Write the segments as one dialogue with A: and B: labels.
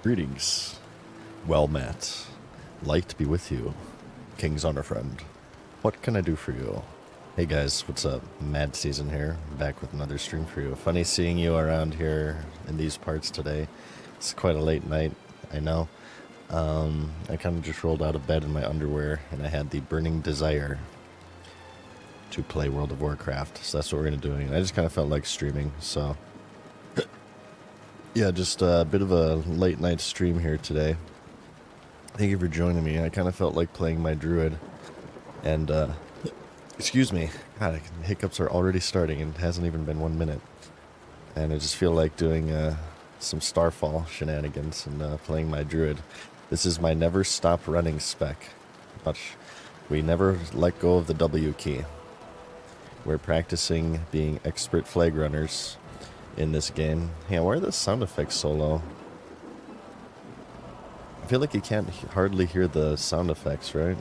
A: Greetings. Well met. Light be with you. King's honor friend. What can I do for you? Hey guys, what's up? Mad Season here, back with another stream for you. Funny seeing you around here in these parts today. It's quite a late night, I know. I kind of just rolled out of bed in my underwear, and I had the burning desire to play World of Warcraft. So that's what we're going to be doing. I just kind of felt like streaming, so... yeah, just a bit of a late night stream here today. Thank you for joining me. I kind of felt like playing my druid. And, excuse me. God, hiccups are already starting and it hasn't even been 1 minute. And I just feel like doing some Starfall shenanigans and playing my druid. This is my never stop running spec. But we never let go of the W key. We're practicing being expert flag runners in this game. Yeah, why are the sound effects so low? I feel like you can't hardly hear the sound effects, right?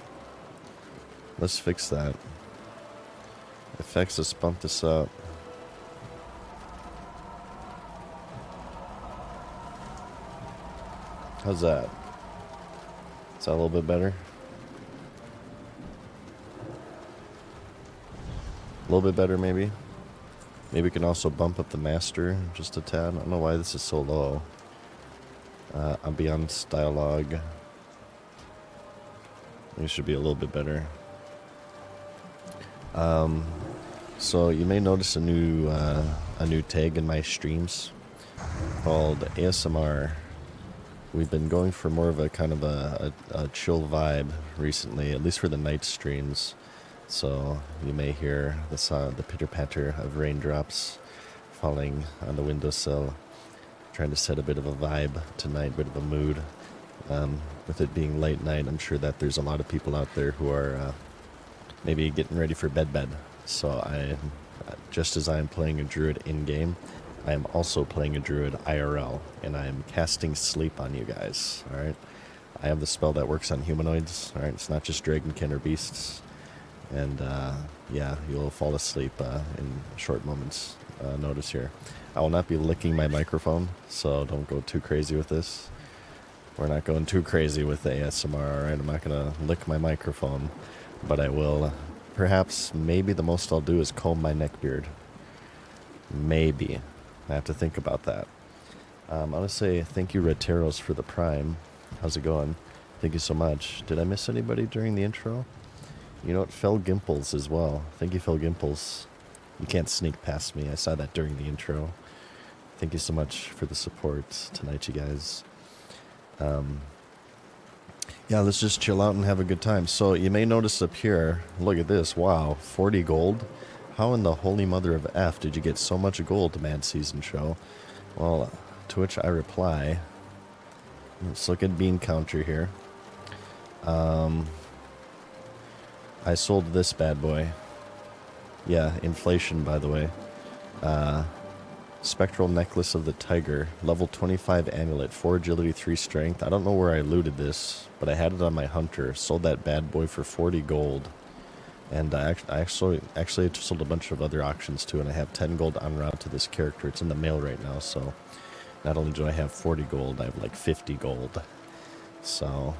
A: Let's fix that. Effects, let's bump this up. How's that? Is that a little bit better? A little bit better, maybe? Maybe we can also bump up the master just a tad. I don't know why this is so low. Ambiance dialogue. It should be a little bit better. So you may notice a new tag in my streams called ASMR. We've been going for more of a kind of a chill vibe recently, at least for the night streams. So you may hear the pitter-patter of raindrops falling on the windowsill. Trying to set a bit of a vibe tonight, bit of a mood. With it being late night, I'm sure that there's a lot of people out there who are maybe getting ready for bed. So just as I am playing a druid in-game, I am also playing a druid IRL, and I am casting sleep on you guys, alright? I have the spell that works on humanoids, alright? It's not just dragonkin or beasts. And, yeah, you'll fall asleep in short moments notice here. I will not be licking my microphone, so don't go too crazy with this. We're not going too crazy with the ASMR, alright? I'm not going to lick my microphone, but I will, perhaps, maybe the most I'll do is comb my neck beard. Maybe. I have to think about that. I want to say thank you, Reteros, for the Prime. How's it going? Thank you so much. Did I miss anybody during the intro? You know what? Fel Gimples as well. Thank you, Fel Gimples. You can't sneak past me. I saw that during the intro. Thank you so much for the support tonight, you guys. Yeah, let's just chill out and have a good time. So you may notice up here, look at this. Wow, 40 gold. How in the holy mother of F did you get so much gold, Mad Season Show? Well, to which I reply, let's look at bean counter here. I sold this bad boy. Yeah, inflation, by the way. Spectral Necklace of the Tiger, level 25 amulet, 4 agility, 3 strength. I don't know where I looted this, but I had it on my hunter. Sold that bad boy for 40 gold. And I actually sold a bunch of other auctions too, and I have 10 gold en route to this character. It's in the mail right now, so not only do I have 40 gold, I have like 50 gold. So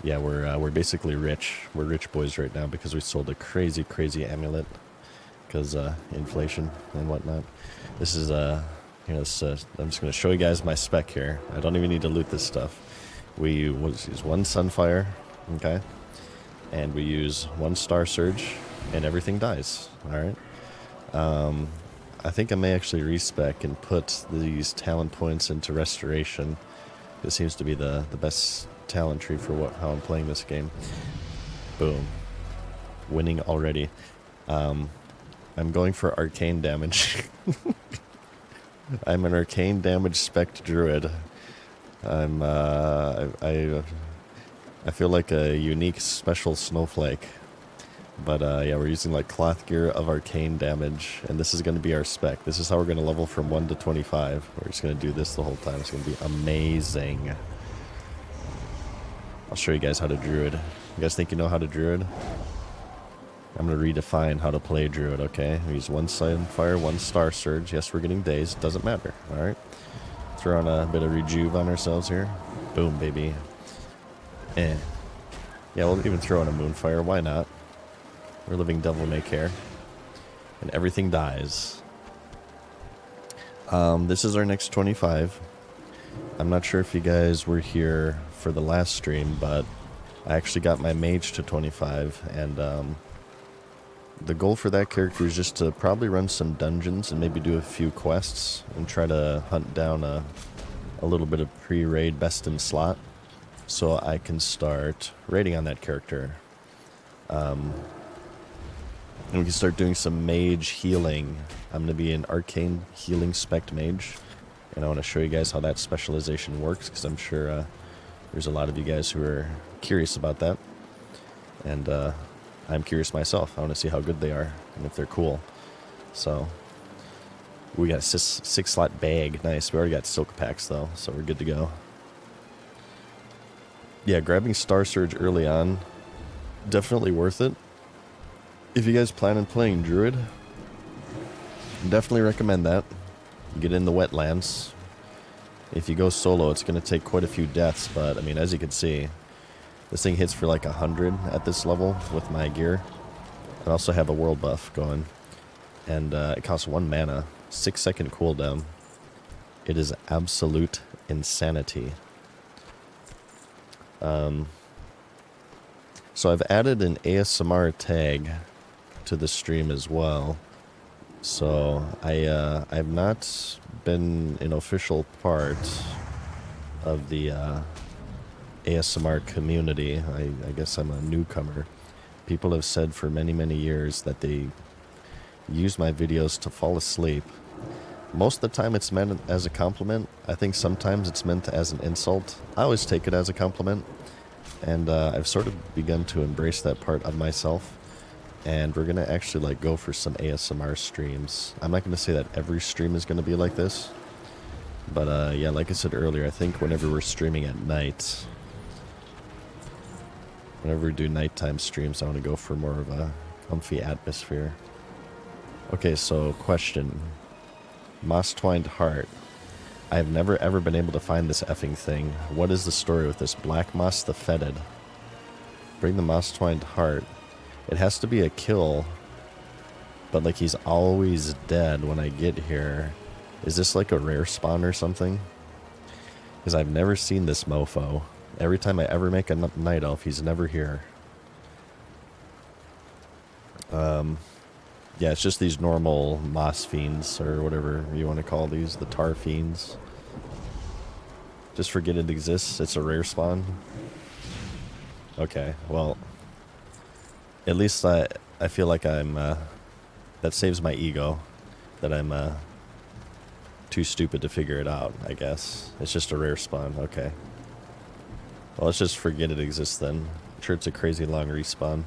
A: yeah, we're basically rich. We're rich boys right now because we sold a crazy amulet because inflation and whatnot. This is I'm just going to show you guys my spec here. I don't even need to loot this stuff. We use 1 Sunfire, okay, and we use 1 Star Surge, and everything dies. All right. I think I may actually respec and put these talent points into Restoration. This seems to be the best talent tree for how I'm playing this game. Boom. Winning already. I'm going for arcane damage. I'm an arcane damage spec druid. I feel like a unique special snowflake. But yeah, we're using like cloth gear of arcane damage, and this is going to be our spec. This is how we're going to level from 1 to 25. We're just going to do this the whole time. It's going to be amazing. I'll show you guys how to druid. You guys think you know how to druid? I'm going to redefine how to play druid, okay? We use 1 Sunfire, 1 Star Surge. Yes, we're getting dazed. Doesn't matter, alright? Throw on a bit of rejuve on ourselves here. Boom, baby. Yeah, we'll even throw in a moonfire. Why not? We're living devil may care. And everything dies. This is our next 25. I'm not sure if you guys were here for the last stream, but I actually got my mage to 25, and the goal for that character is just to probably run some dungeons and maybe do a few quests and try to hunt down a little bit of pre-raid best in slot so I can start raiding on that character. And we can start doing some mage healing. I'm going to be an arcane healing spec mage, and I want to show you guys how that specialization works, because I'm sure there's a lot of you guys who are curious about that. And I'm curious myself. I want to see how good they are and if they're cool. So we got a 6-slot bag. Nice. We already got silk packs though, so we're good to go. Yeah, grabbing Star Surge early on, definitely worth it. If you guys plan on playing Druid, definitely recommend that. Get in the wetlands. If you go solo, it's going to take quite a few deaths, but I mean, as you can see, this thing hits for like 100 at this level with my gear. I also have a world buff going, and it costs 1 mana, 6-second cooldown. It is absolute insanity. So I've added an ASMR tag to the stream as well. So I've not been an official part of the ASMR community. I guess I'm a newcomer. People have said for many, many years that they use my videos to fall asleep. Most of the time it's meant as a compliment. I think sometimes it's meant as an insult. I always take it as a compliment. And I've sort of begun to embrace that part of myself. And we're going to actually like go for some ASMR streams. I'm not going to say that every stream is going to be like this. But yeah, like I said earlier, I think whenever we're streaming at night, whenever we do nighttime streams, I want to go for more of a comfy atmosphere. Okay, so question. Moss Twined Heart. I've never ever been able to find this effing thing. What is the story with this Black Moss the Fetid? Bring the Moss Twined Heart. It has to be a kill, but like he's always dead when I get here. Is this like a rare spawn or something? Because I've never seen this mofo. Every time I ever make a night elf, he's never here. Yeah, it's just these normal moss fiends, or whatever you want to call these, the tar fiends. Just forget it exists. It's a rare spawn. Okay, well, at least I feel like I'm, that saves my ego, that I'm too stupid to figure it out, I guess. It's just a rare spawn, okay. Well, let's just forget it exists then. I'm sure it's a crazy long respawn.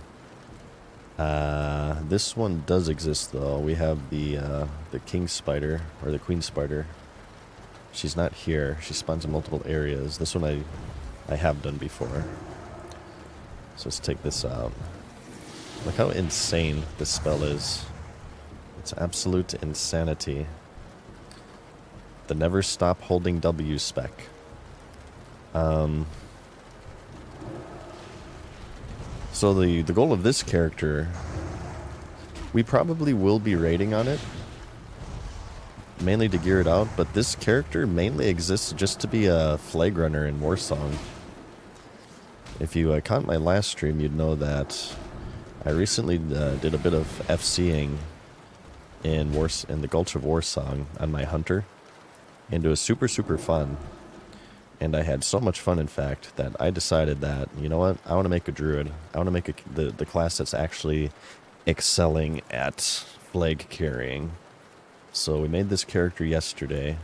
A: This one does exist though. We have the king spider, or the queen spider. She's not here. She spawns in multiple areas. This one I have done before. So let's take this out. Look how insane this spell is. It's absolute insanity. The Never Stop Holding W spec. So the goal of this character, we probably will be raiding on it, mainly to gear it out, but this character mainly exists just to be a flag runner in Warsong. If you caught my last stream, you'd know that I recently did a bit of FCing in the Gulch of Warsong on my hunter, and it was super, super fun. And I had so much fun, in fact, that I decided that, you know what, I want to make a druid. I want to make the class that's actually excelling at flag carrying. So we made this character yesterday,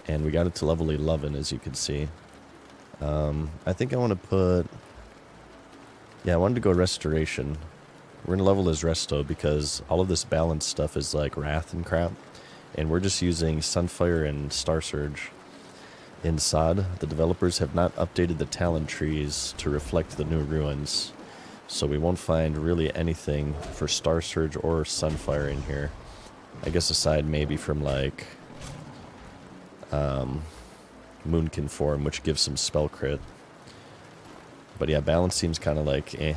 A: and we got it to level 11, as you can see. I think I want to put... Yeah, I wanted to go Restoration. We're going to level as Resto, because all of this balance stuff is like Wrath and crap. And we're just using Sunfire and Star Surge. In Sod, the developers have not updated the talent trees to reflect the new ruins, so we won't find really anything for Star Surge or Sunfire in here. I guess aside maybe from like Moonkin form, which gives some spell crit. But yeah, balance seems kind of like eh.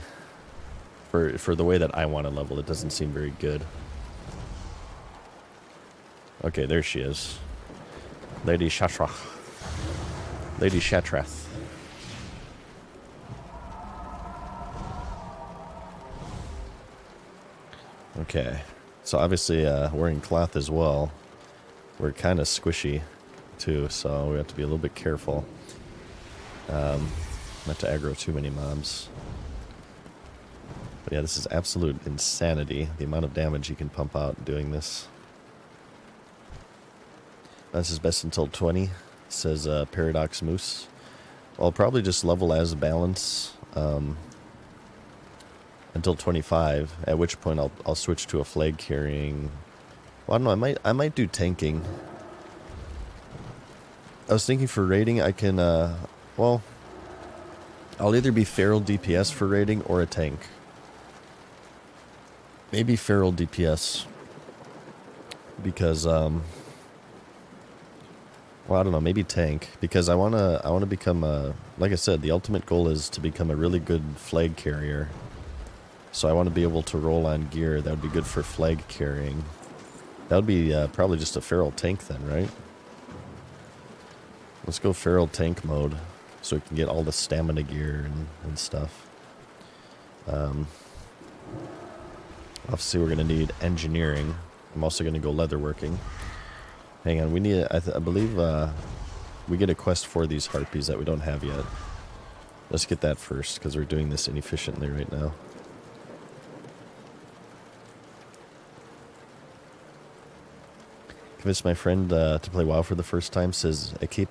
A: For the way that I want to level, it doesn't seem very good. Okay, there she is. Lady Shatrath. Lady Shatrath. Okay. So obviously, wearing cloth as well. We're kind of squishy, too, so we have to be a little bit careful. Not to aggro too many mobs. But yeah, this is absolute insanity, the amount of damage you can pump out doing this. This is best until 20, says Paradox Moose. Well, I'll probably just level as balance until 25, at which point I'll switch to a flag carrying. Well, I don't know, I might do tanking. I was thinking for raiding I can well, I'll either be feral DPS for raiding or a tank. Maybe feral DPS because well, I don't know, maybe tank because I want to become like I said, the ultimate goal is to become a really good flag carrier. So I want to be able to roll on gear that would be good for flag carrying. That would be probably just a feral tank then, right? Let's go feral tank mode so we can get all the stamina gear and stuff. Obviously, we're going to need engineering. I'm also going to go leatherworking. Hang on, we need, I believe we get a quest for these harpies that we don't have yet. Let's get that first, because we're doing this inefficiently right now. Convinced my friend to play WoW for the first time, says Ekip.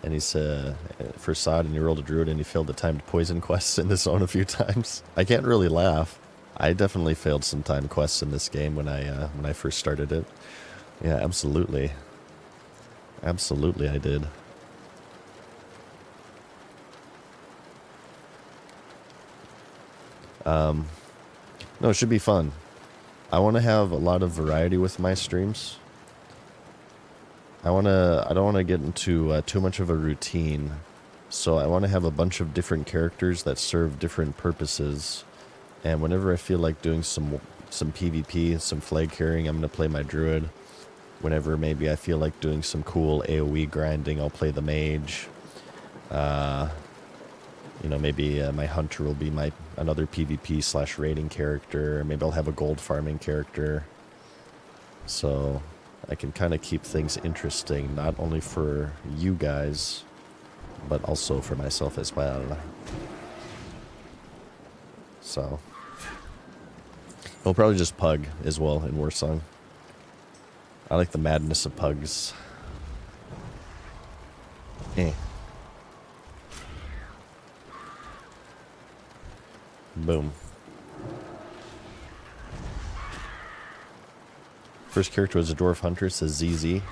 A: And he's for Sod, and he rolled a druid, and he failed the timed poison quests in the zone a few times. I can't really laugh. I definitely failed some timed quests in this game when I first started it. Yeah, absolutely. Absolutely, I did. No, it should be fun. I want to have a lot of variety with my streams. I don't want to get into too much of a routine. So I want to have a bunch of different characters that serve different purposes. And whenever I feel like doing some PvP, some flag carrying, I'm going to play my druid. Whenever maybe I feel like doing some cool AoE grinding, I'll play the mage. You know, maybe my hunter will be another PvP / raiding character. Maybe I'll have a gold farming character. So I can kind of keep things interesting, not only for you guys, but also for myself as well. So we'll probably just pug as well in Warsong. I like the madness of pugs. Boom. First character was a dwarf hunter, says ZZ. You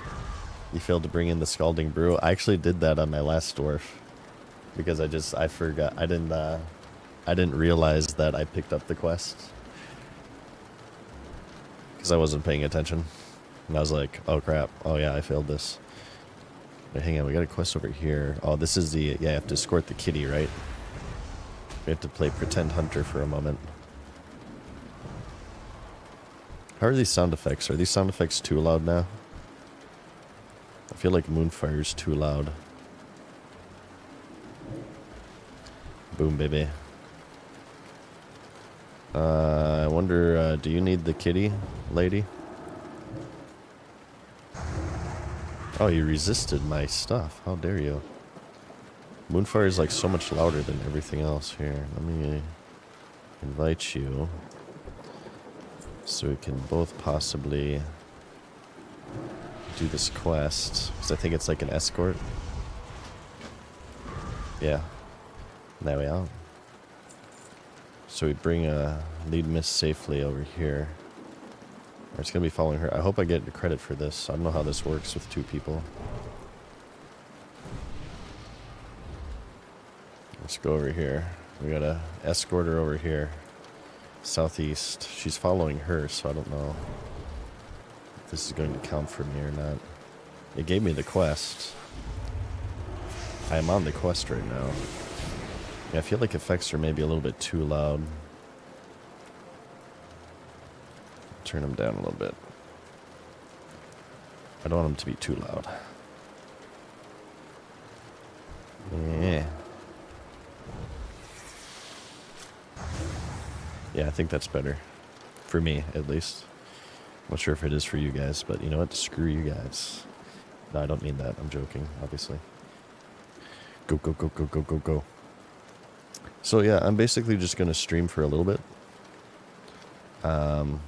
A: failed to bring in the scalding brew. I actually did that on my last dwarf. Because I forgot. I didn't realize that I picked up the quest. Because I wasn't paying attention. And I was like, oh crap. Oh yeah, I failed this. Wait, hang on, we got a quest over here. Oh, this is the, yeah, you have to escort the kitty, right? We have to play pretend hunter for a moment. How are these sound effects? Are these sound effects too loud now? I feel like Moonfire's too loud. Boom, baby. I wonder, do you need the kitty, lady? Oh, you resisted my stuff. How dare you? Moonfire is like so much louder than everything else here. Let me invite you so we can both possibly do this quest. Because I think it's like an escort. Yeah. There we are. So we bring lead miss safely over here. It's going to be following her. I hope I get credit for this. I don't know how this works with two people. Let's go over here. We got to escort her over here. Southeast. She's following her, so I don't know if this is going to count for me or not. It gave me the quest. I'm on the quest right now. Yeah, I feel like effects are maybe a little bit too loud. Turn them down a little bit. I don't want them to be too loud. Yeah. Yeah, I think that's better. For me, at least. I'm not sure if it is for you guys, but you know what? Screw you guys. No, I don't mean that. I'm joking, obviously. Go, go, go, go, go, go, go. So yeah, I'm basically just going to stream for a little bit. I'm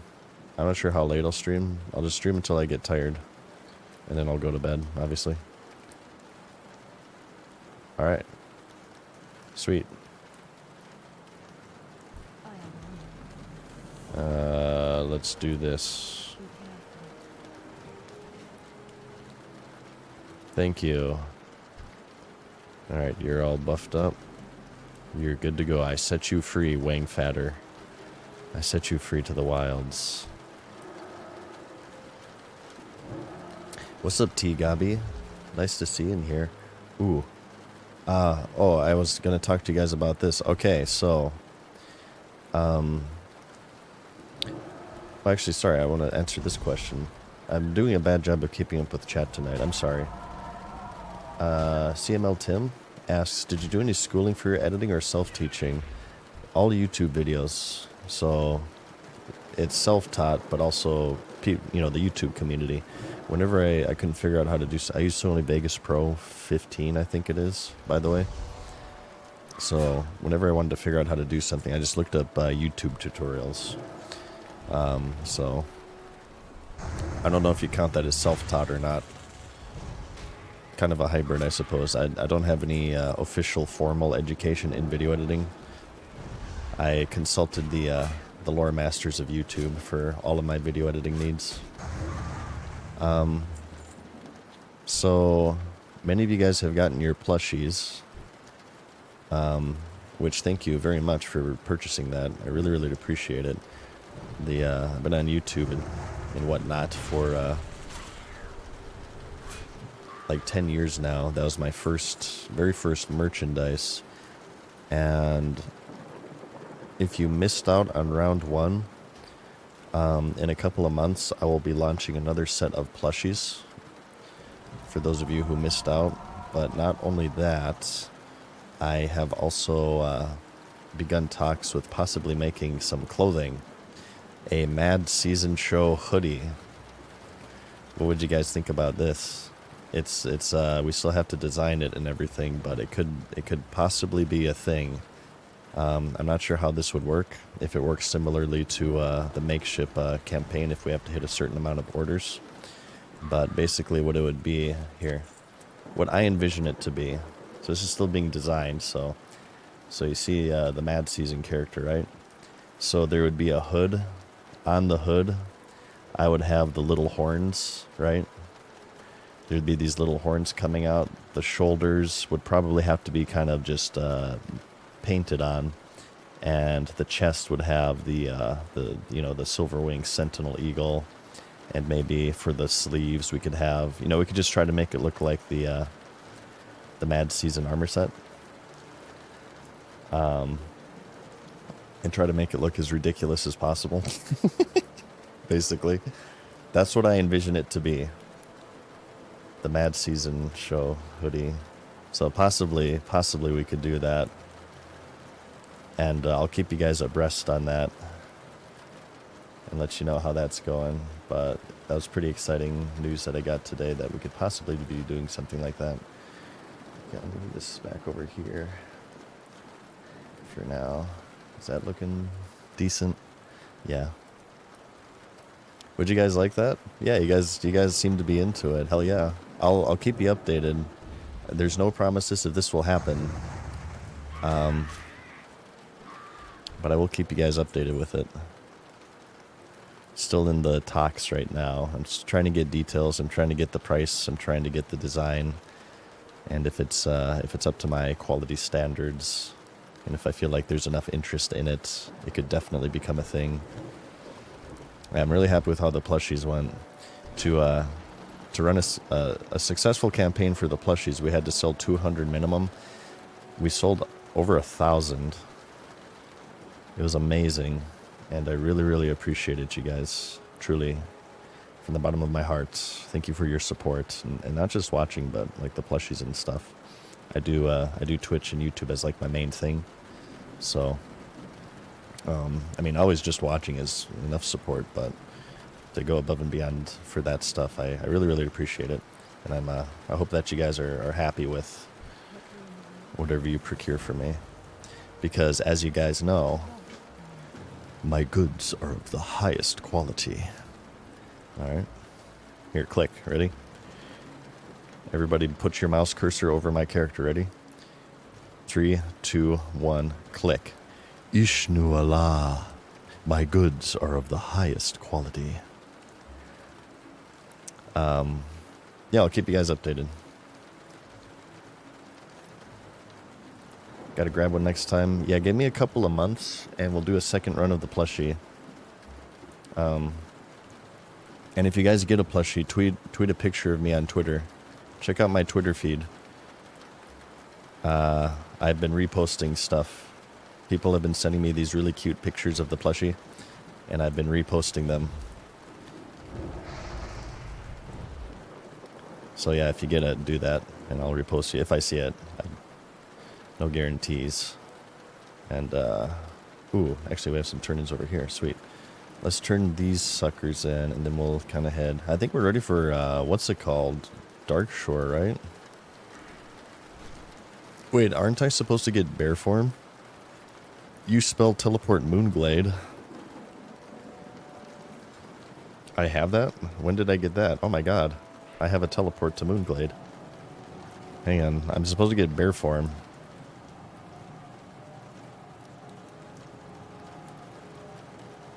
A: not sure how late I'll stream. I'll just stream until I get tired. And then I'll go to bed, obviously. Alright. Sweet. Let's do this. Thank you. Alright, you're all buffed up. You're good to go. I set you free, Wang Fatter. I set you free to the wilds. What's up, T Gabi? Nice to see you in here. Ooh. Oh, I was gonna talk to you guys about this. Okay, so well, actually, sorry, I want to answer this question. I'm doing a bad job of keeping up with chat tonight. I'm sorry. CML Tim asks, did you do any schooling for your editing or self-teaching? All YouTube videos. So it's self-taught, but also, you know, the YouTube community. Whenever I couldn't figure out how to do, I use Sony Vegas Pro 15, I think it is, by the way. So whenever I wanted to figure out how to do something, I just looked up YouTube tutorials. So I don't know if you count that as self-taught or not. Kind of a hybrid, I suppose. I don't have any official formal education in video editing. I consulted the lore masters of YouTube for all of my video editing needs. So many of you guys have gotten your plushies, which thank you very much for purchasing that. I really, really appreciate it. I've been on YouTube and whatnot for like 10 years now. That was my very first merchandise. And if you missed out on round one, in a couple of months, I will be launching another set of plushies for those of you who missed out. But not only that, I have also begun talks with possibly making some clothing. A MadSeasonShow hoodie. What would you guys think about this? It's we still have to design it and everything, but it could possibly be a thing. I'm not sure how this would work. If it works similarly to the Makeshift campaign, if we have to hit a certain amount of orders. But basically what it would be here, what I envision it to be. So this is still being designed, so you see the Mad Season character, right? So there would be a hood. On the hood, I would have the little horns, right? There'd be these little horns coming out. The shoulders would probably have to be kind of just painted on, and the chest would have the silver wing sentinel eagle, and maybe for the sleeves we could have, we could just try to make it look like the Mad Season armor set, and try to make it look as ridiculous as possible. Basically, that's what I envision it to be. The Mad Season Show hoodie. So possibly we could do that. And I'll keep you guys abreast on that and let you know how that's going. But that was pretty exciting news that I got today, that we could possibly be doing something like that. Okay, I'll move this back over here for now. Is that looking decent? Yeah. Would you guys like that? Yeah, you guys seem to be into it. Hell yeah. I'll keep you updated. There's no promises that this will happen. But I will keep you guys updated with it. Still in the talks right now. I'm just trying to get details. I'm trying to get the price. I'm trying to get the design. And if it's up to my quality standards, and if I feel like there's enough interest in it, it could definitely become a thing. I'm really happy with how the plushies went. To to run a successful campaign for the plushies, we had to sell 200 minimum. We sold over 1,000. It was amazing, and I really, really appreciate it, you guys. Truly, from the bottom of my heart, thank you for your support, and not just watching, but like the plushies and stuff. I do Twitch and YouTube as like my main thing, so I mean, always just watching is enough support, but to go above and beyond for that stuff, I really, really appreciate it, and I hope that you guys are happy with whatever you procure for me, because as you guys know, my goods are of the highest quality. All right, here, click. Ready? Everybody, put your mouse cursor over my character. Ready? 3, 2, 1, click. Ishnu Allah, my goods are of the highest quality. Yeah, I'll keep you guys updated. Gotta grab one next time. Yeah, give me a couple of months, and we'll do a second run of the plushie. And if you guys get a plushie, tweet a picture of me on Twitter. Check out my Twitter feed. I've been reposting stuff. People have been sending me these really cute pictures of the plushie, and I've been reposting them. So yeah, if you get it, do that, and I'll repost you if I see it. No guarantees. And, ooh, actually we have some turn-ins over here. Sweet. Let's turn these suckers in, and then we'll kind of head. I think we're ready for, what's it called? Dark Shore, right? Wait, aren't I supposed to get bear form? You spell teleport Moonglade. I have that? When did I get that? Oh my god. I have a teleport to Moonglade. Hang on, I'm supposed to get bear form.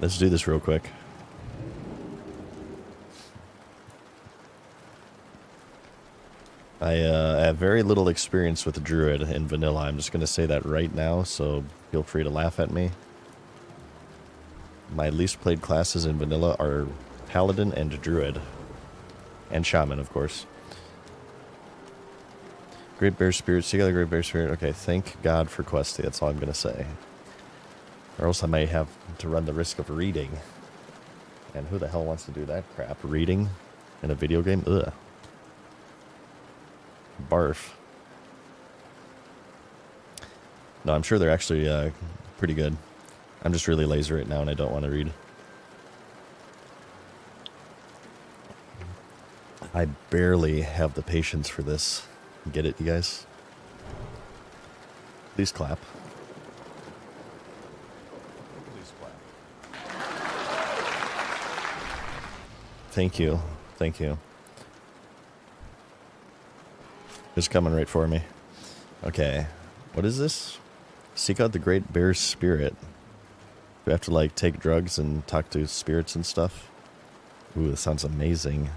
A: Let's do this real quick. I have very little experience with Druid in vanilla. I'm just going to say that right now, so feel free to laugh at me. My least played classes in vanilla are Paladin and Druid. And Shaman, of course. Great Bear Spirit. See you got a Great Bear Spirit. Okay, thank God for Questy. That's all I'm going to say. Or else I may have to run the risk of reading. And who the hell wants to do that crap? Reading in a video game? Ugh. Barf. No, I'm sure they're actually pretty good. I'm just really lazy right now and I don't want to read. I barely have the patience for this. Get it, you guys? Please clap. Please clap. Thank you. Thank you. It's coming right for me. Okay. What is this? Seek out the Great Bear's Spirit. Do we have to, like, take drugs and talk to spirits and stuff? Ooh, this sounds amazing.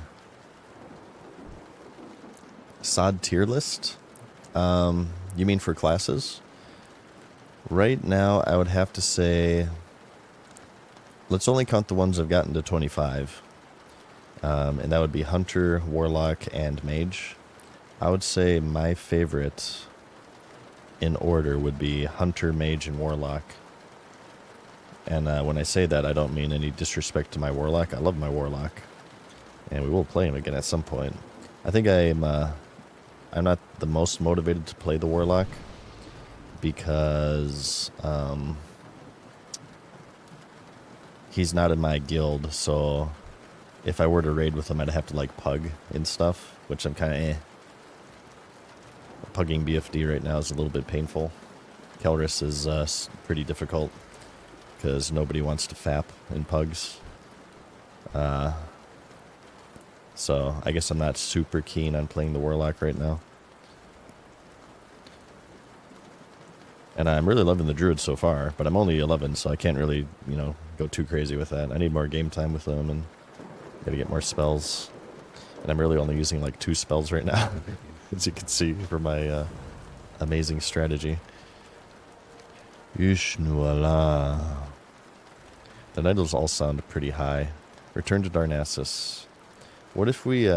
A: Sod tier list? You mean for classes? Right now, I would have to say... Let's only count the ones I've gotten to 25. And that would be Hunter, Warlock, and Mage. I would say my favorite in order would be Hunter, Mage, and Warlock. And when I say that, I don't mean any disrespect to my Warlock. I love my Warlock. And we will play him again at some point. I think I'm not the most motivated to play the Warlock because he's not in my guild, so if I were to raid with him, I'd have to like pug and stuff, which I'm kind of eh. Pugging BFD right now is a little bit painful. Kelris is pretty difficult because nobody wants to fap in pugs. So I guess I'm not super keen on playing the Warlock right now. And I'm really loving the Druid so far, but I'm only 11, so I can't really, you know, go too crazy with that. I need more game time with them, and gotta get more spells. And I'm really only using like 2 spells right now, as you can see for my amazing strategy. Ishnu Allah. The idols all sound pretty high. Return to Darnassus. What if we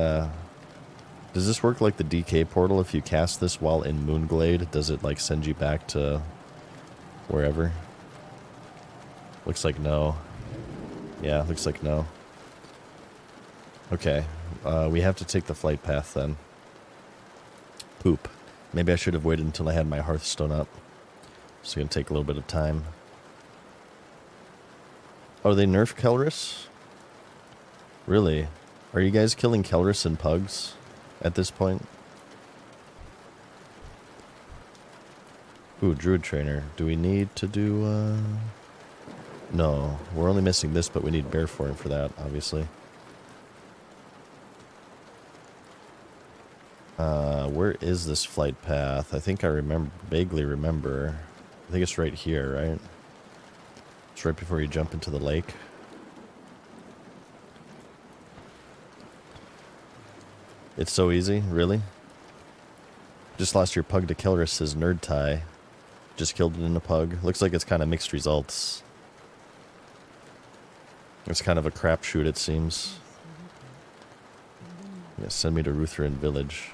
A: Does this work like the DK portal? If you cast this while in Moonglade, does it like send you back to wherever? Looks like no. Yeah, looks like no. Okay, we have to take the flight path then. Poop. Maybe I should have waited until I had my Hearthstone up. It's gonna take a little bit of time. Oh, they nerfed Kelris? Really? Are you guys killing Kelris and pugs at this point? Ooh, Druid Trainer. Do we need to do, No, we're only missing this, but we need bear form for that, obviously. Where is this flight path? I think I vaguely remember. I think it's right here, right? It's right before you jump into the lake. It's so easy, really? Just lost your pug to Kelris, says Nerd Tie. Just killed it in a pug. Looks like it's kind of mixed results. It's kind of a crapshoot, it seems. Yeah, send me to Ruthven Village.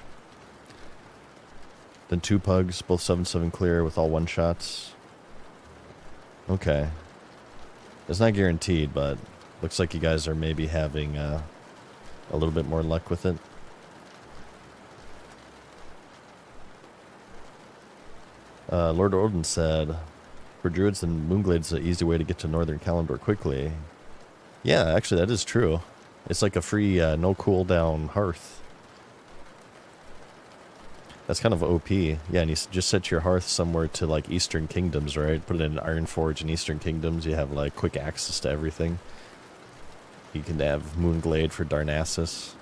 A: Then 2 pugs, both 7/7 clear with all 1-shots. Okay. It's not guaranteed, but looks like you guys are maybe having a little bit more luck with it. Lord Odin said, for druids and moonglades, an easy way to get to Northern Kalimdor quickly. Yeah, actually that is true. It's like a free no cooldown hearth. That's kind of OP. Yeah, and you just set your hearth somewhere to like Eastern Kingdoms, right? Put it in Ironforge in Eastern Kingdoms. You have like quick access to everything. You can have Moonglade for Darnassus.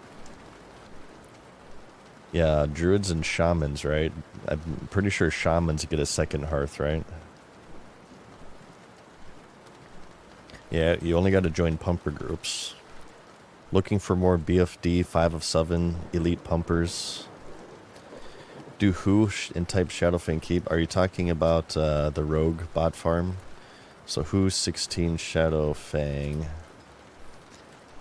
A: Yeah, druids and shamans, right? I'm pretty sure shamans get a second hearth, right? Yeah, you only got to join pumper groups. Looking for more BFD 5 of 7 elite pumpers. Do who in type Shadowfang keep? Are you talking about the rogue bot farm? So who 16 Shadowfang?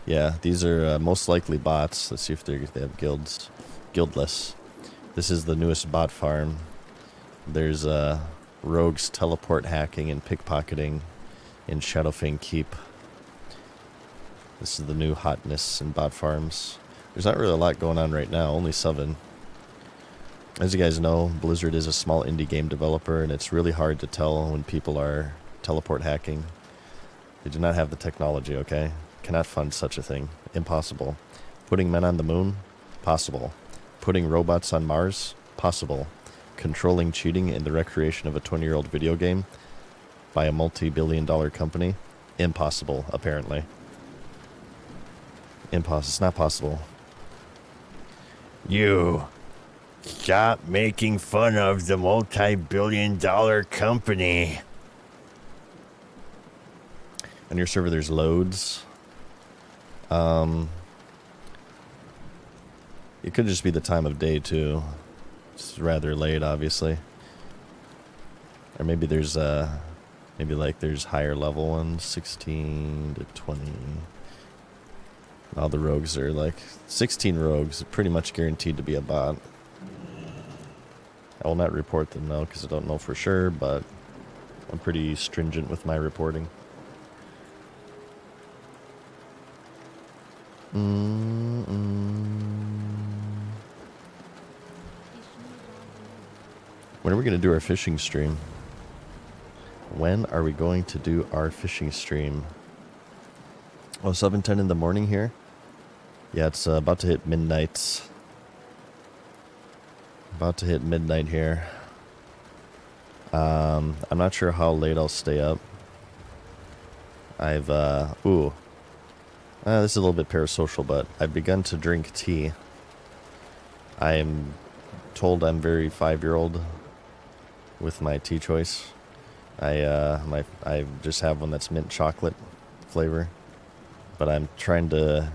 A: Yeah, these are most likely bots. Let's see if they have guilds. Guildless. This is the newest bot farm. There's rogues teleport hacking and pickpocketing in Shadowfang Keep. This is the new hotness in bot farms. There's not really a lot going on right now, only 7. As you guys know, Blizzard is a small indie game developer, and it's really hard to tell when people are teleport hacking. They do not have the technology, okay? Cannot fund such a thing. Impossible. Putting men on the moon? Possible. Putting robots on Mars? Possible. Controlling cheating in the recreation of a 20-year-old video game by a multi-billion-dollar company? Impossible, apparently. It's not possible. You stop making fun of the multi-billion-dollar company. On your server, there's loads. It could just be the time of day, too. It's rather late, obviously. Or maybe there's, there's higher level ones, 16 to 20. All the rogues are like 16 rogues, pretty much guaranteed to be a bot. I will not report them though, because I don't know for sure, but I'm pretty stringent with my reporting. When are we going to do our fishing stream? When are we going to do our fishing stream? Oh, 7:10 in the morning here? Yeah, it's about to hit midnight. About to hit midnight here. I'm not sure how late I'll stay up. This is a little bit parasocial, but I've begun to drink tea. I am told I'm very 5-year-old with my tea choice. I just have one that's mint chocolate flavor, but I'm trying to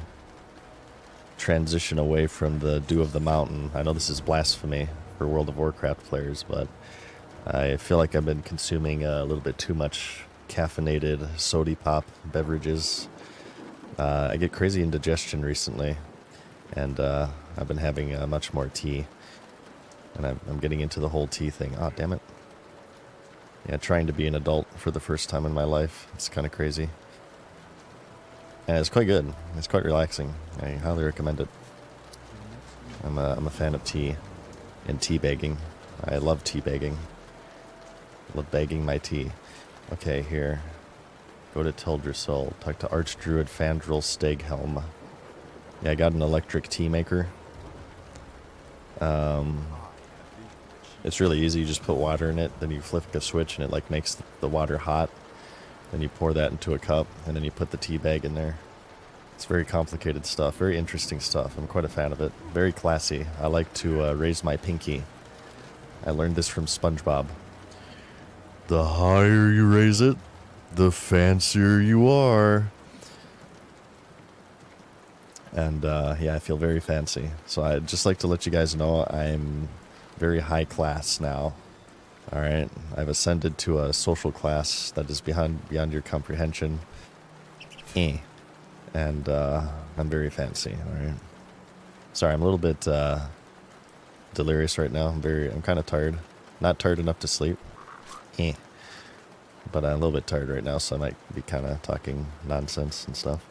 A: transition away from the Dew of the Mountain. I know this is blasphemy for World of Warcraft players, but I feel like I've been consuming a little bit too much caffeinated sody pop beverages. I get crazy indigestion recently, And I've been having much more tea. And I'm getting into the whole tea thing. Oh, damn it. Yeah, trying to be an adult for the first time in my life. It's kind of crazy. And it's quite good. It's quite relaxing. I highly recommend it. I'm a fan of tea and tea bagging. I love tea bagging. Love bagging my tea. Okay, here. Go to Teldrassil. Talk to Archdruid Fandral Steghelm. Yeah, I got an electric tea maker. It's really easy. You just put water in it, then you flip a switch and it like makes the water hot. Then you pour that into a cup, and then you put the tea bag in there. It's very complicated stuff, very interesting stuff. I'm quite a fan of it. Very classy. I like to raise my pinky. I learned this from SpongeBob. The higher you raise it, the fancier you are. And yeah, I feel very fancy. So I'd just like to let you guys know I'm very high class now. Alright, I've ascended to a social class that is beyond your comprehension. And I'm very fancy, alright? Sorry, I'm a little bit delirious right now. I'm kind of tired. Not tired enough to sleep. But I'm a little bit tired right now, so I might be kind of talking nonsense and stuff.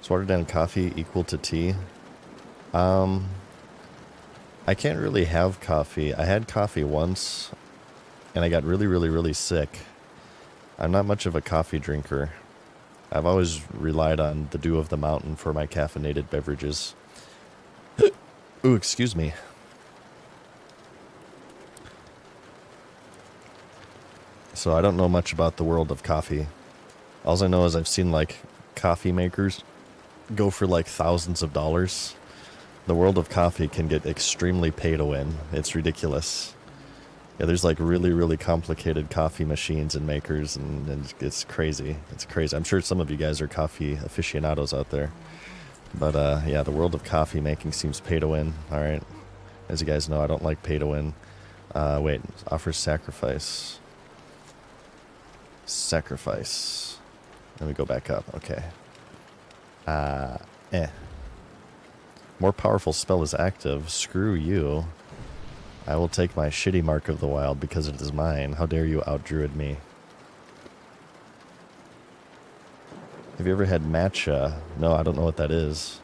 A: Is watered down coffee equal to tea? I can't really have coffee. I had coffee once, and I got really, really, really sick. I'm not much of a coffee drinker. I've always relied on the dew of the mountain for my caffeinated beverages. Ooh, excuse me. So I don't know much about the world of coffee. All I know is I've seen, like, coffee makers go for, like, thousands of dollars. The world of coffee can get extremely pay to win. It's ridiculous. Yeah, there's like really, really complicated coffee machines and makers, and it's crazy. It's crazy. I'm sure some of you guys are coffee aficionados out there. But yeah, the world of coffee making seems pay to win. Alright. As you guys know, I don't like pay to win. Wait, offers sacrifice. Sacrifice. Let me go back up. Okay. More powerful spell is active. Screw you. I will take my shitty Mark of the Wild because it is mine. How dare you out-druid me? Have you ever had matcha? No, I don't know what that is.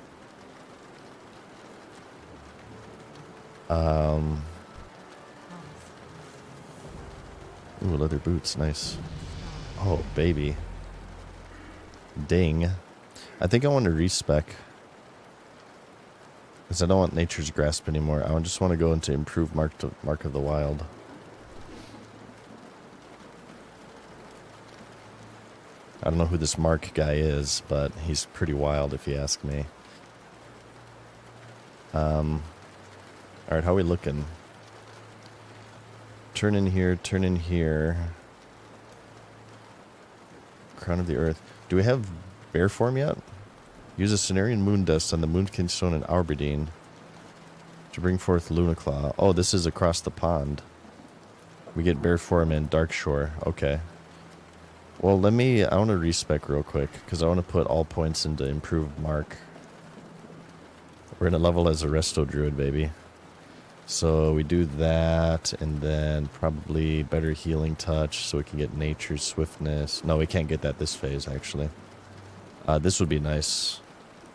A: Ooh, leather boots. Nice. Oh, baby. Ding. I think I want to respec. Because I don't want Nature's Grasp anymore. I just want to go into improved Mark of the Wild. I don't know who this Mark guy is, but he's pretty wild if you ask me. Alright, how are we looking? Turn in here, turn in here. Crown of the Earth. Do we have bear form yet? Use a Cenarian moon dust on the Moonkin Stone in Aberdeen to bring forth Lunaclaw. Oh, this is across the pond. We get bear form in Darkshore. Okay. Well, I want to respec real quick, because I want to put all points into improved Mark. We're going to level as a Resto Druid, baby. So we do that, and then probably better healing touch, so we can get Nature's Swiftness. No, we can't get that this phase, actually. This would be nice.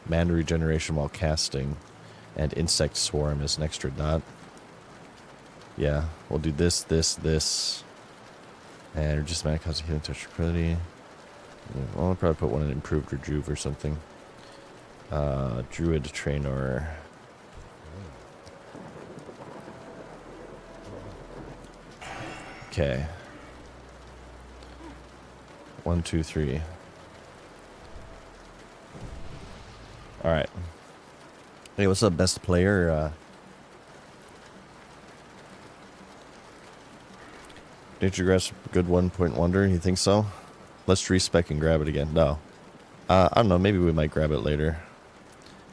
A: Mana regeneration while casting, and Insect Swarm is an extra dot. Yeah, we'll do this, and reduce mana cost of healing touch tranquility. Yeah, I'll probably put one in improved rejuve or something. Druid Trainer. Okay. 1, 2, 3. Alright. Hey, what's up, best player? Nature Grass, good 1-point wonder. You think so? Let's respec and grab it again. No. I don't know. Maybe we might grab it later.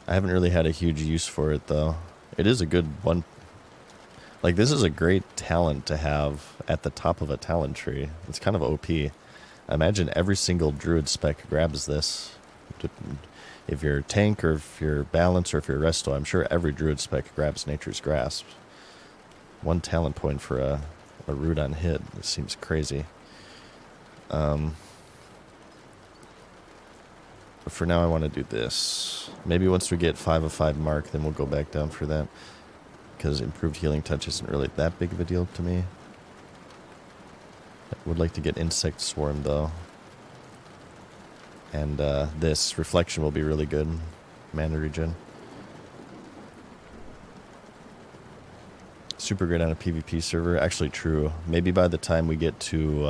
A: I haven't really had a huge use for it, though. It is a good one. Like, this is a great talent to have at the top of a talent tree. It's kind of OP. I imagine every single druid spec grabs this. If you're tank or if you're balance or if you're resto, I'm sure every druid spec grabs Nature's Grasp. 1 talent point for a root on hit. This seems crazy. But for now I want to do this. Maybe once we get 5 of 5 mark, then we'll go back down for that. Because improved healing touch isn't really that big of a deal to me. I would like to get Insect Swarm though. And this reflection will be really good. Mana regen. Super great on a PvP server. Actually true. Maybe by the time we get to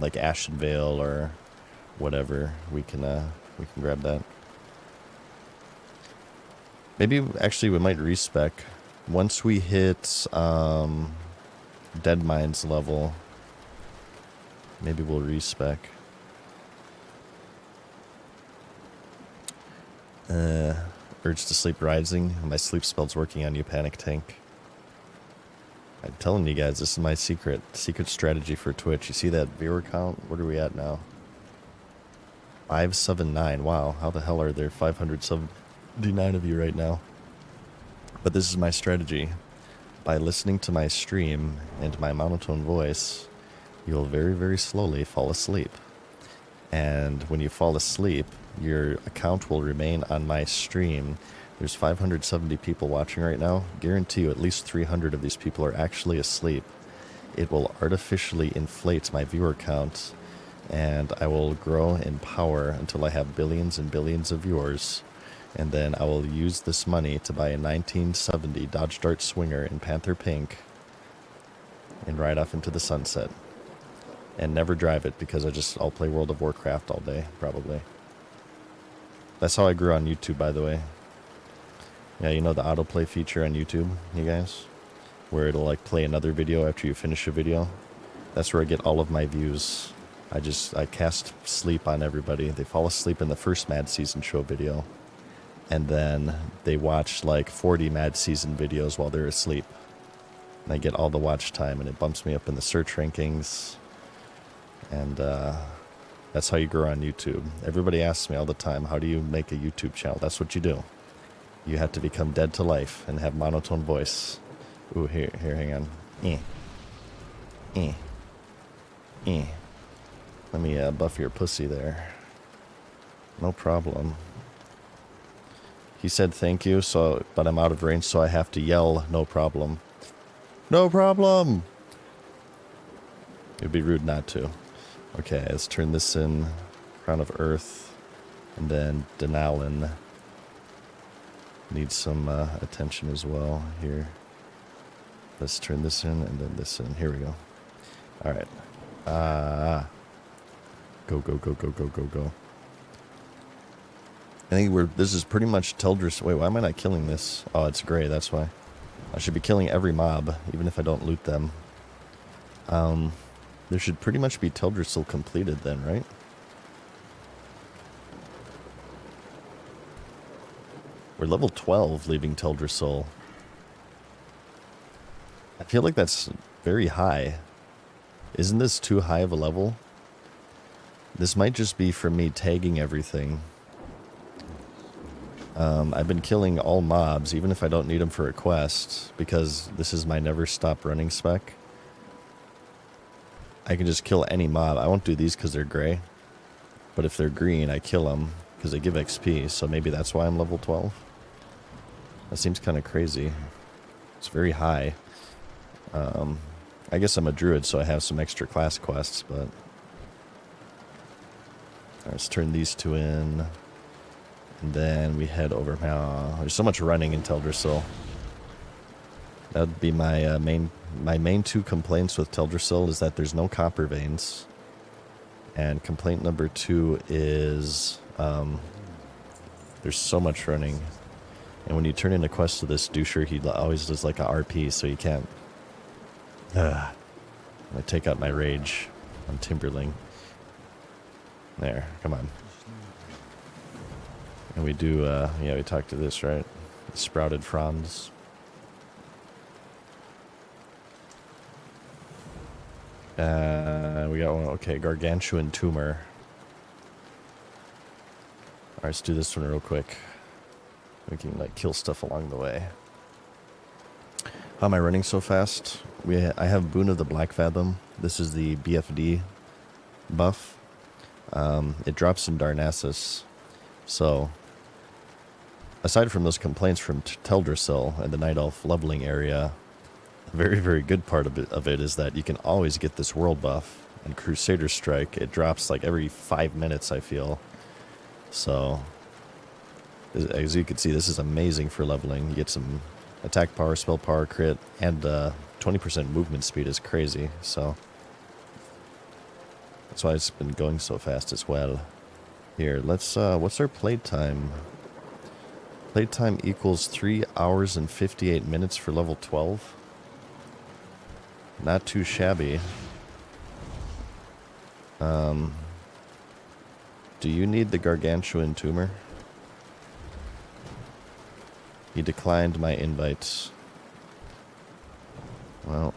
A: like Ashen Vale or whatever, we can grab that. Maybe actually we might respec once we hit Dead Mines level. Maybe we'll respec. Urge to Sleep Rising. My sleep spell's working on you, Panic Tank. I'm telling you guys, this is my secret strategy for Twitch. You see that viewer count? What are we at now? 579. Wow, how the hell are there 579 of you right now? But this is my strategy. By listening to my stream and my monotone voice, you'll very, very slowly fall asleep. And when you fall asleep, your account will remain on my stream. There's 570 people watching right now. Guarantee you at least 300 of these people are actually asleep. It will artificially inflate my viewer count, and I will grow in power until I have billions and billions of viewers. And then I will use this money to buy a 1970 Dodge Dart Swinger in Panther Pink and ride off into the sunset. And never drive it because I'll play World of Warcraft all day, probably. That's how I grew on YouTube, by the way. Yeah, you know the autoplay feature on YouTube, you guys? Where it'll like play another video after you finish a video. That's where I get all of my views. I cast sleep on everybody. They fall asleep in the first Mad Season Show video. And then they watch like 40 Mad Season videos while they're asleep. And I get all the watch time and it bumps me up in the search rankings. And that's how you grow on YouTube. Everybody asks me all the time, how do you make a YouTube channel? That's what you do. You have to become dead to life and have monotone voice. Ooh, here, hang on. Let me buff your pussy there. No problem. He said thank you, but I'm out of range, so I have to yell, no problem. No problem! It'd be rude not to. Okay, let's turn this in. Crown of Earth. And then Denalen. Needs some attention as well here. Let's turn this in and then this in. Here we go. Alright. Go. I think this is pretty much Teldris. Wait, why am I not killing this? Oh, it's gray, that's why. I should be killing every mob, even if I don't loot them. There should pretty much be Teldrassil completed then, right? We're level 12 leaving Teldrassil. I feel like that's very high. Isn't this too high of a level? This might just be from me tagging everything. I've been killing all mobs, even if I don't need them for a quest, because this is my never stop running spec. I can just kill any mob. I won't do these because they're gray. But if they're green, I kill them because they give XP, so maybe that's why I'm level 12. That seems kind of crazy. It's very high. I guess I'm a druid, so I have some extra class quests, but... Alright, let's turn these two in. And then we head over... there's so much running in Teldrassil. That would be my main two complaints with Teldrassil is that there's no copper veins. And complaint number 2 is... there's so much running. And when you turn in a quest to this doucher, he always does like a RP, so you can't... I'm gonna take out my rage on Timberling. There, come on. And we do, yeah, we talked to this, right? Sprouted fronds. We got one. Okay, Gargantuan Tumor. Alright, let's do this one real quick. We can, like, kill stuff along the way. How am I running so fast? I have Boon of the Black Fathom. This is the BFD buff. It drops in Darnassus. So, aside from those complaints from Teldrassil and the Night Elf leveling area, a very, very good part of it is that you can always get this world buff. And Crusader Strike, it drops like every 5 minutes, I feel. So, as you can see, this is amazing for leveling. You get some attack power, spell power, crit, and 20% movement speed is crazy. So, that's why it's been going so fast as well. Here, let's, what's our playtime? Playtime equals 3 hours and 58 minutes for level 12. Not too shabby. Do you need the Gargantuan Tumor? He declined my invite. Well.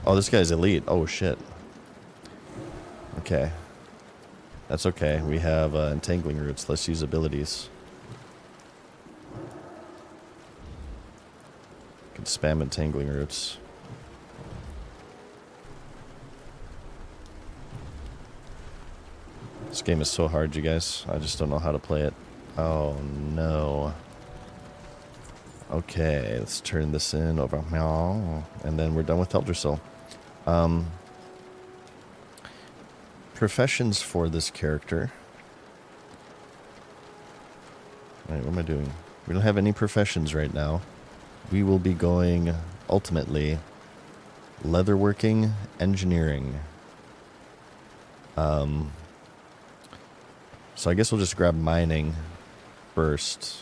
A: Oh, this guy's elite. Oh, shit. Okay. That's okay. We have Entangling Roots. Let's use abilities. Can spam Entangling Roots. This game is so hard, you guys. I just don't know how to play it. Oh, no. Okay, let's turn this in over. And then we're done with Teldrassil. Professions for this character. Alright, what am I doing? We don't have any professions right now. We will be going, ultimately, leatherworking, engineering. So I guess we'll just grab mining first,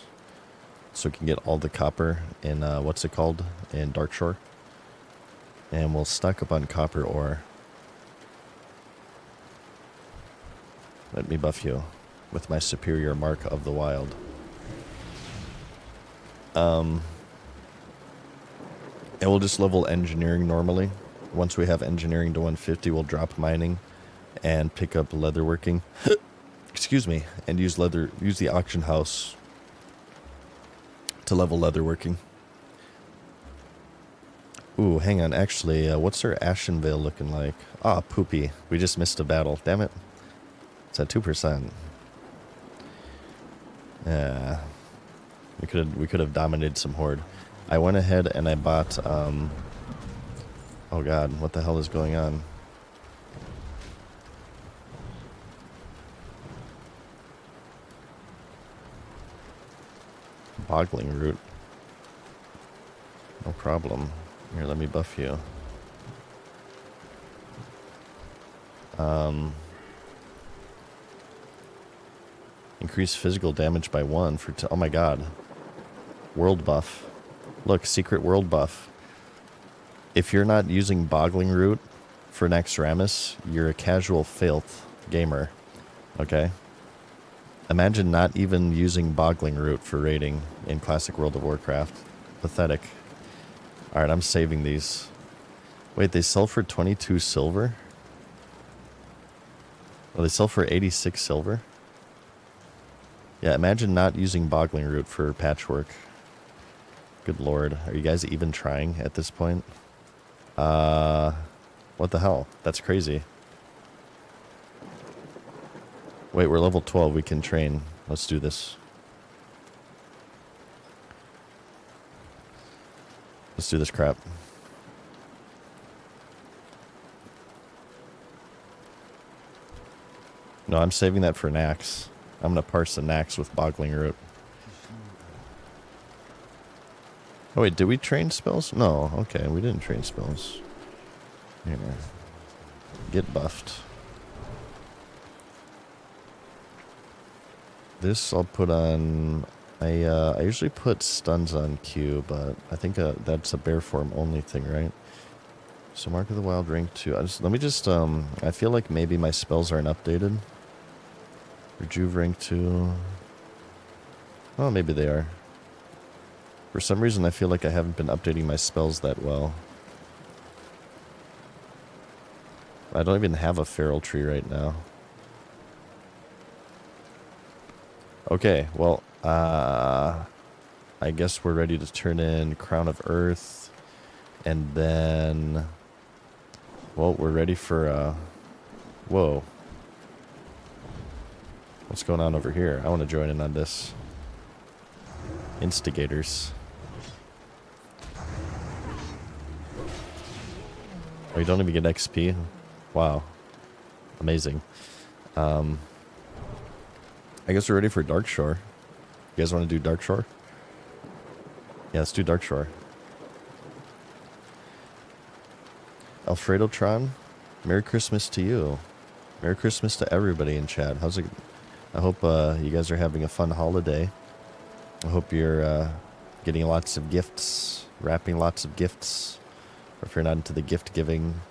A: so we can get all the copper in, what's it called, in Darkshore. And we'll stock up on copper ore. Let me buff you with my superior mark of the wild. And we'll just level engineering normally. Once we have engineering to 150, we'll drop mining and pick up leatherworking. Excuse me, and use the auction house to level leatherworking. Ooh, hang on. Actually, what's our Ashenvale looking like? Ah, poopy. We just missed a battle. Damn it. It's at 2%. Yeah. We could have dominated some horde. I went ahead and I bought oh god, what the hell is going on? Boggling root. No problem. Here, let me buff you. Increase physical damage by 1 for oh my god. World buff. Look, secret world buff. If you're not using Boggling Root for Naxxramas, you're a casual filth gamer. Okay? Imagine not even using Boggling Root for raiding in Classic World of Warcraft. Pathetic. Alright, I'm saving these. Wait, they sell for 22 silver? Oh, they sell for 86 silver? Yeah, imagine not using Boggling Root for patchwork. Good lord. Are you guys even trying at this point? What the hell? That's crazy. Wait, we're level 12. We can train. Let's do this. Let's do this crap. No, I'm saving that for Nax. I'm going to parse the Nax with Boggling Root. Oh wait, did we train spells? No, okay, we didn't train spells. Here. Get buffed. This I'll put on... I usually put stuns on Q, but I think that's a bear form only thing, right? So Mark of the Wild rank 2. Let me just, I feel like maybe my spells aren't updated. Rejuve rank 2. Oh, maybe they are. For some reason, I feel like I haven't been updating my spells that well. I don't even have a feral tree right now. Okay, well, I guess we're ready to turn in Crown of Earth. And then, well, we're ready for, whoa. What's going on over here? I want to join in on this. Instigators. Oh, you don't even get XP? Wow. Amazing. I guess we're ready for Dark Shore. You guys want to do Dark Shore? Yeah, let's do Dark Shore. Alfredotron, Merry Christmas to you. Merry Christmas to everybody in chat. How's it? I hope you guys are having a fun holiday. I hope you're getting lots of gifts, wrapping lots of gifts. Or if you're not into the gift giving,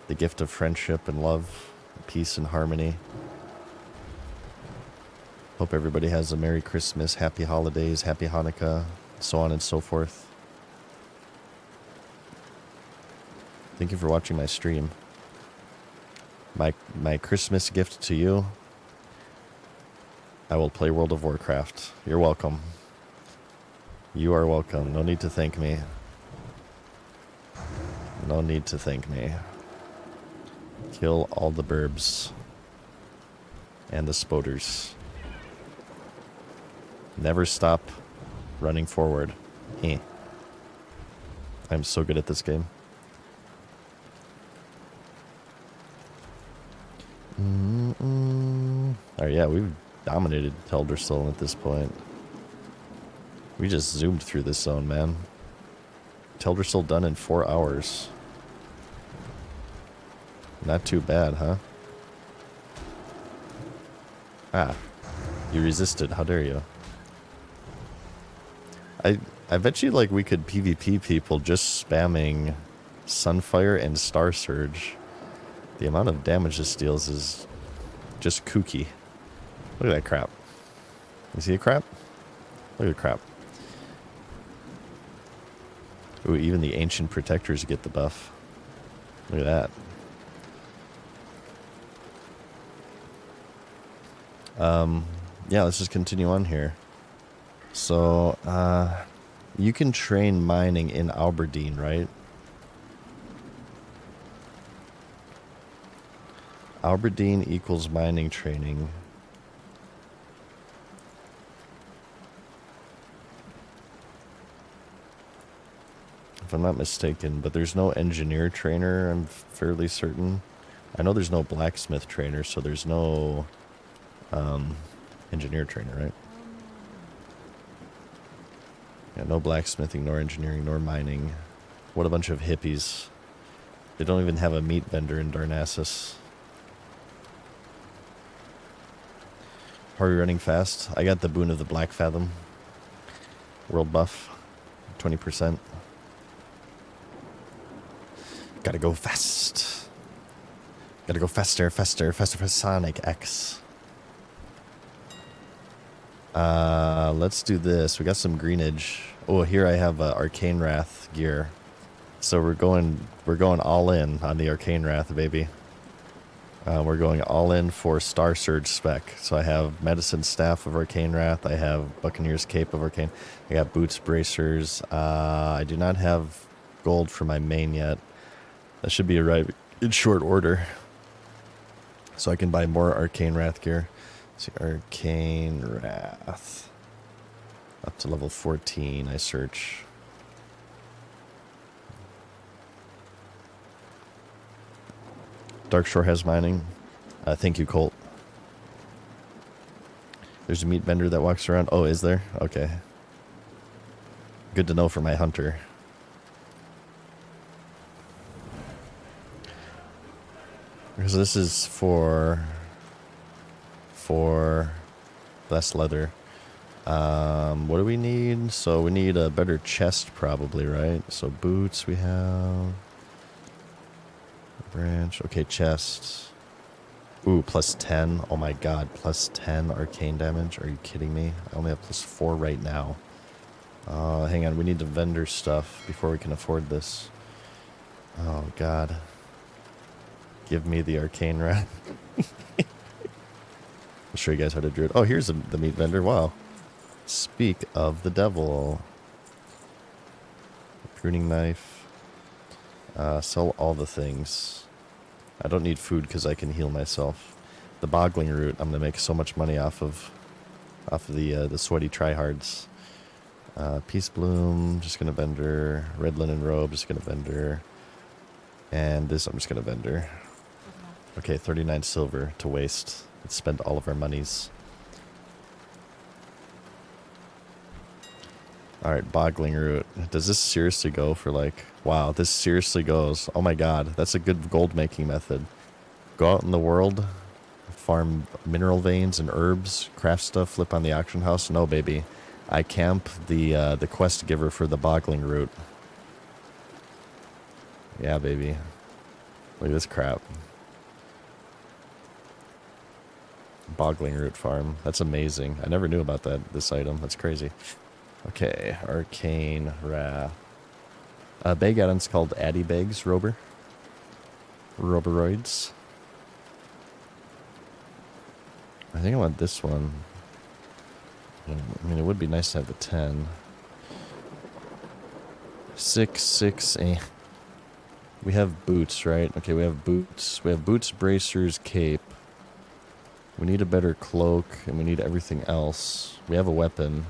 A: the gift of friendship and love, peace and harmony. Hope everybody has a Merry Christmas, Happy Holidays, Happy Hanukkah, so on and so forth. Thank you for watching my stream. My Christmas gift to you, I will play World of Warcraft. You're welcome. You are welcome. No need to thank me. No need to thank me. Kill all the burbs. And the spoders. Never stop running forward. I'm so good at this game. Alright, yeah, we've dominated Teldrassil at this point. We just zoomed through this zone, man. Teldrassil done in 4 hours. Not too bad, huh? Ah, you resisted. How dare you? I bet you, like, we could PvP people just spamming Sunfire and Star Surge. The amount of damage this deals is just kooky. Look at that crap. You see a crap? Look at the crap. Ooh, even the Ancient Protectors get the buff. Look at that. Yeah, let's just continue on here. So, you can train mining in Aberdeen, right? Aberdeen equals mining training. If I'm not mistaken, but there's no engineer trainer, I'm fairly certain. I know there's no blacksmith trainer, so there's no engineer trainer, right? Yeah, no blacksmithing, nor engineering, nor mining. What a bunch of hippies. They don't even have a meat vendor in Darnassus. Are we running fast? I got the boon of the Black Fathom. World buff. 20%. Gotta go fast. Gotta go faster, faster, faster for Sonic X. Let's do this. We got some greenage. Oh, here I have Arcane Wrath gear. So we're going all in on the Arcane Wrath, baby. We're going all in for Star Surge spec. So I have Medicine Staff of Arcane Wrath. I have Buccaneer's Cape of Arcane. I got Boots Bracers. I do not have gold for my main yet. That should be arriving in short order. So I can buy more Arcane Wrath gear. Let's see, Arcane Wrath. Up to level 14, I search. Dark Shore has mining. Thank you, Colt. There's a meat vendor that walks around. Oh, is there? Okay. Good to know for my hunter. Because this is for less leather. What do we need? So we need a better chest probably, right? So boots we have. Branch. Okay, chest. Ooh, plus 10. Oh my god, plus 10 arcane damage. Are you kidding me? I only have plus 4 right now. Hang on, we need to vendor stuff before we can afford this. Oh god. Give me the arcane rat. I'll show you guys how to do it. Oh, here's the meat vendor. Wow. Speak of the devil. Pruning knife. Sell all the things. I don't need food because I can heal myself. The boggling root, I'm gonna make so much money off of the sweaty tryhards. Peace bloom, just gonna vendor. Red linen robe, just gonna vendor. And this I'm just gonna vendor. Okay, 39 silver to waste. Let's spend all of our monies. Alright, boggling root. Does this seriously go for like... Wow, this seriously goes. Oh my god, that's a good gold making method. Go out in the world, farm mineral veins and herbs, craft stuff, flip on the auction house. No, baby. I camp the quest giver for the boggling root. Yeah, baby. Look at this crap. Boggling root farm. That's amazing. I never knew about this item. That's crazy. Okay, arcane wrath. Bag add-on's called Addy Bags, Rober. Roberoids. I think I want this one. I mean, it would be nice to have the 10. 6, 6, We have boots, right? Okay, we have boots. We have boots, bracers, cape. We need a better cloak, and we need everything else. We have a weapon.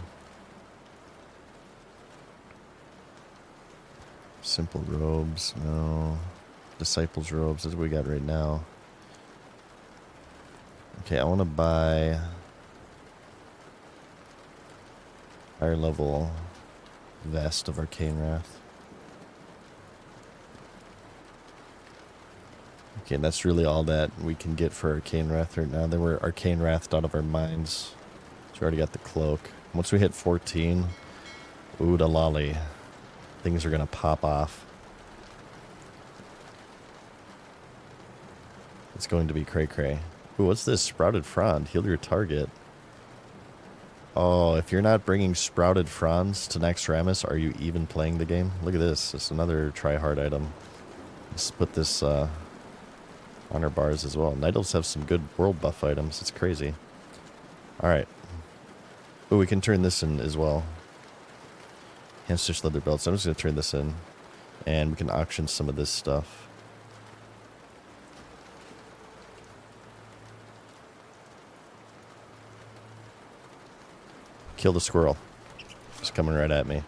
A: Simple robes, no. Disciples robes, that's what we got right now. Okay, I want to buy higher level vest of Arcane Wrath. Okay, that's really all that we can get for Arcane Wrath right now. Then we're Arcane Wrathed out of our minds. So we already got the cloak. Once we hit 14, ooh da lolly. Things are gonna pop off. It's going to be cray-cray. Ooh, what's this? Sprouted frond. Heal your target. Oh, if you're not bringing sprouted fronds to Naxxramas, are you even playing the game? Look at this. It's another try-hard item. Let's put this on our bars as well. Night Elves have some good world buff items. It's crazy. Alright. Ooh, we can turn this in as well. Hand-stitched leather belts. I'm just going to turn this in. And we can auction some of this stuff. Kill the squirrel. It's coming right at me.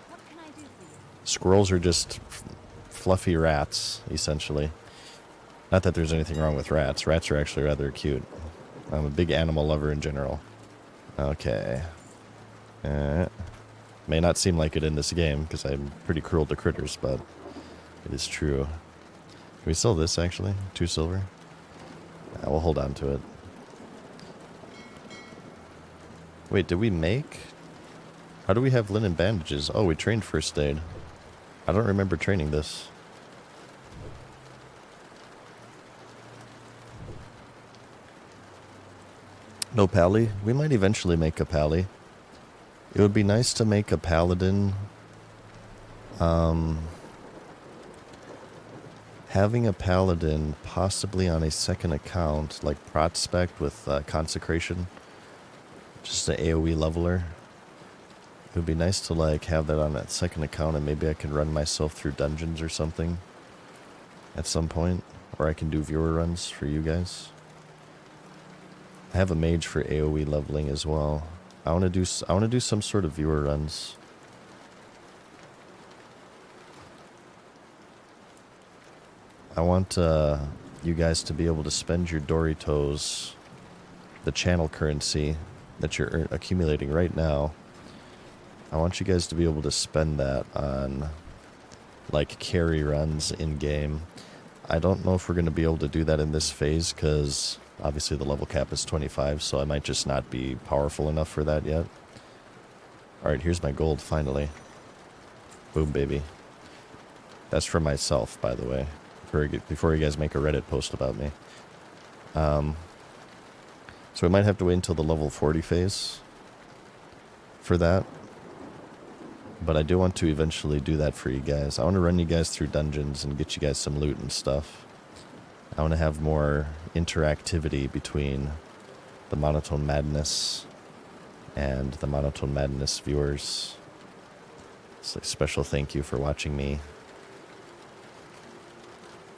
A: Squirrels are just fluffy rats, essentially. Not that there's anything wrong with rats. Rats are actually rather cute. I'm a big animal lover in general. Okay. May not seem like it in this game, because I'm pretty cruel to critters, but it is true. Can we sell this, actually? 2 silver? Yeah, we'll hold on to it. Wait, did we make... How do we have linen bandages? Oh, we trained first aid. I don't remember training this. No pally? We might eventually make a pally. It would be nice to make a paladin. Having a paladin possibly on a second account, like Prospect with Consecration. Just an AoE leveler. It would be nice to like have that on that second account, and maybe I can run myself through dungeons or something at some point, or I can do viewer runs for you guys. I have a mage for AoE leveling as well. I want to do some sort of viewer runs. I want you guys to be able to spend your Doritos, the channel currency that you're accumulating right now. I want you guys to be able to spend that on like carry runs in game. I don't know if we're going to be able to do that in this phase because obviously the level cap is 25, so I might just not be powerful enough for that yet. Alright, here's my gold finally. Boom, baby. That's for myself, by the way, before you guys make a Reddit post about me. So we might have to wait until the level 40 phase for that. But I do want to eventually do that for you guys. I want to run you guys through dungeons and get you guys some loot and stuff. I want to have more interactivity between the Monotone Madness and the Monotone Madness viewers. So a special thank you for watching me.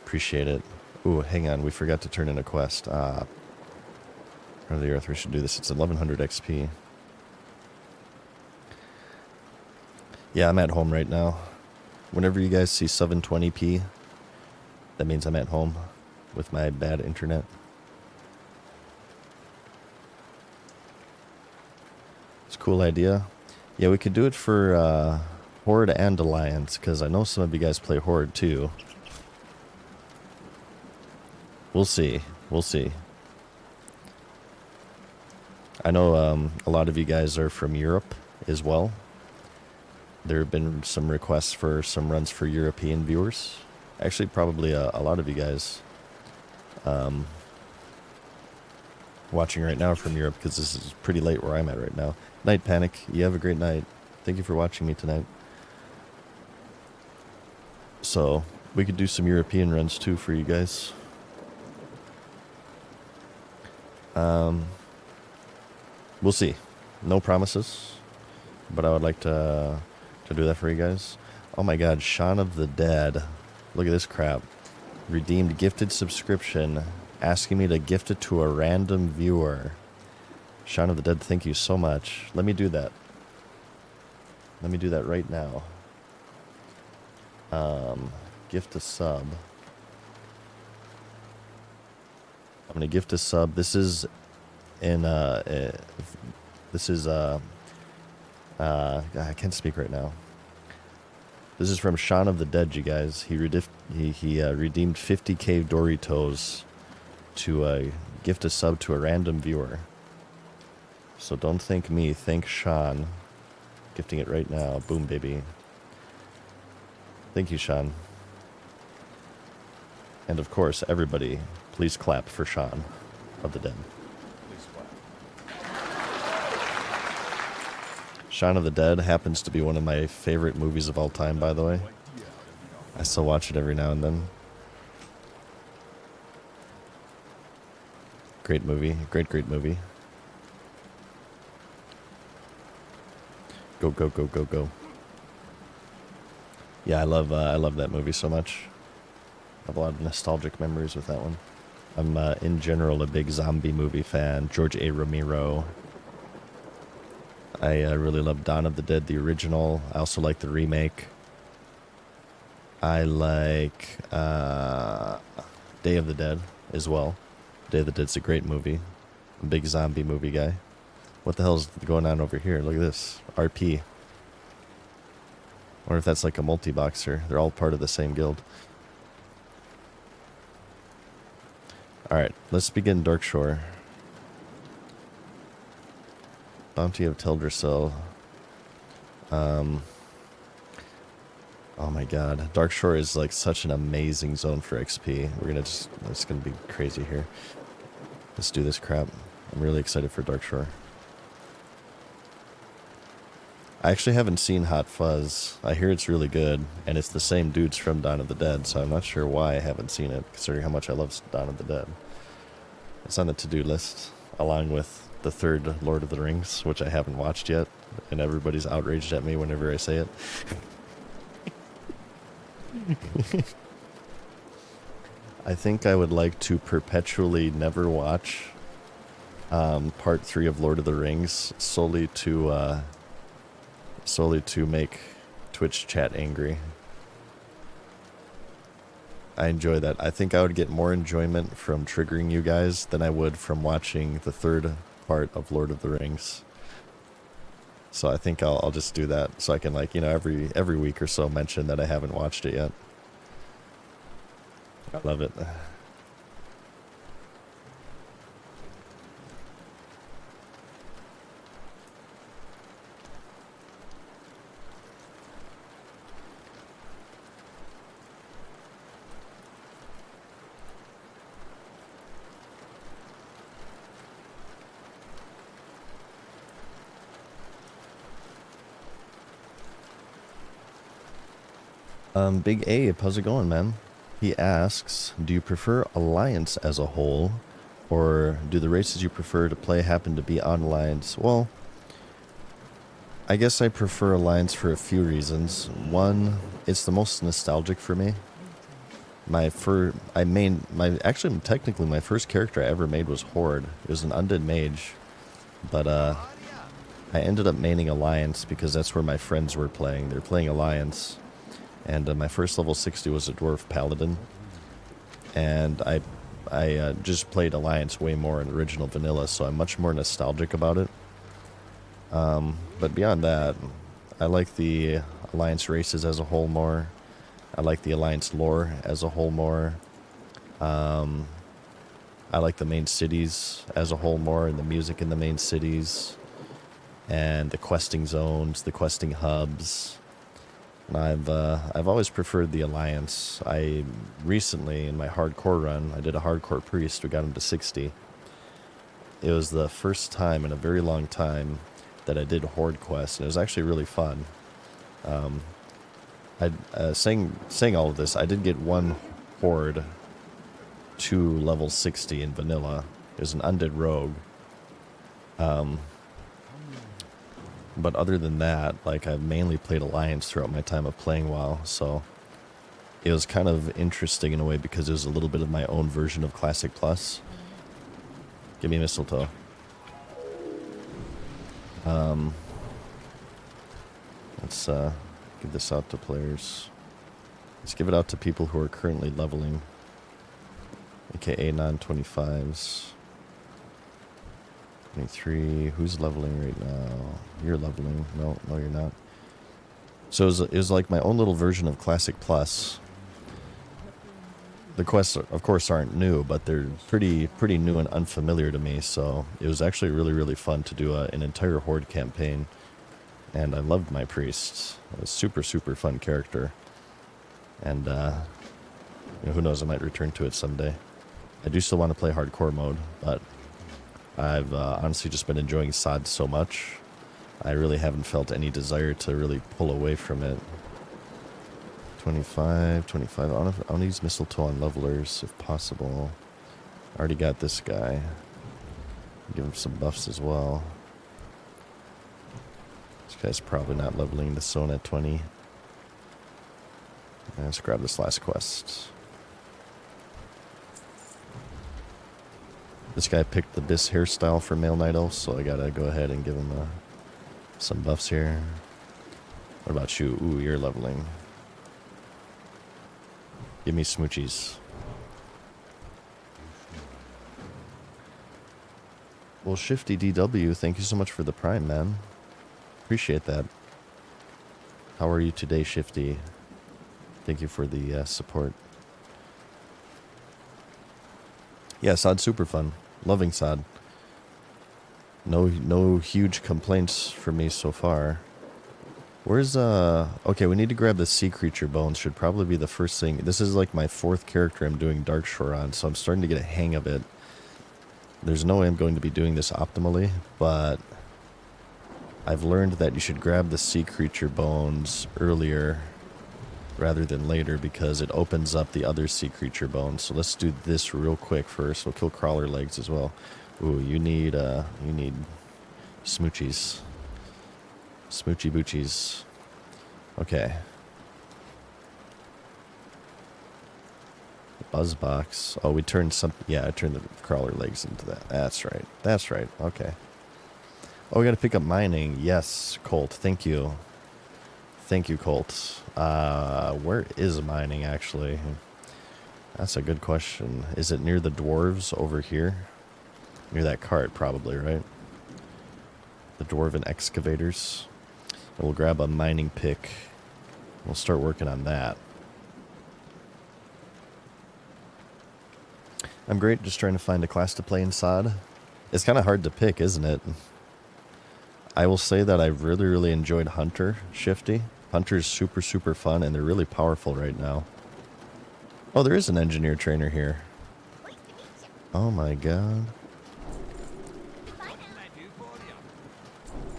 A: Appreciate it. Ooh, hang on, we forgot to turn in a quest. Heart of the Earth, we should do this. It's 1100 XP. Yeah, I'm at home right now. Whenever you guys see 720p, that means I'm at home with my bad internet. It's a cool idea. Yeah, we could do it for Horde and Alliance, because I know some of you guys play Horde too. We'll see. We'll see. I know a lot of you guys are from Europe as well. There have been some requests for some runs for European viewers. Actually, probably a lot of you guys watching right now from Europe, because this is pretty late where I'm at right now. Night Panic, you have a great night. Thank you for watching me tonight. So, we could do some European runs too for you guys. We'll see. No promises, but I would like to do that for you guys. Oh my god, Shaun of the Dead. Look at this crap. Redeemed gifted subscription, asking me to gift it to a random viewer. Shaun of the Dead, thank you so much. Let me do that. Let me do that right now. Gift a sub. I'm gonna gift a sub. This is in I can't speak right now. This is from Shaun of the Dead, you guys. He redeemed 50k Doritos to gift a sub to a random viewer. So don't thank me, thank Sean. Gifting it right now. Boom, baby. Thank you, Sean. And of course, everybody, please clap for Shaun of the Dead. Please clap. Shaun of the Dead happens to be one of my favorite movies of all time, by the way. I still watch it every now and then. Great movie. Great movie. Go, go, go, go, go. Yeah, I love that movie so much. I have a lot of nostalgic memories with that one. I'm, in general, a big zombie movie fan. George A. Romero. I really love Dawn of the Dead, the original. I also like the remake. I like Day of the Dead as well. Day of the Dead's a great movie. I'm a big zombie movie guy. What the hell's going on over here? Look at this. RP. I wonder if that's like a multi-boxer. They're all part of the same guild. Alright, let's begin Darkshore. Bounty of Teldrassil. Oh my god. Darkshore is like such an amazing zone for XP. It's gonna be crazy here. Let's do this crap. I'm really excited for Darkshore. I actually haven't seen Hot Fuzz. I hear it's really good, and it's the same dudes from Dawn of the Dead, so I'm not sure why I haven't seen it, considering how much I love Dawn of the Dead. It's on the to-do list, along with the third Lord of the Rings, which I haven't watched yet, and everybody's outraged at me whenever I say it. I think I would like to perpetually never watch part 3 of Lord of the Rings solely to make Twitch chat angry. I enjoy that. I think I would get more enjoyment from triggering you guys than I would from watching the third part of Lord of the Rings. So I think I'll just do that, so I can, like, you know, every week or so mention that I haven't watched it yet. I love it. Big Abe, how's it going, man? He asks, do you prefer Alliance as a whole, or do the races you prefer to play happen to be on Alliance? Well, I guess I prefer Alliance for a few reasons. One, it's the most nostalgic for me. Technically my first character I ever made was Horde. It was an undead mage, but I ended up maining Alliance because that's where my friends were playing. They're playing Alliance, and my first level 60 was a Dwarf Paladin, and I just played Alliance way more in original vanilla, so I'm much more nostalgic about it. But beyond that, I like the Alliance races as a whole more. I like the Alliance lore as a whole more. I like the main cities as a whole more, and the music in the main cities, and the questing zones, the questing hubs. And I've always preferred the Alliance. I recently, in my hardcore run, I did a hardcore priest. We got him to 60. It was the first time in a very long time that I did Horde quests, and it was actually really fun. Saying all of this, I did get one Horde to level 60 in vanilla. It was an undead rogue. But other than that, like, I've mainly played Alliance throughout my time of playing WoW, so it was kind of interesting in a way because it was a little bit of my own version of Classic Plus. Give me mistletoe. Let's give this out to players. Let's give it out to people who are currently leveling, aka non-25s. 23. Who's leveling right now? You're leveling. No, you're not. So it was like my own little version of Classic Plus. The quests, of course, aren't new, but they're pretty new and unfamiliar to me. So it was actually really, really fun to do an entire Horde campaign, and I loved my priests. It was super, super fun character, and who knows? I might return to it someday. I do still want to play hardcore mode, but I've honestly just been enjoying SOD so much, I really haven't felt any desire to really pull away from it. 25. I want to use mistletoe on levelers if possible. Already got this guy. Give him some buffs as well. This guy's probably not leveling the zone at 20. Let's grab this last quest. This guy picked the Biss hairstyle for male night elves, so I gotta go ahead and give him some buffs here. What about you? Ooh, you're leveling. Give me smoochies. Well, Shifty DW, thank you so much for the Prime, man. Appreciate that. How are you today, Shifty? Thank you for the support. Yeah, SOD's super fun. Loving SOD. No huge complaints for me so far. Where's okay, we need to grab the sea creature bones. Should probably be the first thing. This is like my 4th character I'm doing Darkshore on, so I'm starting to get a hang of it. There's no way I'm going to be doing this optimally, but I've learned that you should grab the sea creature bones earlier rather than later because it opens up the other sea creature bones. So let's do this real quick first. We'll kill crawler legs as well. Ooh, you need smoochies. Smoochy boochies. Okay. Buzzbox. Oh, we turned some. Yeah, I turned the crawler legs into that. That's right. That's right. Okay. Oh, we gotta pick up mining. Yes, Colt. Thank you. Thank you, Colt. Where is mining, actually? That's a good question. Is it near the dwarves over here? Near that cart, probably, right? The dwarven excavators. And we'll grab a mining pick. We'll start working on that. I'm great just trying to find a class to play in SOD. It's kind of hard to pick, isn't it? I will say that I've really, really enjoyed Hunter, Shifty. Hunter's super, super fun, and they're really powerful right now. Oh, there is an engineer trainer here. Oh my god.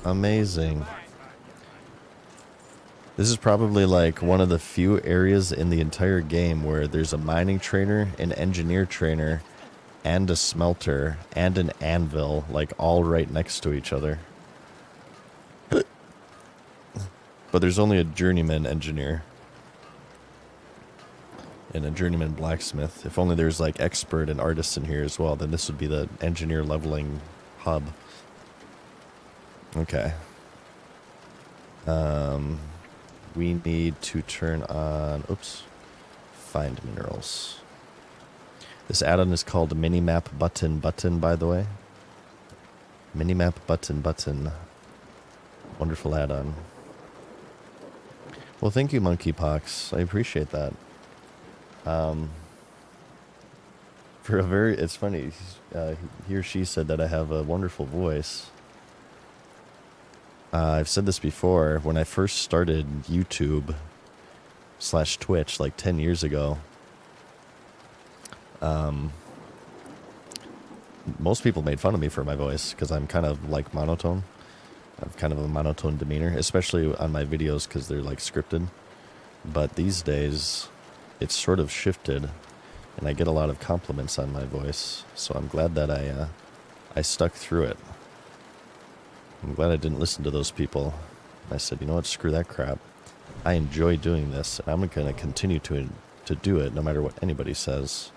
A: Amazing. This is probably like one of the few areas in the entire game where there's a mining trainer, an engineer trainer, and a smelter, and an anvil, like all right next to each other. But there's only a journeyman engineer. And a journeyman blacksmith. If only there's like expert and artists in here as well, then this would be the engineer leveling hub. Okay. We need to turn on, oops, find minerals. This add-on is called Minimap Button, by the way. Minimap Button. Wonderful add-on. Well, thank you, Monkeypox. I appreciate that. For a very, it's funny, he or she said that I have a wonderful voice. I've said this before, when I first started YouTube/Twitch like 10 years ago, most people made fun of me for my voice because I'm kind of like monotone. I have kind of a monotone demeanor, especially on my videos because they're like scripted. But these days, it's sort of shifted, and I get a lot of compliments on my voice. So I'm glad that I stuck through it. I'm glad I didn't listen to those people. I said, you know what, screw that crap. I enjoy doing this, and I'm going to continue to do it no matter what anybody says.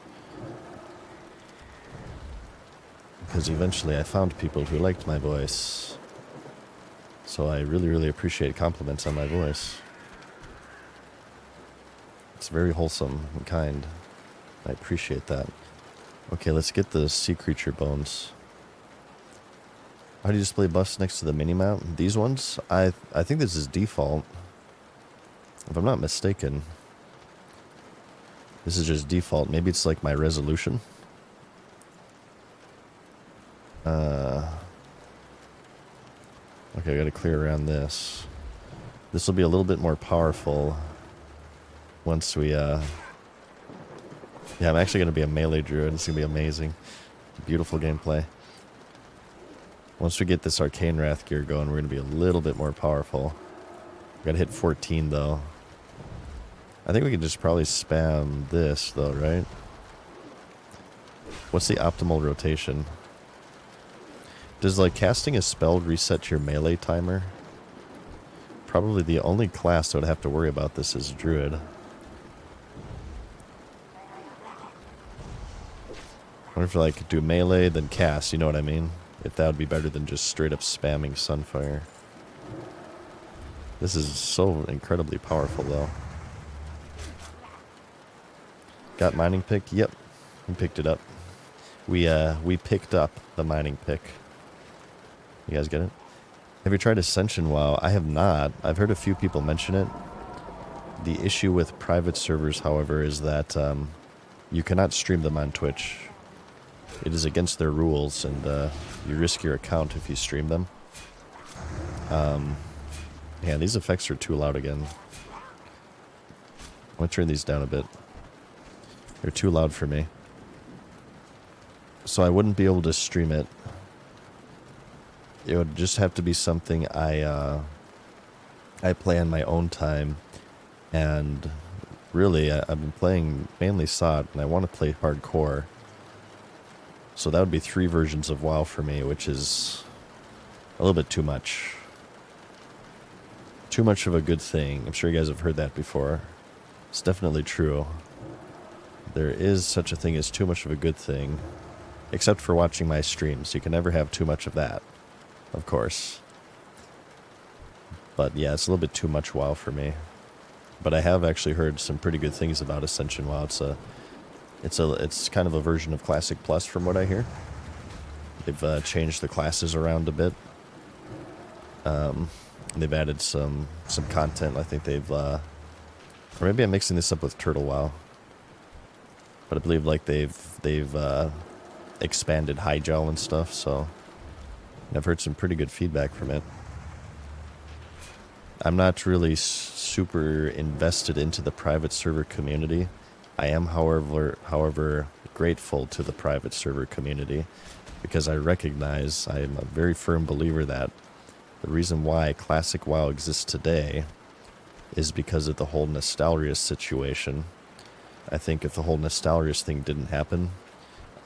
A: Because eventually I found people who liked my voice. So I really, really appreciate compliments on my voice. It's very wholesome and kind. I appreciate that. Okay, let's get the sea creature bones. How do you display buffs next to the minimap? These ones? I think this is default. If I'm not mistaken. This is just default. Maybe it's like my resolution. Okay, I gotta clear around this. This will be a little bit more powerful once we, yeah, I'm actually gonna be a melee druid. It's gonna be amazing. Beautiful gameplay. Once we get this Arcane Wrath gear going, we're gonna be a little bit more powerful. We gotta hit 14 though. I think we can just probably spam this though, right? What's the optimal rotation? Does like casting a spell reset your melee timer? Probably the only class that would have to worry about this is Druid. I wonder if I could do melee, then cast, you know what I mean? If that would be better than just straight up spamming Sunfire. This is so incredibly powerful though. Got mining pick? Yep. We picked it up. We picked up the mining pick. You guys get it? Have you tried Ascension WoW? I have not. I've heard a few people mention it. The issue with private servers, however, is that you cannot stream them on Twitch. It is against their rules, and you risk your account if you stream them. Yeah, these effects are too loud again. I'm going to turn these down a bit. They're too loud for me. So I wouldn't be able to stream it. It would just have to be something I play on my own time. And really, I've been playing mainly SOT, and I want to play hardcore. So that would be 3 versions of WoW for me, which is a little bit too much. Too much of a good thing. I'm sure you guys have heard that before. It's definitely true. There is such a thing as too much of a good thing. Except for watching my streams. You can never have too much of that. Of course. But yeah, it's a little bit too much WoW for me. But I have actually heard some pretty good things about Ascension WoW. It's kind of a version of Classic Plus from what I hear. They've changed the classes around a bit. They've added some content. I think they've or maybe I'm mixing this up with Turtle WoW. But I believe like they've expanded Highgel and stuff, so I've heard some pretty good feedback from it. I'm not really super invested into the private server community. I am, however, grateful to the private server community because I recognize, I am a very firm believer that the reason why Classic WoW exists today is because of the whole Nostalrius situation. I think if the whole Nostalrius thing didn't happen,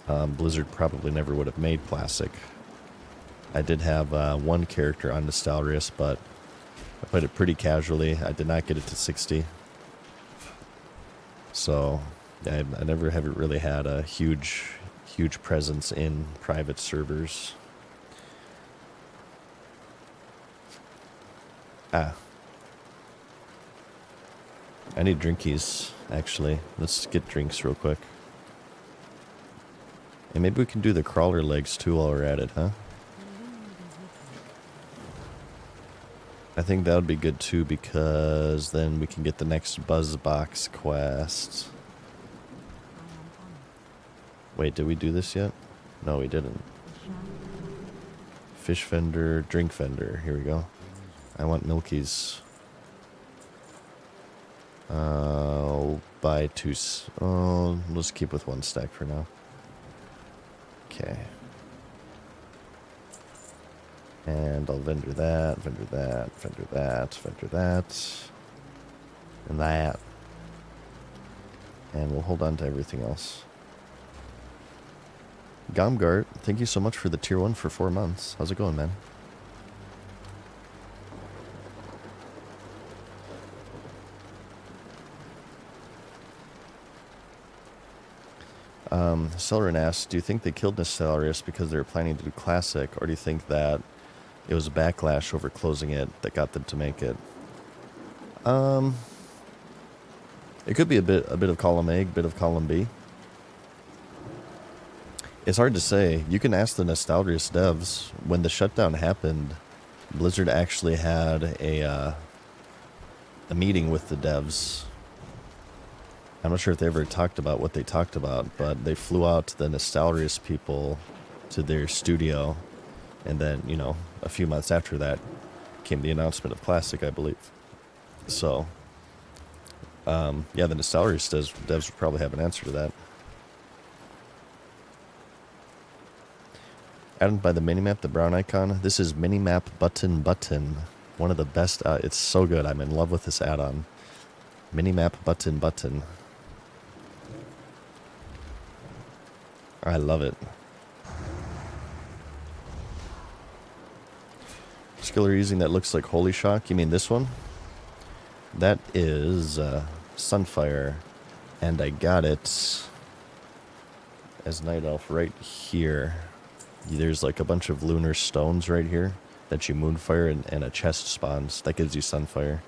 A: Blizzard probably never would have made Classic. I did have one character on Nostalrius, but I played it pretty casually. I did not get it to 60. So I never have really had a huge presence in private servers. I need drinkies, actually. Let's get drinks real quick. And maybe we can do the crawler legs too while we're at it, huh? I think that would be good too, because then we can get the next Buzzbox quest. Wait, did we do this yet? No, we didn't. Fish vendor, drink vendor. Here we go. I want milkies. I'll buy two. Let's keep with one stack for now. Okay. And I'll vendor that, vendor that, vendor that, vendor that, and that. And we'll hold on to everything else. Gomgart, thank you so much for the tier 1 for 4 months. How's it going, man? Celerin asks, do you think they killed Nostalrius because they were planning to do Classic, or do you think that it was a backlash over closing it that got them to make it? It could be a bit of column A, a bit of column B. It's hard to say. You can ask the Nostalrius devs. When the shutdown happened, Blizzard actually had a meeting with the devs. I'm not sure if they ever talked about what they talked about, but they flew out the Nostalrius people to their studio, and then, you know, a few months after that came the announcement of Classic, I believe. So, yeah, the Nostalrius devs would probably have an answer to that. Added by the minimap, the brown icon. This is minimap button. One of the best. It's so good. I'm in love with this add-on. Minimap button. I love it. Skill are using that looks like Holy Shock. You mean this one? That is Sunfire. And I got it as Night Elf right here. There's like a bunch of lunar stones right here that you moonfire, and a chest spawns. That gives you Sunfire.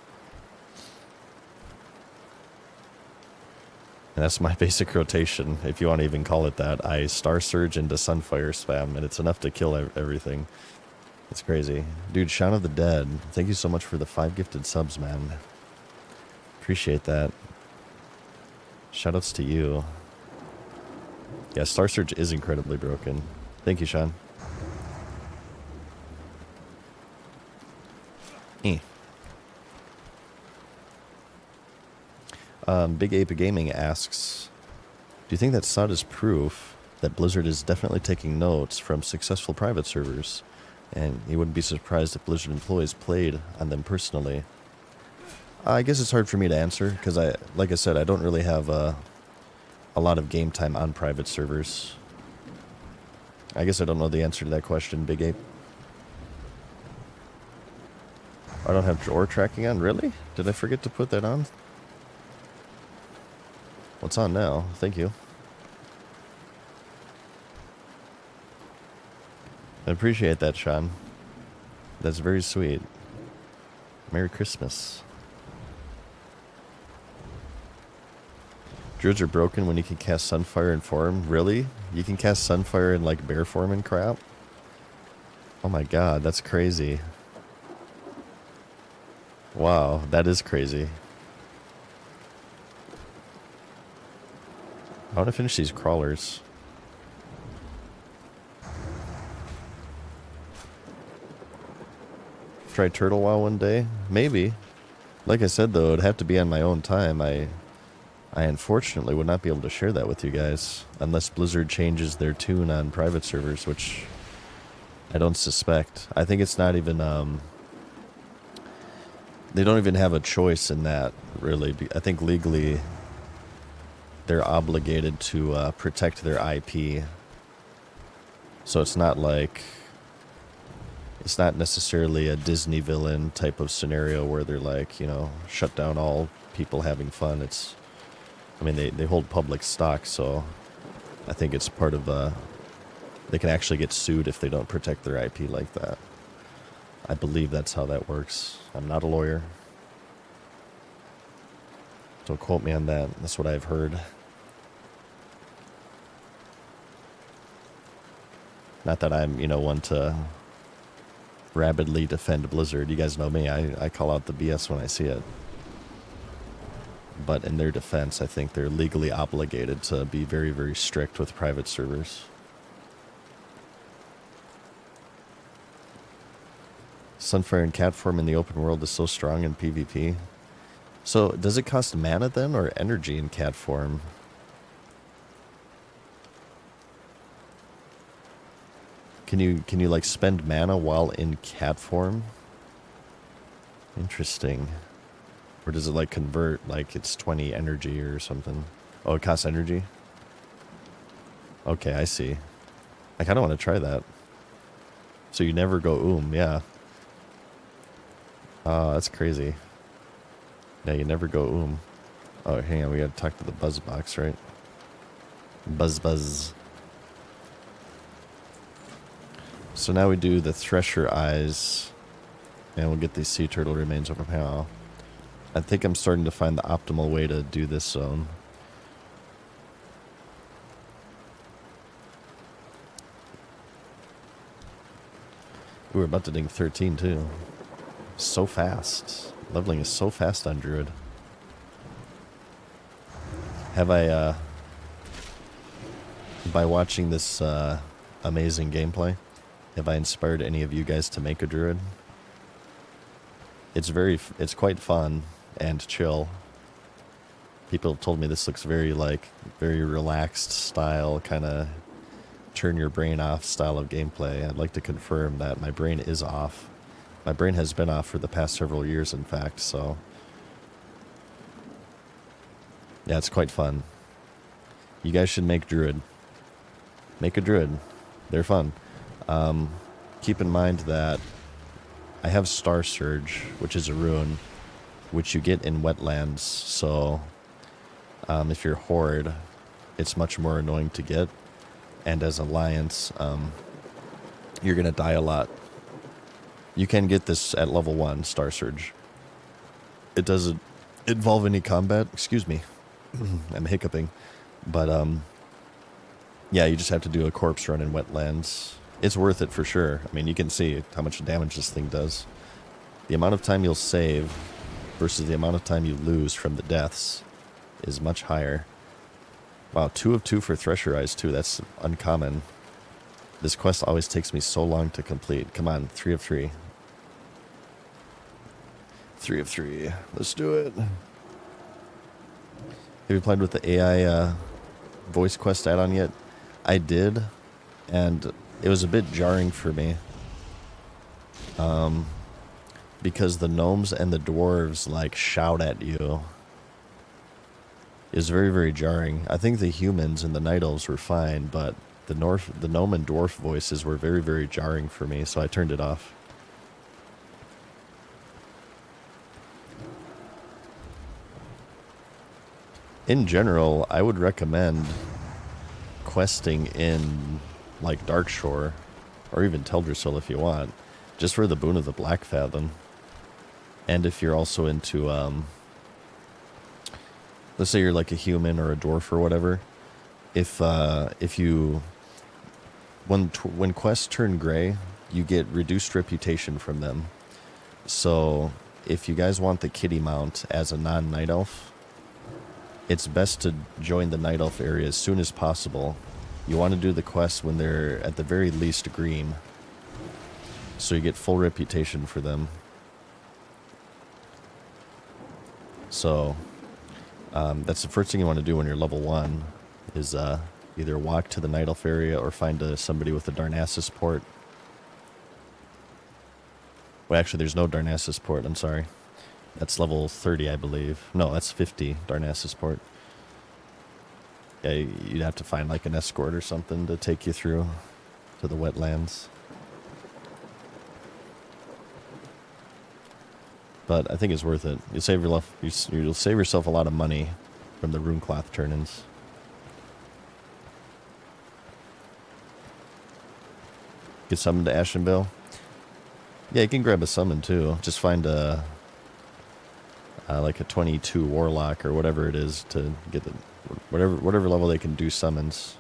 A: And that's my basic rotation, if you want to even call it that. I Star Surge into Sunfire spam, and it's enough to kill everything. It's crazy. Dude, Shaun of the Dead, thank you so much for the 5 gifted subs, man. Appreciate that. Shoutouts to you. Yeah, Star Surge is incredibly broken. Thank you, Sean. Big Ape Gaming asks, do you think that SOD is proof that Blizzard is definitely taking notes from successful private servers, and he wouldn't be surprised if Blizzard employees played on them personally? I guess it's hard for me to answer, because like I said, I don't really have a lot of game time on private servers. I guess I don't know the answer to that question, Big Ape. I don't have drawer tracking on? Really? Did I forget to put that on? What's on now? Thank you. I appreciate that, Sean. That's very sweet. Merry Christmas. Druids are broken when you can cast Sunfire in form. Really? You can cast Sunfire in like bear form and crap? Oh my god, that's crazy. Wow, that is crazy. I want to finish these crawlers. Try Turtle WoW one day? Maybe. Like I said though, it'd have to be on my own time. I unfortunately would not be able to share that with you guys unless Blizzard changes their tune on private servers, which I don't suspect. I think it's not even They don't even have a choice in that, really. I think legally they're obligated to protect their IP. So it's not like, it's not necessarily a Disney villain type of scenario where they're like, you know, shut down all people having fun. It's, I mean, they hold public stock, so I think it's part of, they can actually get sued if they don't protect their IP like that. I believe that's how that works. I'm not a lawyer. Don't quote me on that. That's what I've heard. Not that I'm, you know, one to rabidly defend Blizzard. You guys know me. I call out the BS when I see it. But in their defense, I think they're legally obligated to be very, very strict with private servers. Sunfire and cat form in the open world is so strong in PvP. So, does it cost mana then, or energy in cat form? Can you like spend mana while in cat form? Interesting. Or does it like convert, like it's 20 energy or something? Oh, it costs energy? Okay, I see. I kind of want to try that. So you never go yeah. That's crazy. Yeah, you never go Oh, hang on, we gotta talk to the buzz box, right? Buzz. So now we do the Thresher Eyes, and we'll get these sea turtle remains over now. I think I'm starting to find the optimal way to do this zone. We're about to ding 13 too. So fast. Leveling is so fast on Druid. Have I, by watching this amazing gameplay, have I inspired any of you guys to make a Druid? It's quite fun and chill. People have told me this looks very relaxed style, kind of turn your brain off style of gameplay. I'd like to confirm that my brain is off. My brain has been off for the past several years, in fact, so yeah, it's quite fun. You guys should make Druid. Make a Druid. They're fun. Keep in mind that I have Star Surge, which is a rune, which you get in wetlands, so if you're Horde, it's much more annoying to get, and as Alliance, you're going to die a lot. You can get this at level 1, Star Surge. It doesn't involve any combat. Excuse me. I'm hiccuping. But, yeah, you just have to do a corpse run in wetlands. It's worth it for sure. I mean, you can see how much damage this thing does. The amount of time you'll save versus the amount of time you lose from the deaths is much higher. Wow, 2 of 2 for Thresher Eyes, too. That's uncommon. This quest always takes me so long to complete. Come on, 3 of 3. 3 of 3. Let's do it. Have you played with the AI voice quest add-on yet? I did, and it was a bit jarring for me. Because the gnomes and the dwarves, like, shout at you. It was very, very jarring. I think the humans and the night elves were fine, but the gnome and dwarf voices were very, very jarring for me, so I turned it off. In general, I would recommend questing in, like, Darkshore, or even Teldrassil if you want, just for the boon of the Black Fathom. And if you're also into, let's say you're like a human or a dwarf or whatever, if you, when quests turn gray, you get reduced reputation from them. So if you guys want the kitty mount as a non-night elf, it's best to join the night elf area as soon as possible. You want to do the quests when they're at the very least green, so you get full reputation for them. So that's the first thing you want to do when you're level 1, is either walk to the night elf area or find somebody with a Darnassus port. Well, actually, there's no Darnassus port, I'm sorry. That's level 30, I believe. No, that's 50, Darnassus Port. Yeah, you'd have to find like an escort or something to take you through to the wetlands. But I think it's worth it. You'll save yourself a lot of money from the runecloth turn-ins. Get summoned to Ashenvale. Yeah, you can grab a summon too. Just find a like a 22 warlock or whatever it is to get the whatever level they can do summons.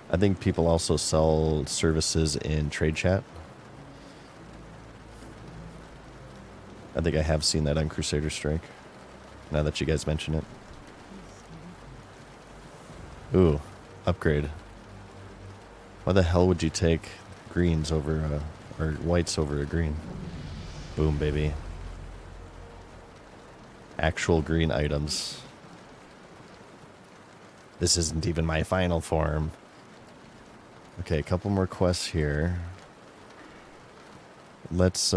A: I think people also sell services in trade chat. I think I have seen that on Crusader Strike, now that you guys mention it. Ooh, upgrade. Why the hell would you take greens over or whites over a green? Boom, baby. Actual green items. This isn't even my final form. Okay, a couple more quests here. Let's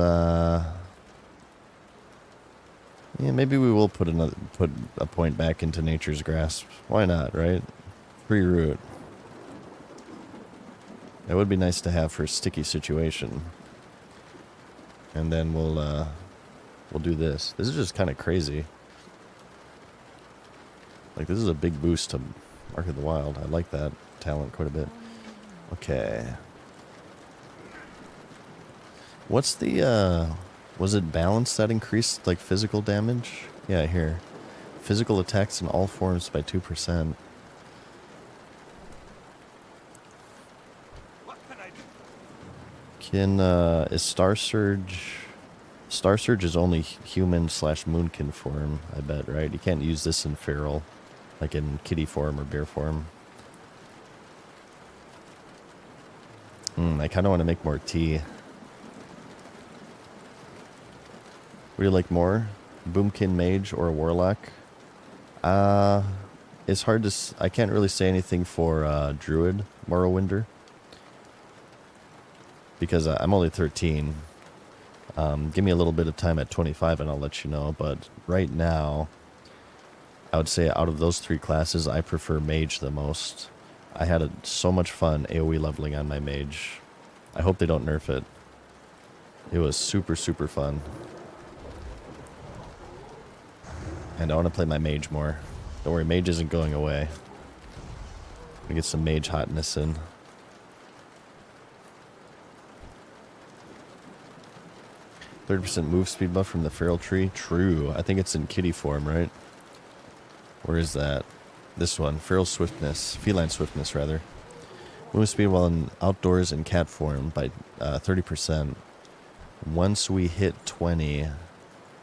A: yeah, maybe we will put a point back into Nature's Grasp. Why not, right? Free route. That would be nice to have for a sticky situation. And then we'll do this. This is just kind of crazy. Like, this is a big boost to Mark of the Wild. I like that talent quite a bit. Okay. What's the, was it balance that increased, like, physical damage? Yeah, here. Physical attacks in all forms by 2%. Is Star Surge... Star Surge is only human/moonkin form, I bet, right? You can't use this in feral, like in kitty form or bear form. I kind of want to make more tea. Would you like more? Boomkin Mage or a Warlock? It's hard to... I can't really say anything for Druid, Morrowwinder. Because I'm only 13. Give me a little bit of time at 25 and I'll let you know. But right now, I would say out of those three classes, I prefer Mage the most. I had so much fun AoE leveling on my Mage. I hope they don't nerf it. It was super, super fun. And I want to play my Mage more. Don't worry, Mage isn't going away. We get some Mage hotness in. 30% move speed buff from the feral tree. True. I think it's in kitty form, right? Where is that? This one. Feral swiftness. Feline swiftness, rather. Move speed while in outdoors in cat form by 30%. Once we hit 20,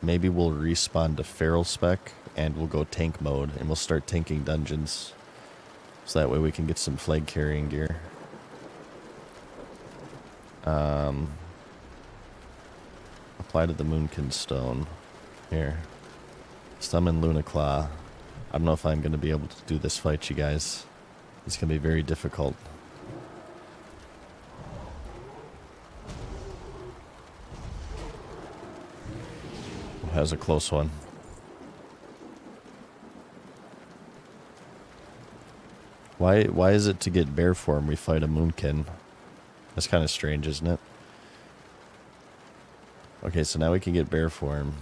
A: maybe we'll respawn to feral spec and we'll go tank mode and we'll start tanking dungeons. So that way we can get some flag carrying gear. Apply to the Moonkin Stone. Here. Summon Lunaclaw. I don't know if I'm going to be able to do this fight, you guys. It's going to be very difficult. That was a close one. Why is it to get bear form we fight a Moonkin? That's kind of strange, isn't it? Okay, so now we can get bear form.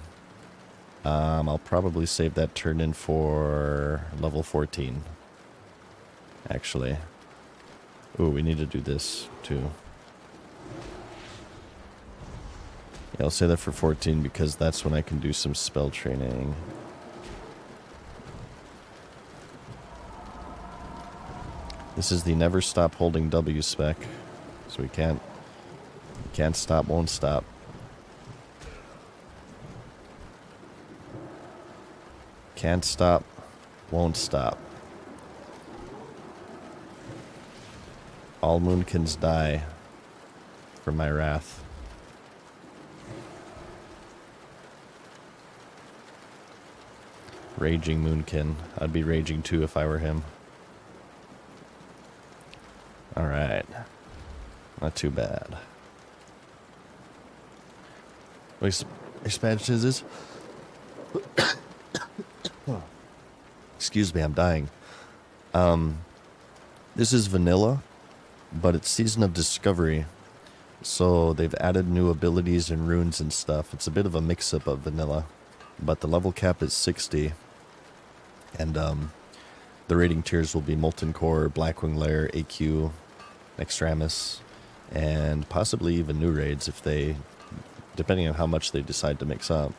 A: I'll probably save that turn in for level 14. Actually. Ooh, we need to do this too. Yeah, I'll say that for 14 because that's when I can do some spell training. This is the never stop holding W spec. So we can't stop, won't stop. Can't stop, won't stop. All Moonkins die for my wrath. Raging Moonkin. I'd be raging too if I were him. Alright. Not too bad. expansions is. Excuse me, I'm dying. This is vanilla, but it's Season of Discovery. So they've added new abilities and runes and stuff. It's a bit of a mix-up of vanilla, but the level cap is 60. And the rating tiers will be Molten Core, Blackwing Lair, AQ, Extremis, and possibly even new raids if they, depending on how much they decide to mix up.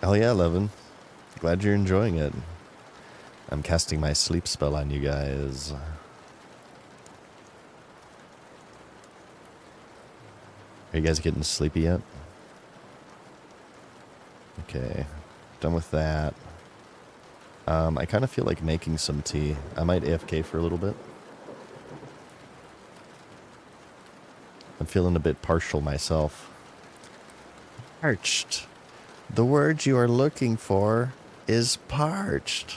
A: Oh yeah, Levin. Glad you're enjoying it. I'm casting my sleep spell on you guys. Are you guys getting sleepy yet? Okay, done with that. I kind of feel like making some tea. I might AFK for a little bit. I'm feeling a bit partial myself. Parched. The word you are looking for is parched.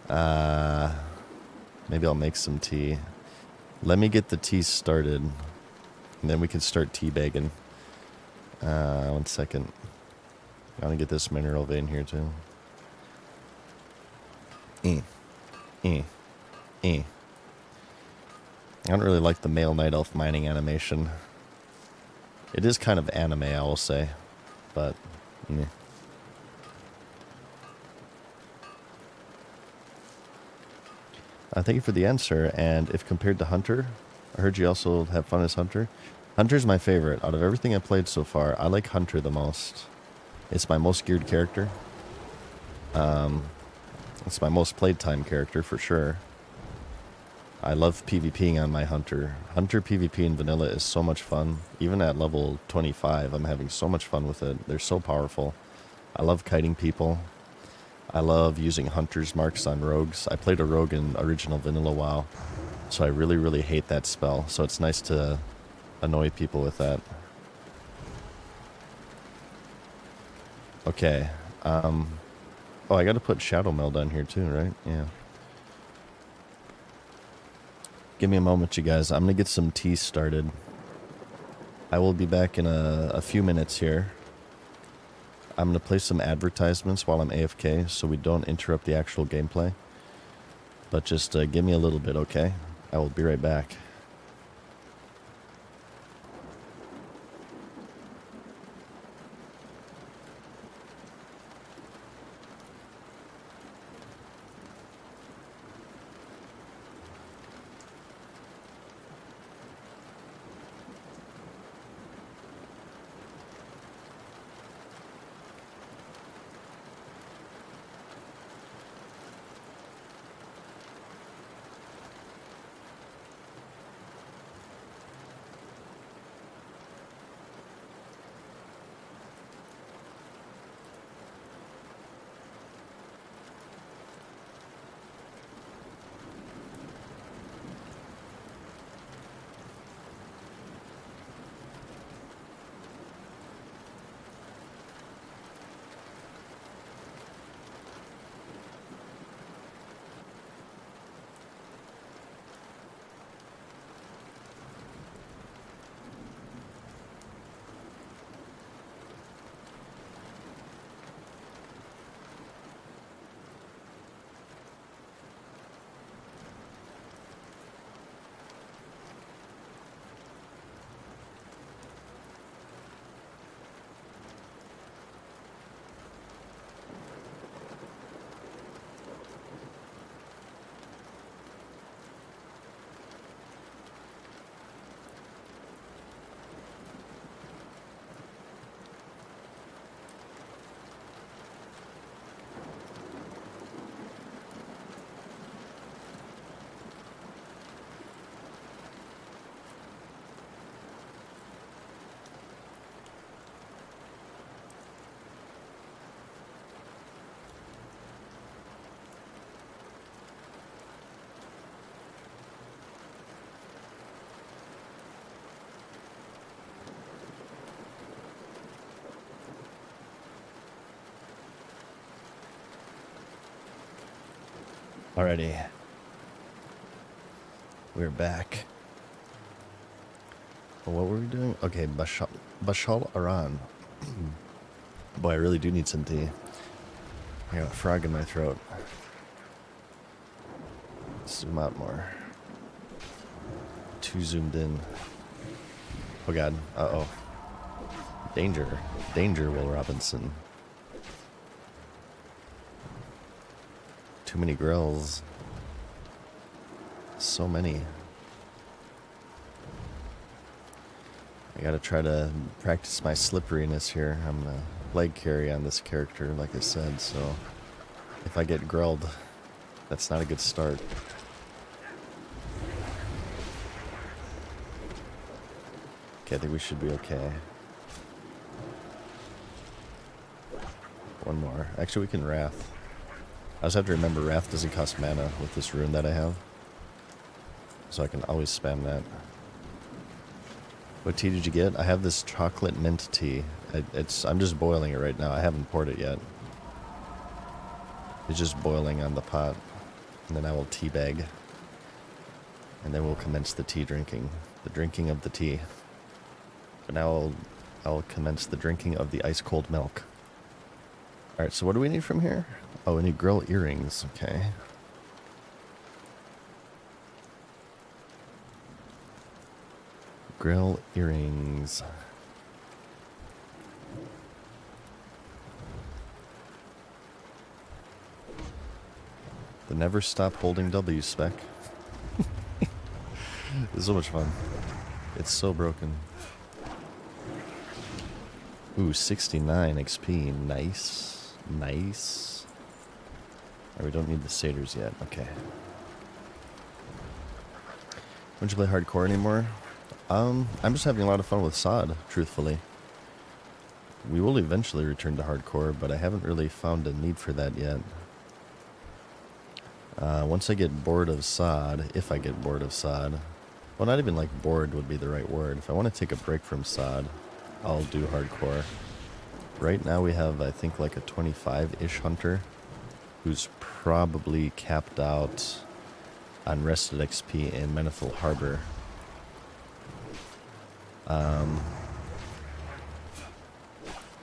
A: Maybe I'll make some tea. Let me get the tea started, and then we can start teabagging. 1 second. I want to get this mineral vein here too. I don't really like the male night elf mining animation. It is kind of anime, I will say, but thank you for the answer. And if compared to Hunter, I heard you also have fun as Hunter. Hunter's my favorite. Out of everything I've played so far, I like Hunter the most. It's my most geared character. It's my most played time character for sure. I love PvPing on my Hunter. Hunter PvP in vanilla is so much fun. Even at level 25, I'm having so much fun with it. They're so powerful. I love kiting people. I love using Hunter's marks on rogues. I played a rogue in original vanilla WoW, so I really, really hate that spell. So it's nice to annoy people with that. Okay. Oh, I gotta put Shadow Meld on here too, right? Yeah. Give me a moment, you guys. I'm gonna get some tea started. I will be back in a few minutes here. I'm gonna play some advertisements while I'm AFK so we don't interrupt the actual gameplay. But just give me a little bit, okay? I will be right back. Alrighty. We're back. Well, what were we doing? Okay, Bashal Aran. Boy, I really do need some tea. I got a frog in my throat. Zoom out more. Too zoomed in. Oh god. Uh-oh. Danger. Danger, Will Robinson. Too many grills. So many. I gotta try to practice my slipperiness here. I'm a leg carry on this character, like I said, so if I get grilled, that's not a good start. Okay, I think we should be okay. One more. Actually, we can Wrath. I just have to remember Wrath doesn't cost mana with this rune that I have. So I can always spam that. What tea did you get? I have this chocolate mint tea. I'm just boiling it right now. I haven't poured it yet. It's just boiling on the pot. And then I will teabag. And then we'll commence the tea drinking. The drinking of the tea. But now I'll commence the drinking of the ice cold milk. Alright, so what do we need from here? Oh, we need grill earrings. Okay. Grill earrings. The never stop holding W spec. It's so much fun. It's so broken. Ooh, 69 XP. Nice. Nice. Alright, we don't need the satyrs yet. Okay. Don't you play hardcore anymore? I'm just having a lot of fun with SOD, truthfully. We will eventually return to hardcore, but I haven't really found a need for that yet. Once I get bored of SOD, if I get bored of SOD, well, not even like bored would be the right word. If I want to take a break from SOD, I'll do hardcore. Right now we have, I think, like a 25-ish hunter who's probably capped out on rested XP in Menethil Harbor.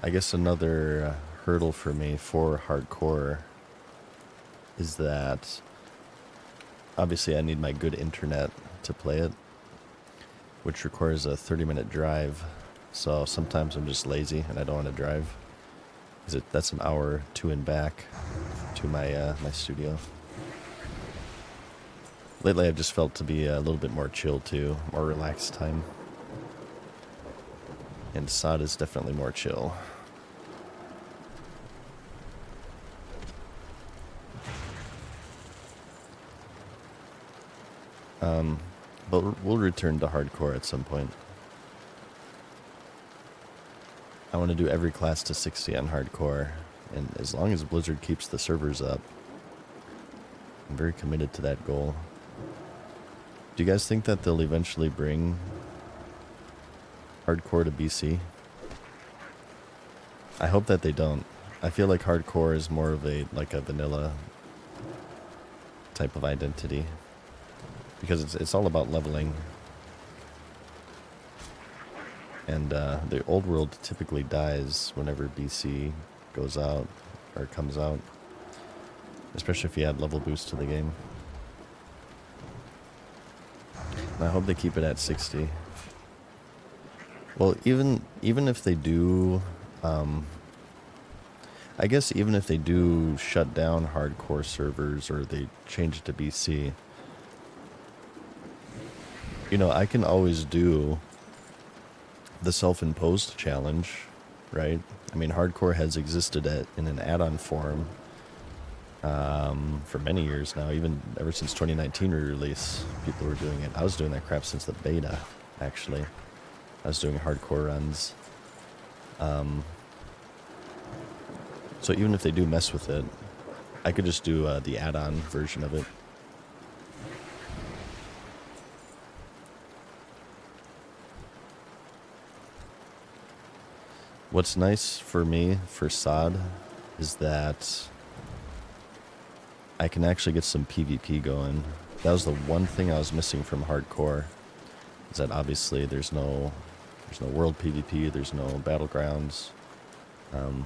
A: I guess another hurdle for me for hardcore is that obviously I need my good internet to play it, which requires a 30-minute drive. So sometimes I'm just lazy and I don't want to drive, because that's an hour to and back to my my studio. Lately I've just felt to be a little bit more chill too, more relaxed time. And SOD is definitely more chill. But we'll return to hardcore at some point. I want to do every class to 60 on hardcore, and as long as Blizzard keeps the servers up, I'm very committed to that goal. Do you guys think that they'll eventually bring hardcore to BC? I hope that they don't. I feel like hardcore is more of a vanilla type of identity, because it's all about leveling. And the old world typically dies whenever BC goes out or comes out, especially if you add level boost to the game. And I hope they keep it at 60. Well, even if they do, I guess even if they do shut down hardcore servers or they change it to BC, you know, I can always do the self-imposed challenge, right? I mean, hardcore has existed in an add-on form for many years now, even ever since 2019 re-release. People were doing it. I was doing that crap since the beta, actually. I was doing hardcore runs. So even if they do mess with it, I could just do the add-on version of it. What's nice for me for SOD is that I can actually get some PvP going. That was the one thing I was missing from hardcore. Is that obviously there's no world PvP, there's no battlegrounds. And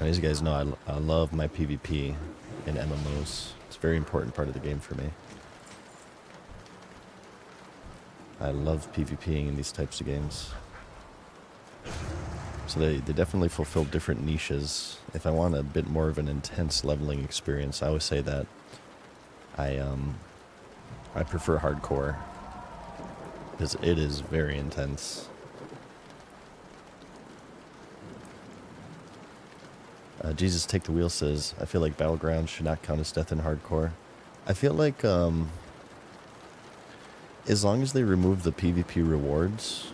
A: as you guys know, I love my PvP in MMOs. It's a very important part of the game for me. I love PvPing in these types of games. So they definitely fulfill different niches. If I want a bit more of an intense leveling experience, I always say that I prefer hardcore because it is very intense. Jesus Take the Wheel says, I feel like Battlegrounds should not count as death in hardcore. I feel like as long as they remove the PvP rewards,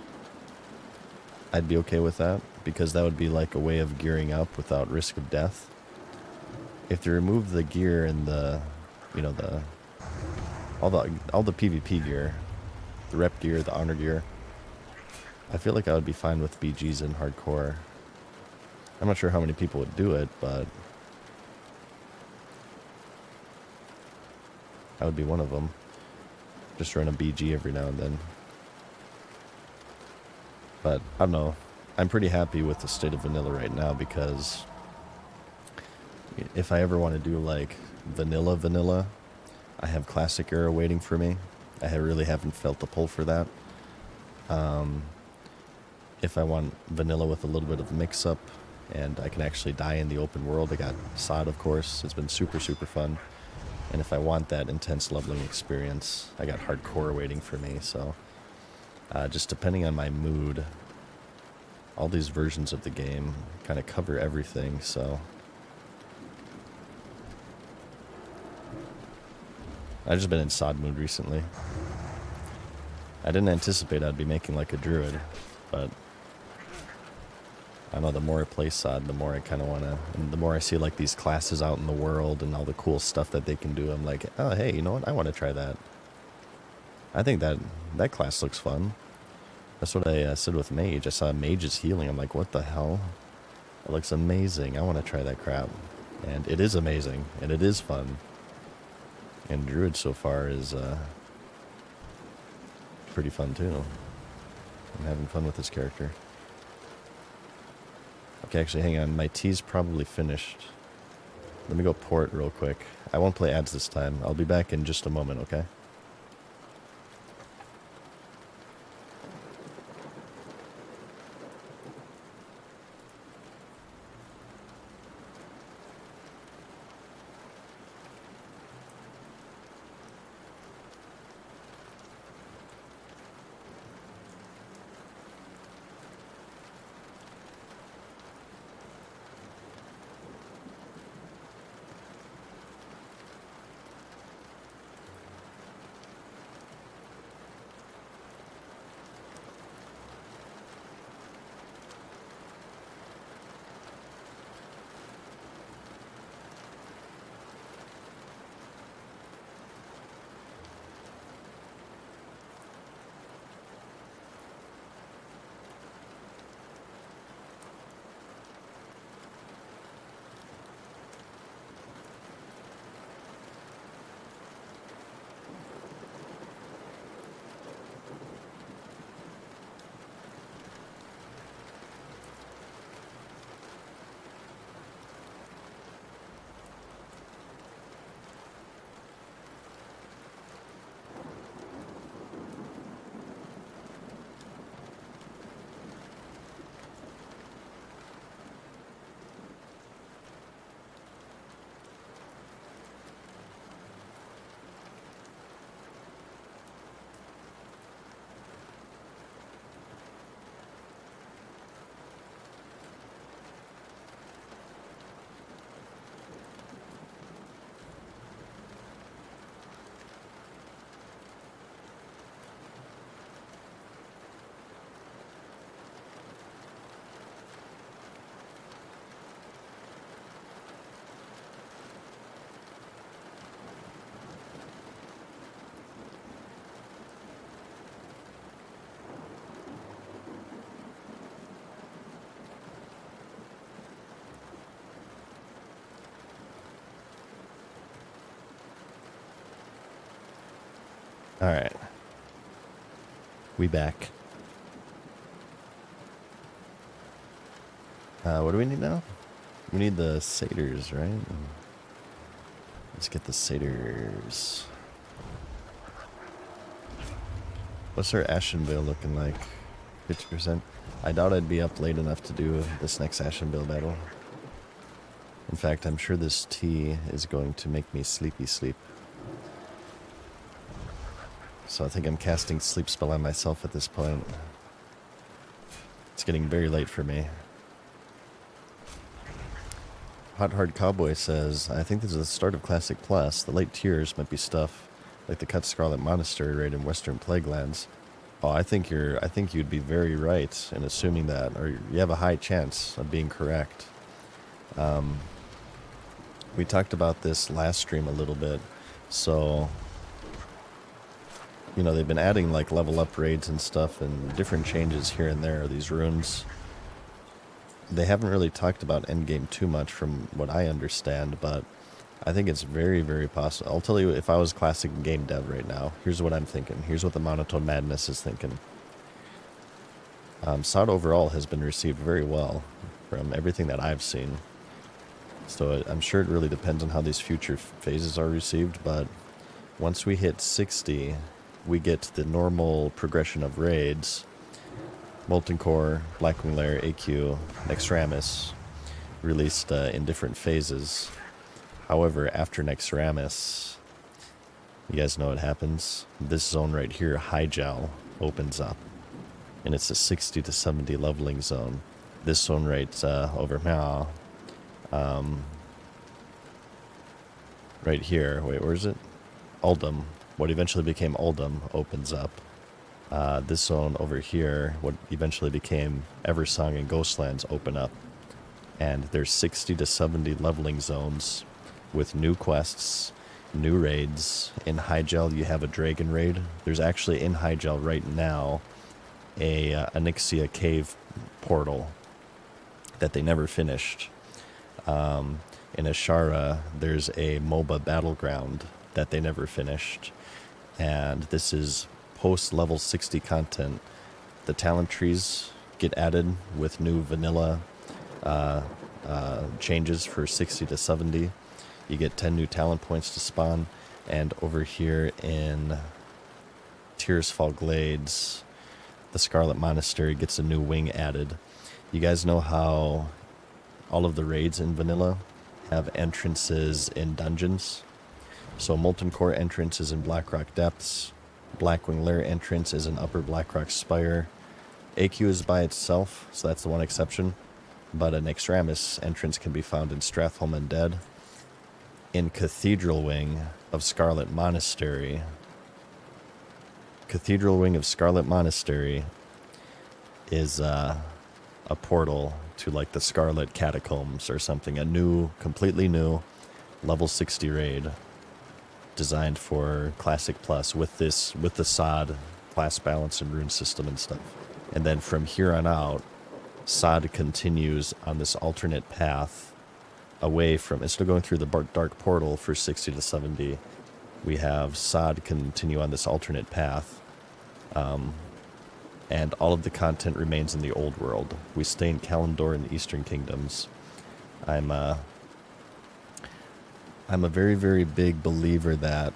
A: I'd be okay with that, because that would be like a way of gearing up without risk of death. If they remove the gear and all the PvP gear, the rep gear, the honor gear, I feel like I would be fine with BGs in hardcore. I'm not sure how many people would do it, but I would be one of them. Just run a BG every now and then. But I don't know. I'm pretty happy with the state of vanilla right now, because if I ever want to do like vanilla, I have classic era waiting for me. I really haven't felt the pull for that. If I want vanilla with a little bit of mix up and I can actually die in the open world, I got SOD, of course. It's been super, super fun. And if I want that intense leveling experience, I got hardcore waiting for me. So just depending on my mood, all these versions of the game kind of cover everything. So I've just been in SOD mood recently. I didn't anticipate I'd be making like a druid, but I know the more I play SOD, the more I kind of want to, and the more I see like these classes out in the world and all the cool stuff that they can do, I'm like, oh, hey, you know what? I want to try that. I think that class looks fun. That's what I said with Mage. I saw Mage's healing. I'm like, what the hell? It looks amazing. I want to try that crap. And it is amazing, and it is fun. And Druid so far is pretty fun too. I'm having fun with this character. Okay, actually, hang on. My tea's probably finished. Let me go pour it real quick. I won't play ads this time. I'll be back in just a moment, okay? Alright. We back. What do we need now? We need the satyrs, right? Let's get the satyrs. What's our Ashen Veil looking like? 50%? I doubt I'd be up late enough to do this next Ashen Veil battle. In fact, I'm sure this tea is going to make me sleepy sleep. So I think I'm casting Sleep Spell on myself at this point. It's getting very late for me. Hot Hard Cowboy says, I think this is the start of Classic Plus. The late tiers might be stuff like the Cut Scarlet Monastery raid in Western Plaguelands. Oh, I think you'd be very right in assuming that, or you have a high chance of being correct. We talked about this last stream a little bit, so you know they've been adding like level up raids and stuff and different changes here and there. These runes. They haven't really talked about endgame too much from what I understand, but I think it's very, very possible. I'll tell you, if I was classic game dev right now, here's what I'm thinking. Here's what the Monotone Madness is thinking. SOD overall has been received very well from everything that I've seen. So I'm sure it really depends on how these future phases are received, but once we hit 60, we get the normal progression of raids. Molten Core, Blackwing Lair, AQ, Nexramus, released in different phases. However, after Nexramus, you guys know what happens. This zone right here, Hyjal, opens up. And it's a 60 to 70 leveling zone. This zone right over now, right here, wait, where is it? Uldum, what eventually became Uldum, opens up. This zone over here, what eventually became Eversong and Ghostlands, open up. And there's 60 to 70 leveling zones with new quests, new raids. In Hyjal, you have a dragon raid. There's actually in Hyjal right now a Onyxia cave portal that they never finished. In Ashara, there's a MOBA battleground that they never finished. And this is post-level 60 content. The talent trees get added with new vanilla changes for 60 to 70. You get 10 new talent points to spawn. And over here in Tearsfall Glades, the Scarlet Monastery gets a new wing added. You guys know how all of the raids in vanilla have entrances in dungeons? So Molten Core entrance is in Blackrock Depths. Blackwing Lair entrance is in Upper Blackrock Spire. AQ is by itself, so that's the one exception. But an Nexramus entrance can be found in Stratholme Undead. In Cathedral Wing of Scarlet Monastery. Cathedral Wing of Scarlet Monastery is a portal to like the Scarlet Catacombs or something. A new, completely new, level 60 raid. Designed for Classic Plus with the SOD class balance and rune system and stuff. And then from here on out, SOD continues on this alternate path away from, instead of going through the dark portal for 60 to 70, we have SOD continue on this alternate path. And all of the content remains in the old world. We stay in Kalimdor and the Eastern Kingdoms. I'm a very, very big believer that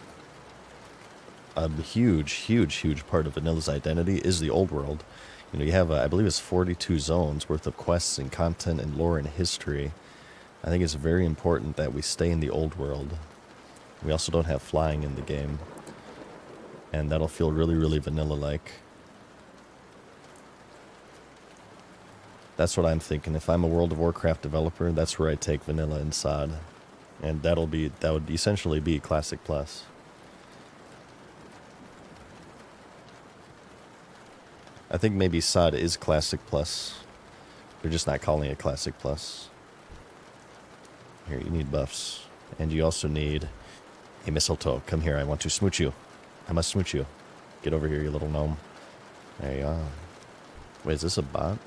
A: a huge part of Vanilla's identity is the old world. You know, you have, I believe it's 42 zones worth of quests and content and lore and history. I think it's very important that we stay in the old world. We also don't have flying in the game. And that'll feel really, really vanilla-like. That's what I'm thinking. If I'm a World of Warcraft developer, that's where I take vanilla and SOD. And that would essentially be Classic Plus. I think maybe SOD is Classic Plus. They're just not calling it Classic Plus. Here, you need buffs. And you also need a mistletoe. Come here, I want to smooch you. I must smooch you. Get over here, you little gnome. There you are. Wait, is this a bot?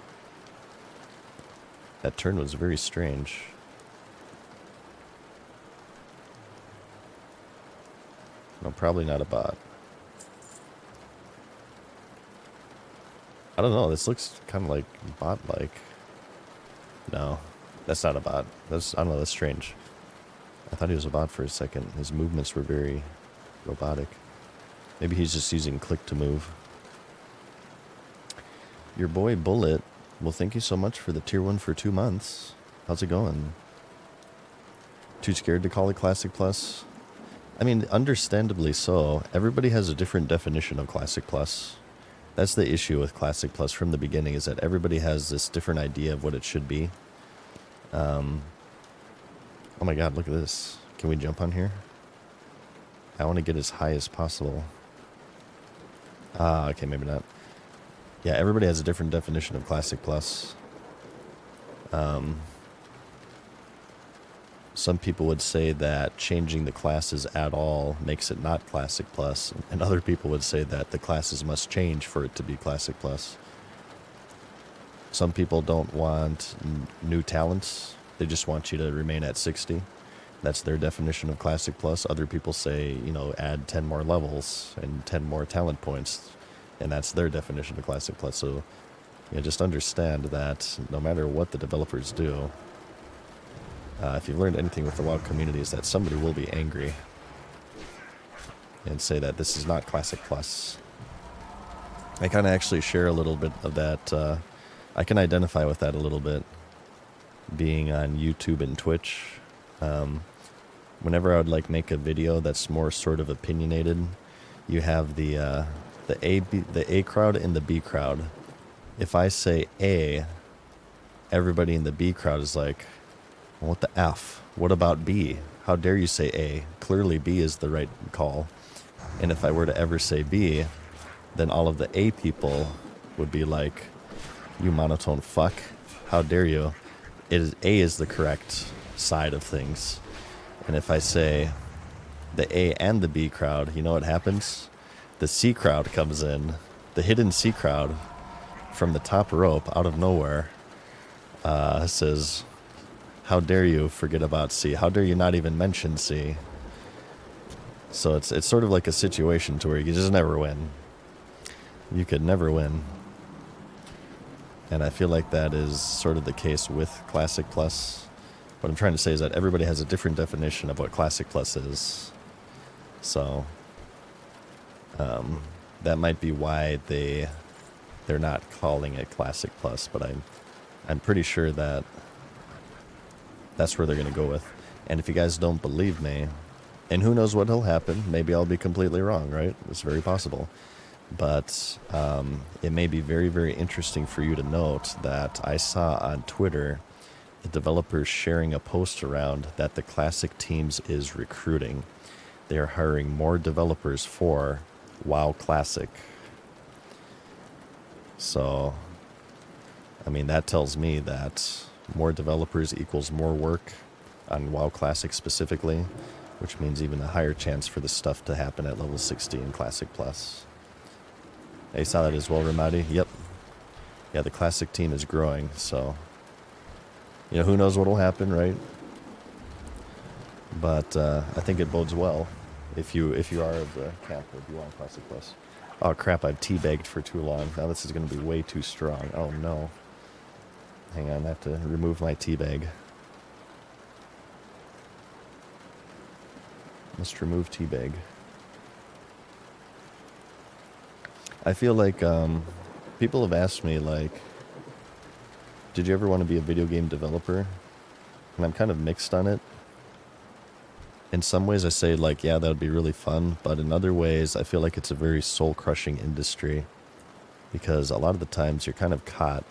A: That turn was very strange. No, probably not a bot. I don't know. This looks kind of like bot-like. No, that's not a bot. That's, I don't know. That's strange. I thought he was a bot for a second. His movements were very robotic. Maybe he's just using click to move. Your boy Bullet. Well, thank you so much for the tier 1 for 2 months. How's it going? Too scared to call it Classic Plus? I mean, understandably so. Everybody has a different definition of Classic Plus. That's the issue with Classic Plus from the beginning, is that everybody has this different idea of what it should be. Oh my god, look at this. Can we jump on here? I want to get as high as possible. Okay, maybe not. Yeah, everybody has a different definition of Classic Plus. Some people would say that changing the classes at all makes it not Classic Plus, and other people would say that the classes must change for it to be Classic Plus. Some people don't want new talents. They just want you to remain at 60. That's their definition of Classic Plus. Other people say, you know, add 10 more levels and 10 more talent points, and that's their definition of Classic Plus. So, you know, just understand that no matter what the developers do, if you've learned anything with the WoW community, is that somebody will be angry and say that this is not Classic Plus. I kind of actually share a little bit of that. I can identify with that a little bit, being on YouTube and Twitch. Whenever I would like make a video that's more sort of opinionated, you have the A crowd and the B crowd. If I say A, everybody in the B crowd is like, what the F? What about B? How dare you say A? Clearly B is the right call. And if I were to ever say B, then all of the A people would be like, you monotone fuck. How dare you? A is the correct side of things. And if I say the A and the B crowd, you know what happens? The C crowd comes in. The hidden C crowd from the top rope out of nowhere says, how dare you forget about C? How dare you not even mention C? So it's sort of like a situation to where you just never win. You could never win. And I feel like that is sort of the case with Classic Plus. What I'm trying to say is that everybody has a different definition of what Classic Plus is. So that might be why they're not calling it Classic Plus, but I'm pretty sure that that's where they're going to go with. And if you guys don't believe me, and who knows what will happen, maybe I'll be completely wrong, right? It's very possible. But it may be very, very interesting for you to note that I saw on Twitter the developers sharing a post around that the Classic Teams is recruiting. They are hiring more developers for WoW Classic. So, I mean, that tells me that more developers equals more work on WoW Classic specifically, which means even a higher chance for the stuff to happen at level 60 in Classic Plus. Hey, saw that as well, Ramadi? Yep. Yeah, the Classic team is growing, so, you know, who knows what will happen, right? But I think it bodes well if you are of the camp of you want Classic Plus. Oh crap, I've teabagged for too long. Now this is going to be way too strong. Oh no. Hang on, I have to remove my teabag. Must remove teabag. I feel like people have asked me, like, did you ever want to be a video game developer? And I'm kind of mixed on it. In some ways I say, like, yeah, that would be really fun, but in other ways I feel like it's a very soul-crushing industry, because a lot of the times you're kind of caught.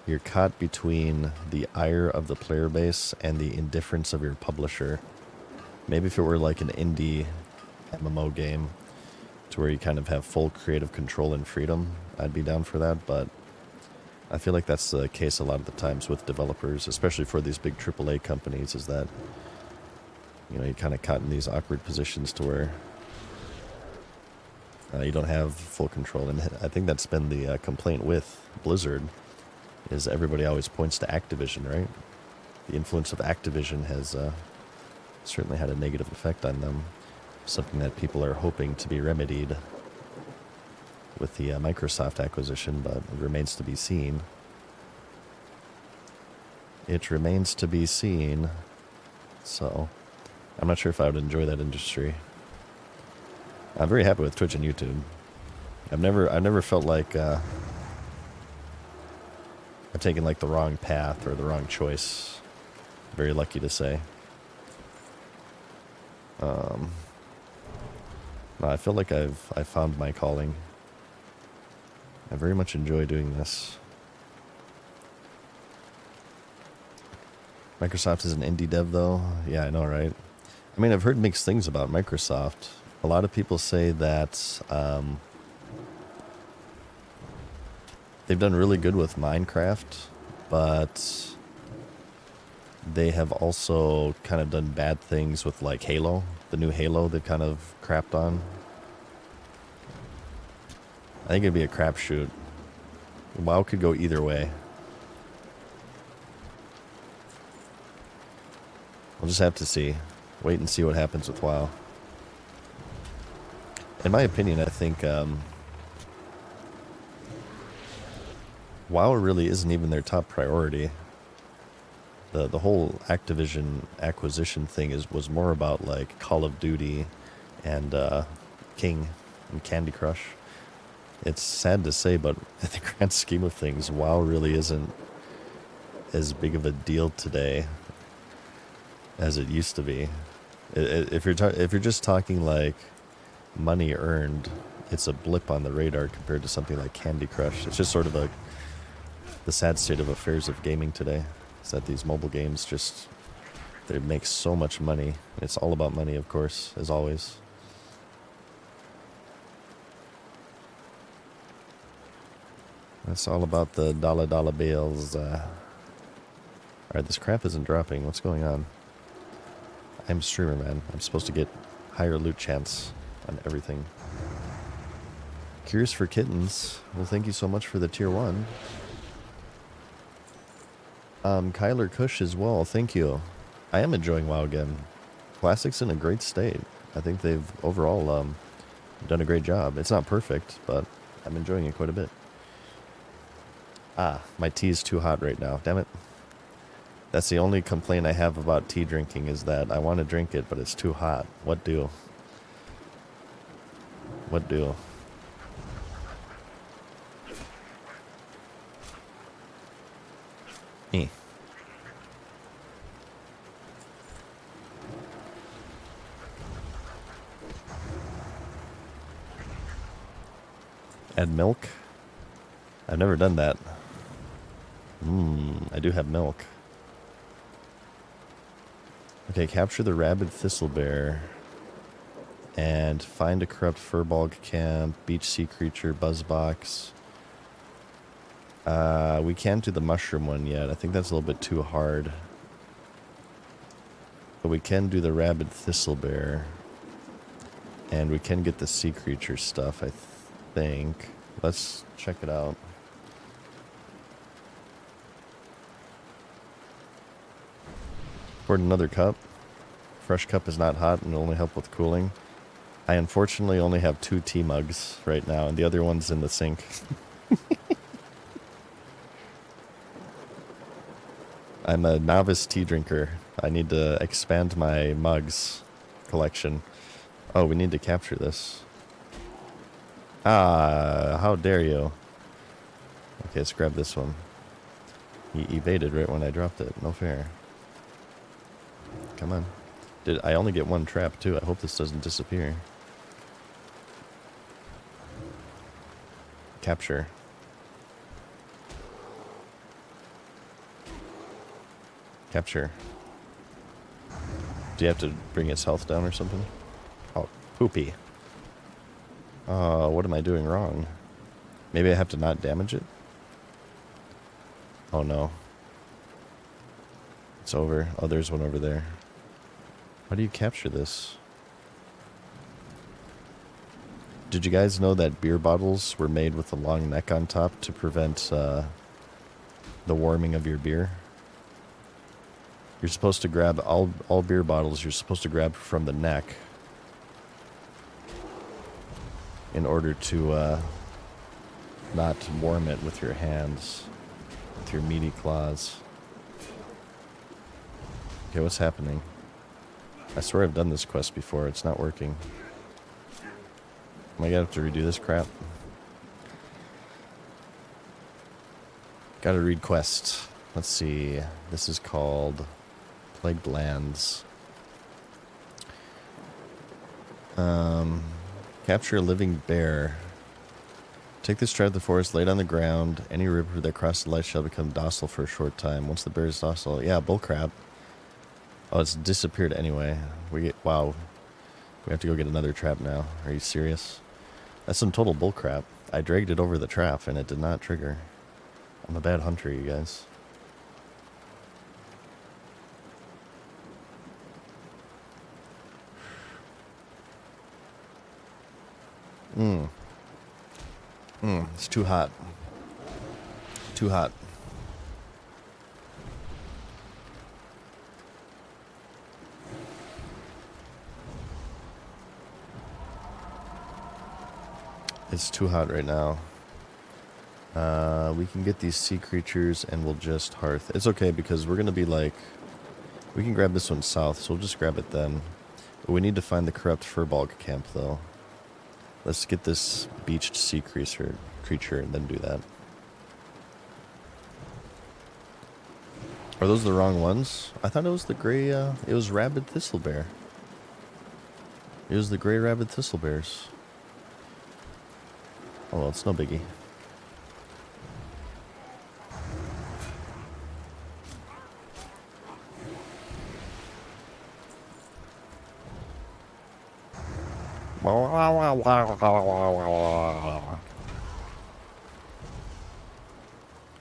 A: You're caught between the ire of the player base and the indifference of your publisher. Maybe if it were like an indie MMO game, to where you kind of have full creative control and freedom, I'd be down for that, but I feel like that's the case a lot of the times with developers, especially for these big AAA companies, is that, you know, you're kind of caught in these awkward positions to where you don't have full control. And I think that's been the complaint with Blizzard, is everybody always points to Activision, right? The influence of Activision has certainly had a negative effect on them, something that people are hoping to be remedied. with the Microsoft acquisition, but it remains to be seen. It remains to be seen. So, I'm not sure if I would enjoy that industry. I'm very happy with Twitch and YouTube. I've never felt like I've taken like the wrong path or the wrong choice. Very lucky to say. No, I feel like I've found my calling. I very much enjoy doing this. Microsoft is an indie dev though. Yeah, I know, right? I mean, I've heard mixed things about Microsoft. A lot of people say that they've done really good with Minecraft, but they have also kind of done bad things with like Halo. The new Halo they've kind of crapped on. I think it'd be a crapshoot. WoW could go either way. We'll just have to see. Wait and see what happens with WoW. In my opinion, I think WoW really isn't even their top priority. The whole Activision acquisition thing was more about like Call of Duty and King and Candy Crush. It's sad to say, but in the grand scheme of things, WoW really isn't as big of a deal today as it used to be. If you're just talking like money earned, it's a blip on the radar compared to something like Candy Crush. It's just sort of the sad state of affairs of gaming today. Is that these mobile games just, they make so much money. It's all about money, of course, as always. It's all about the dollar bills. Alright, this crap isn't dropping. What's going on? I'm a streamer, man. I'm supposed to get higher loot chance on everything. Curious for Kittens. Well, thank you so much for the tier 1. Kyler Cush as well. Thank you. I am enjoying WoW again. Classic's in a great state. I think they've overall done a great job. It's not perfect, but I'm enjoying it quite a bit. Ah, my tea is too hot right now. Damn it. That's the only complaint I have about tea drinking is that I want to drink it, but it's too hot. What do? What do? Eh. Add milk? I've never done that. I do have milk. Okay, capture the rabid thistlebear. And find a corrupt furball camp, beach sea creature, buzzbox. We can't do the mushroom one yet. I think that's a little bit too hard. But we can do the rabid thistlebear. And we can get the sea creature stuff, I think. Let's check it out. Poured another cup. Fresh cup is not hot and will only help with cooling. I unfortunately only have 2 tea mugs right now, and the other one's in the sink. I'm a novice tea drinker. I need to expand my mugs collection. Oh, we need to capture this. Ah, how dare you. Okay, let's grab this one. He evaded right when I dropped it. No fair. Come on. Did I only get 1 trap too? I hope this doesn't disappear. Capture. Capture. Do you have to bring its health down or something? Oh, poopy. What am I doing wrong? Maybe I have to not damage it? Oh no. It's over. Oh, there's one over there. How do you capture this? Did you guys know that beer bottles were made with a long neck on top to prevent the warming of your beer? You're supposed to grab all beer bottles, you're supposed to grab from the neck in order to not warm it with your hands, with your meaty claws. Okay, what's happening? I swear I've done this quest before. It's not working. Am I gonna have to redo this crap? Gotta read quest. Let's see. This is called Plagued Lands. Capture a living bear. Take this tribe to the forest, lay it on the ground. Any river that crosses the light shall become docile for a short time. Once the bear is docile, yeah, bullcrap. Oh, it's disappeared anyway. Wow. We have to go get another trap now. Are you serious? That's some total bullcrap. I dragged it over the trap and it did not trigger. I'm a bad hunter, you guys. It's too hot. Too hot. It's too hot right now. We can get these sea creatures and we'll just hearth. It's okay because we're going to be like... We can grab this one south, so we'll just grab it then. But we need to find the corrupt furball camp, though. Let's get this beached sea creature and then do that. Are those the wrong ones? I thought it was the gray, it was rabid thistlebear. It was the gray rabid thistlebears. Oh well, it's no biggie.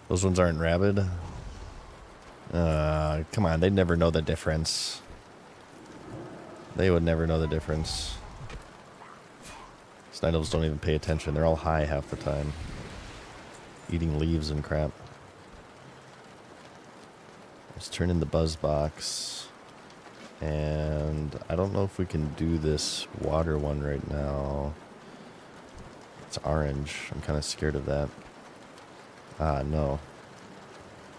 A: Those ones aren't rabid? Come on, they'd never know the difference. They would never know the difference. These night elves don't even pay attention. They're all high half the time. Eating leaves and crap. Let's turn in the buzz box. And I don't know if we can do this water one right now. It's orange. I'm kind of scared of that. Ah, no.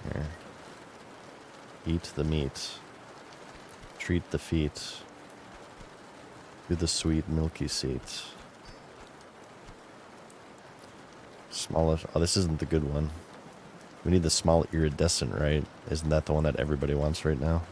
A: Here. Eat the meat. Treat the feet. Do the sweet milky seat. Smallish. Oh, this isn't the good one. We need the small iridescent, right? Isn't that the one that everybody wants right now?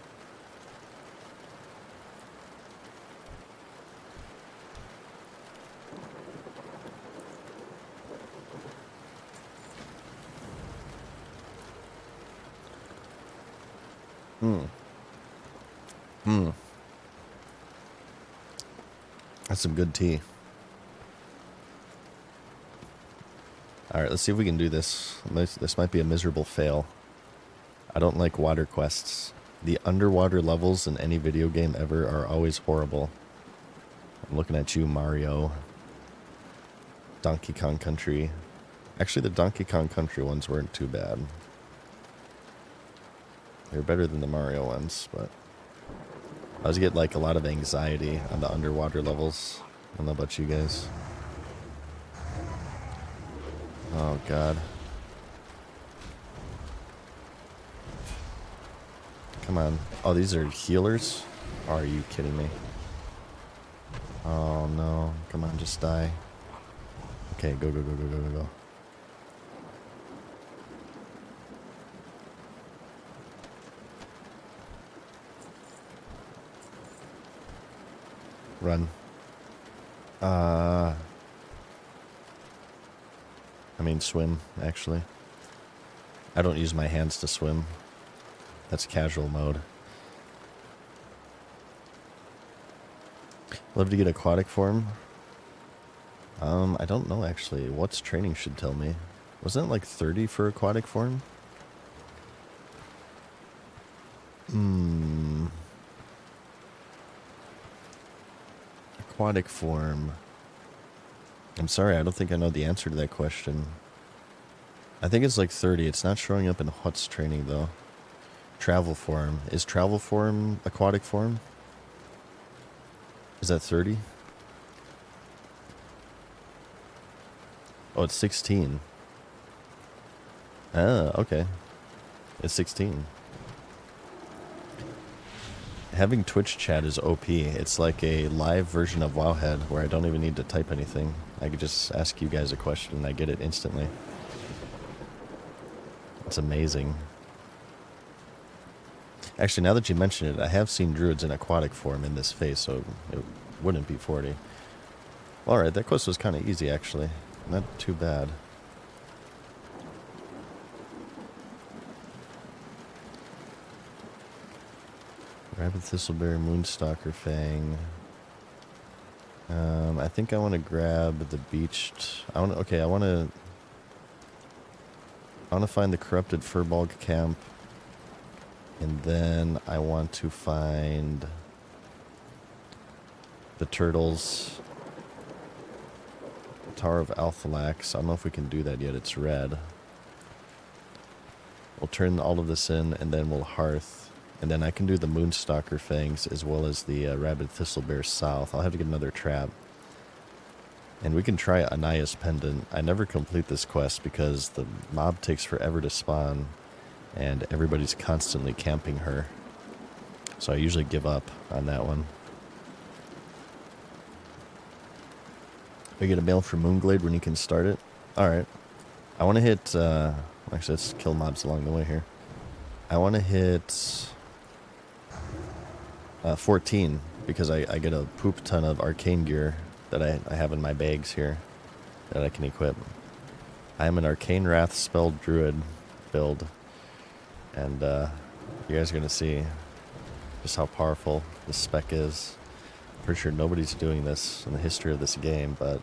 A: That's some good tea. Alright, let's see if we can do this. This might be a miserable fail. I don't like water quests. The underwater levels in any video game ever are always horrible. I'm looking at you, Mario. Donkey Kong Country. Actually, the Donkey Kong Country ones weren't too bad. They were better than the Mario ones, but... I always get like a lot of anxiety on the underwater levels. I don't know about you guys. Oh god. Come on. Oh, these are healers? Are you kidding me? Oh no. Come on, just die. Okay, go, go, go, go, go, go, go. Run. I mean swim, actually. I don't use my hands to swim. That's casual mode. Love to get aquatic form. I don't know actually. What's training should tell me? Wasn't it like 30 for aquatic form? Aquatic form. I'm sorry, I don't think I know the answer to that question. I think it's like 30. It's not showing up in Hut's training though. Travel form. Is travel form aquatic form? Is that 30? Oh, it's 16. Ah, okay. It's 16. Having Twitch chat is OP. It's like a live version of Wowhead where I don't even need to type anything. I could just ask you guys a question and I get it instantly. It's amazing. Actually, now that you mention it, I have seen druids in aquatic form in this phase, so it wouldn't be 40. Alright, that quest was kind of easy, actually. Not too bad. Rabbit Thistleberry, Moonstalker Fang. I think I want to grab the beached... I want to find the corrupted Furbolg camp. And then I want to find the turtles. Tower of Althalax. I don't know if we can do that yet. It's red. We'll turn all of this in, and then we'll hearth. And then I can do the Moonstalker Fangs as well as the Rabid Thistlebear South. I'll have to get another trap. And we can try Anaya's Pendant. I never complete this quest because the mob takes forever to spawn. And everybody's constantly camping her. So I usually give up on that one. We get a mail from Moonglade when you can start it. Alright. I want to hit... actually, let's kill mobs along the way here. I want to hit... 14, because I get a poop ton of arcane gear that I have in my bags here that I can equip. I am an Arcane Wrath Spelled Druid build. And you guys are going to see just how powerful this spec is. I'm pretty sure nobody's doing this in the history of this game, but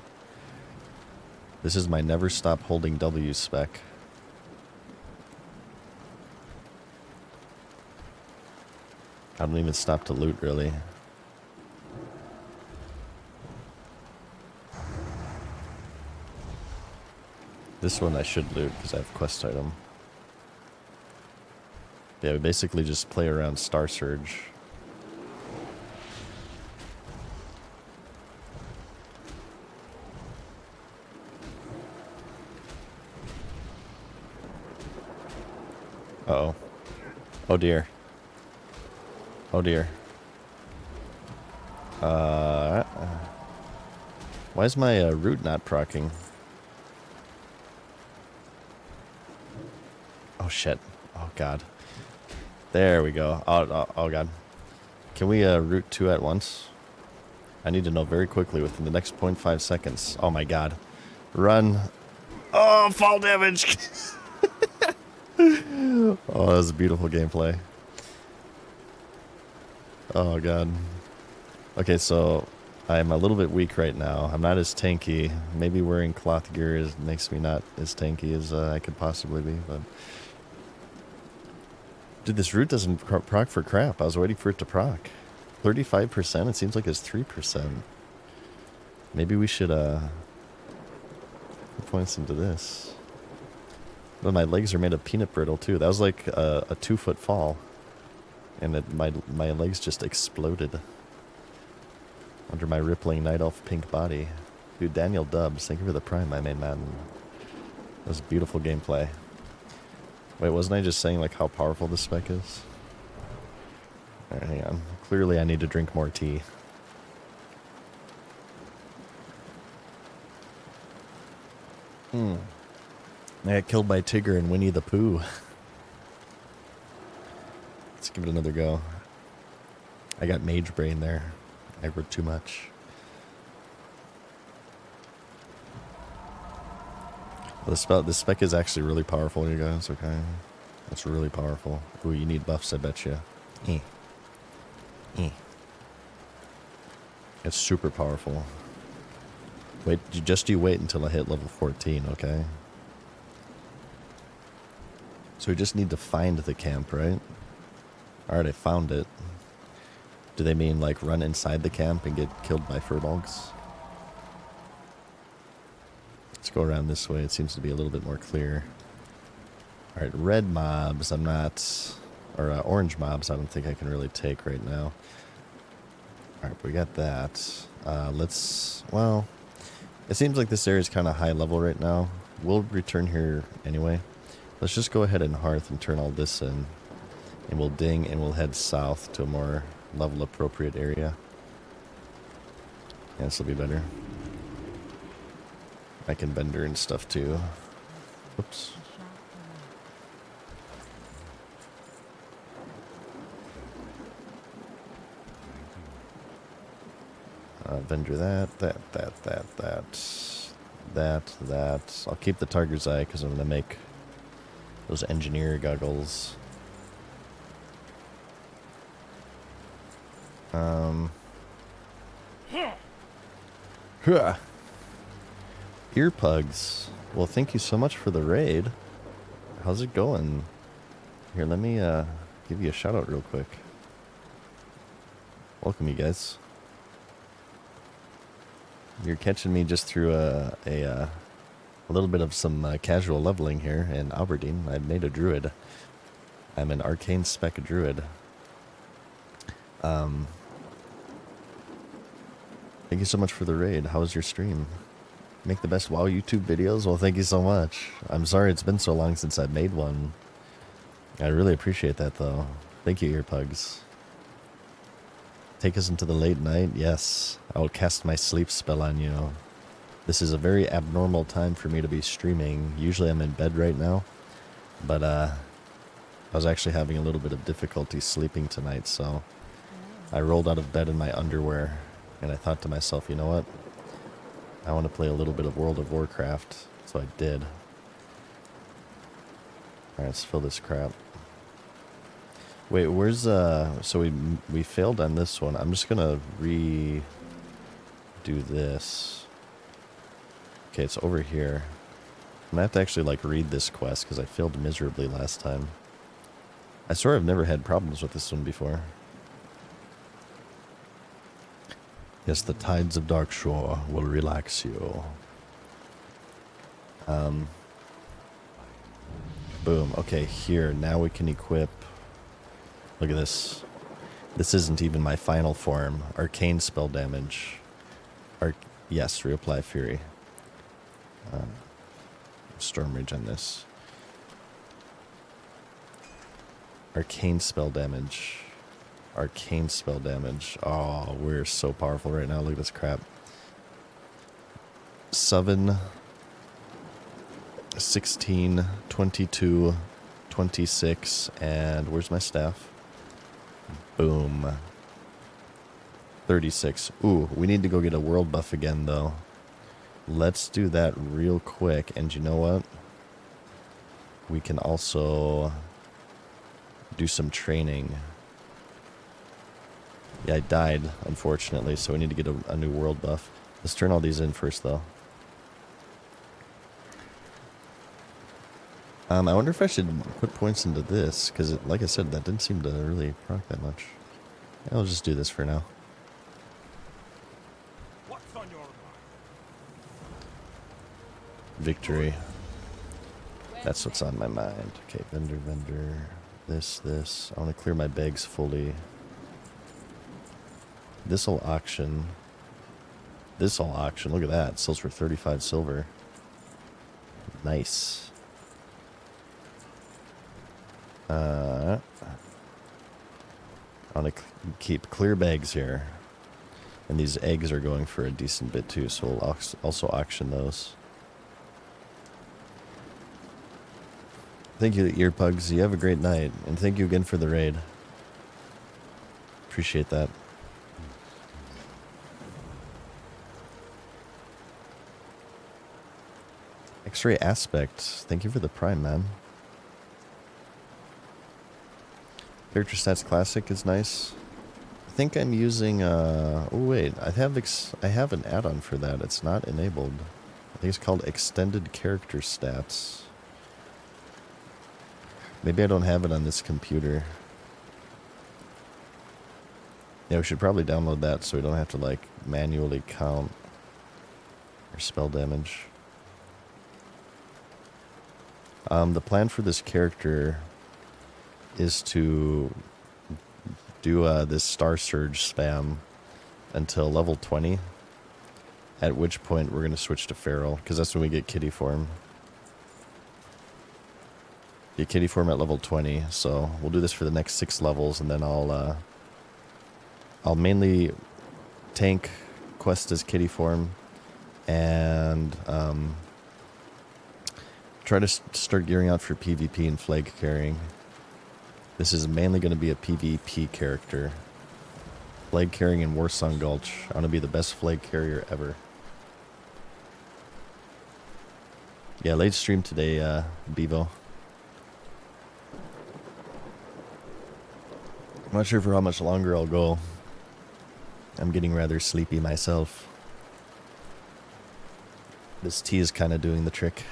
A: this is my Never Stop Holding W spec. I don't even stop to loot, really. This one I should loot because I have quest item. Yeah, we basically just play around Star Surge. Uh-oh. Oh dear. Oh dear. Why is my root not proccing? Oh shit. Oh god. There we go. Oh god. Can we root 2 at once? I need to know very quickly within the next 0.5 seconds. Oh my god. Run. Oh, fall damage. Oh, that was beautiful gameplay. Oh god. Okay, so I'm a little bit weak right now. I'm not as tanky. Maybe wearing cloth gear makes me not as tanky as I could possibly be, but... Dude, this root doesn't proc for crap. I was waiting for it to proc. 35%? It seems like it's 3%. Maybe we should, put points into this. But my legs are made of peanut brittle, too. That was like a 2-foot fall. And my legs just exploded. Under my rippling night elf pink body. Dude, Daniel Dubs, thank you for the prime, my main man. That was beautiful gameplay. Wait, wasn't I just saying like how powerful this spec is? Alright, hang on. Clearly I need to drink more tea. I got killed by Tigger and Winnie the Pooh. Let's give it another go. I got mage brain there. I aggroed too much. This spec is actually really powerful, you guys, okay? It's really powerful. Ooh, you need buffs, I bet you. It's super powerful. Wait, you wait until I hit level 14, okay? So we just need to find the camp, right? Alright, I found it. Do they mean, like, run inside the camp and get killed by furbolgs? Let's go around this way. It seems to be a little bit more clear. Alright, red mobs, I'm not... Or orange mobs, I don't think I can really take right now. Alright, we got that. Well, it seems like this area is kind of high level right now. We'll return here anyway. Let's just go ahead and hearth and turn all this in. And we'll ding and we'll head south to a more level appropriate area. Yeah, this will be better. I can vendor and stuff too. Oops. Vendor that. I'll keep the Tiger's Eye because I'm going to make those engineer goggles. Earpugs. Well, thank you so much for the raid. How's it going? Here, let me give you a shout out real quick. Welcome, you guys. You're catching me just through a little bit of some casual leveling here in Aberdeen. I made a druid. I'm an arcane spec druid. Thank you so much for the raid. How was your stream? Make the best WoW YouTube videos? Well, thank you so much. I'm sorry it's been so long since I've made one. I really appreciate that, though. Thank you, Earpugs. Take us into the late night? Yes. I will cast my sleep spell on you. This is a very abnormal time for me to be streaming. Usually I'm in bed right now. But, I was actually having a little bit of difficulty sleeping tonight, so I rolled out of bed in my underwear, and I thought to myself, you know what? I want to play a little bit of World of Warcraft, so I did. Alright, let's fill this crap. Wait, where's, so we failed on this one. I'm just gonna redo this. Okay, it's over here. I'm gonna have to actually, like, read this quest, because I failed miserably last time. I swear I've never had problems with this one before. Yes, the tides of Darkshore will relax you. Boom. Okay, here. Now we can equip. Look at this. This isn't even my final form. Arcane spell damage. Yes, reapply Fury. Storm Rage on this. Arcane spell damage. Arcane spell damage. Oh, we're so powerful right now. Look at this crap. 7, 16, 22, 26, and where's my staff? Boom. 36. Ooh, we need to go get a world buff again, though. Let's do that real quick. And you know what? We can also do some training. Yeah, I died, unfortunately, so we need to get a new world buff. Let's turn all these in first, though. I wonder if I should put points into this, because, like I said, that didn't seem to really proc that much. I'll just do this for now.
B: What's on your mind?
A: Victory. That's what's on my mind. Okay, vendor. This. I want to clear my bags fully. This'll auction. Look at that. It sells for 35 silver. Nice. I want to keep clear bags here. And these eggs are going for a decent bit too, so we'll also auction those. Thank you, Earpugs. You have a great night. And thank you again for the raid. Appreciate that. X-Ray Aspect. Thank you for the prime, man. Character Stats Classic is nice. I think I'm using, oh wait, I have an add-on for that. It's not enabled. I think it's called Extended Character Stats. Maybe I don't have it on this computer. Yeah, we should probably download that so we don't have to, like, manually count our spell damage. The plan for this character is to do this Star Surge spam until level 20, at which point we're going to switch to Feral, because that's when we get kitty form. Get kitty form at level 20. So we'll do this for the next 6 levels, and then I'll mainly tank quest as kitty form, and try to start gearing out for PvP and flag carrying. This is mainly going to be a PvP character. Flag carrying in Warsong Gulch. I want to be the best flag carrier ever. Yeah, late stream today, Bevo. I'm not sure for how much longer I'll go. I'm getting rather sleepy myself. This tea is kind of doing the trick.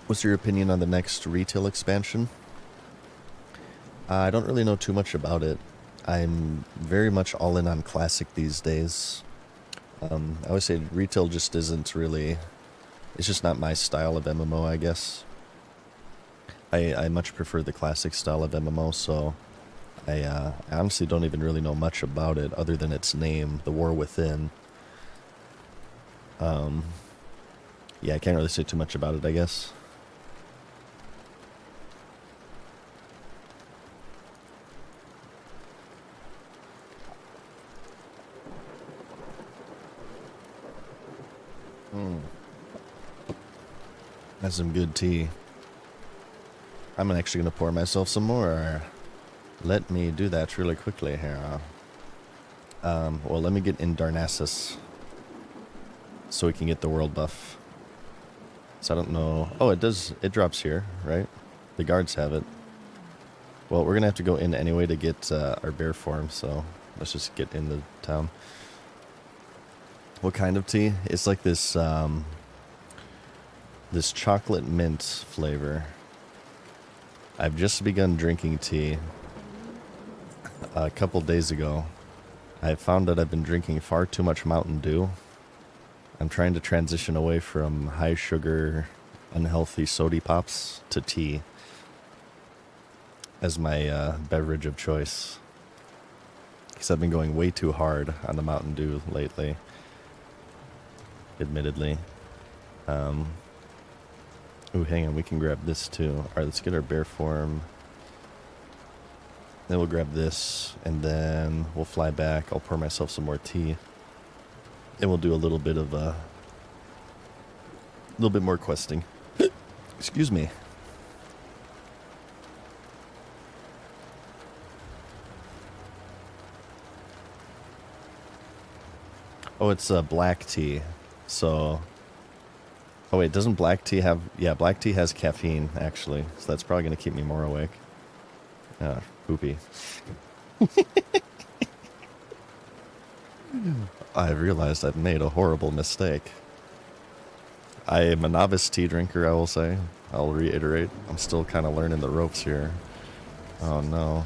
A: What's your opinion on the next retail expansion? I don't really know too much about it. I'm very much all in on classic these days. I always say retail just isn't really... It's just not my style of MMO, I guess. I much prefer the classic style of MMO, so I honestly don't even really know much about it other than its name, The War Within. Yeah, I can't really say too much about it, I guess. That's some good tea. I'm actually going to pour myself some more. Let me do that really quickly here. Well, let me get in Darnassus so we can get the world buff. So I don't know. Oh, it does. It drops here, right? The guards have it. Well, we're going to have to go in anyway to get our bear form, so let's just get in the town. What kind of tea? It's like this, this chocolate mint flavor. I've just begun drinking tea a couple days ago. I found that I've been drinking far too much Mountain Dew. I'm trying to transition away from high sugar, unhealthy sody pops to tea as my beverage of choice. Because I've been going way too hard on the Mountain Dew lately, admittedly. Ooh, hang on, we can grab this too. Alright, let's get our bear form. Then we'll grab this, and then we'll fly back. I'll pour myself some more tea. And we'll do a little bit of a little bit more questing. Excuse me. Oh, it's black tea. So, oh wait, doesn't black tea have... Yeah, black tea has caffeine, actually. So that's probably going to keep me more awake. Ah, poopy. I've realized I've made a horrible mistake. I am a novice tea drinker, I will say. I'll reiterate. I'm still kind of learning the ropes here. Oh no.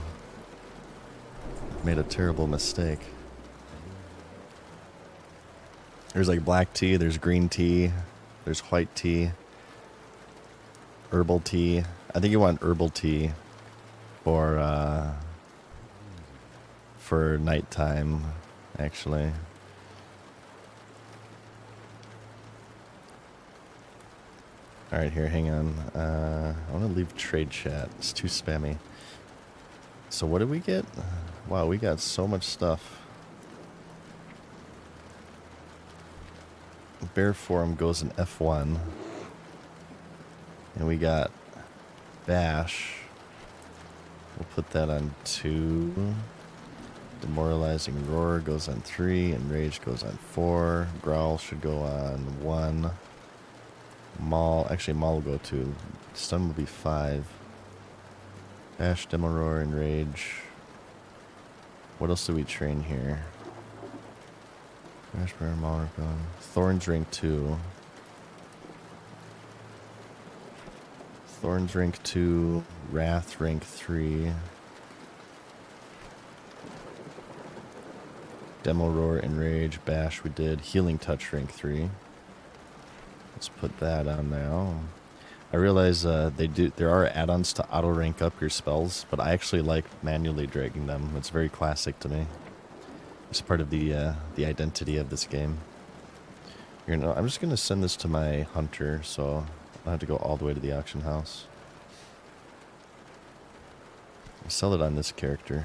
A: Made a terrible mistake. There's like black tea, there's green tea, there's white tea, herbal tea. I think you want herbal tea for nighttime, actually. Alright, here, hang on. I want to leave trade chat. It's too spammy. So what did we get? Wow, we got so much stuff. Bear form goes in F1. And we got Bash. We'll put that on 2. Demoralizing Roar goes on 3. And Rage goes on 4. Growl should go on 1. Maul, actually Maul will go 2. Stun will be 5. Bash, Demo Roar, and Rage. What else do we train here? Bash, Bear, Maul, gone. Thorns rank 2. Thorns rank 2. Wrath rank 3. Demo Roar, Enrage, Bash we did. Healing Touch rank 3. Let's put that on now. I realize there are add-ons to auto rank up your spells, but I actually like manually dragging them. It's very classic to me. It's part of the identity of this game. You know, I'm just going to send this to my hunter, so I don't have to go all the way to the auction house. I'll sell it on this character.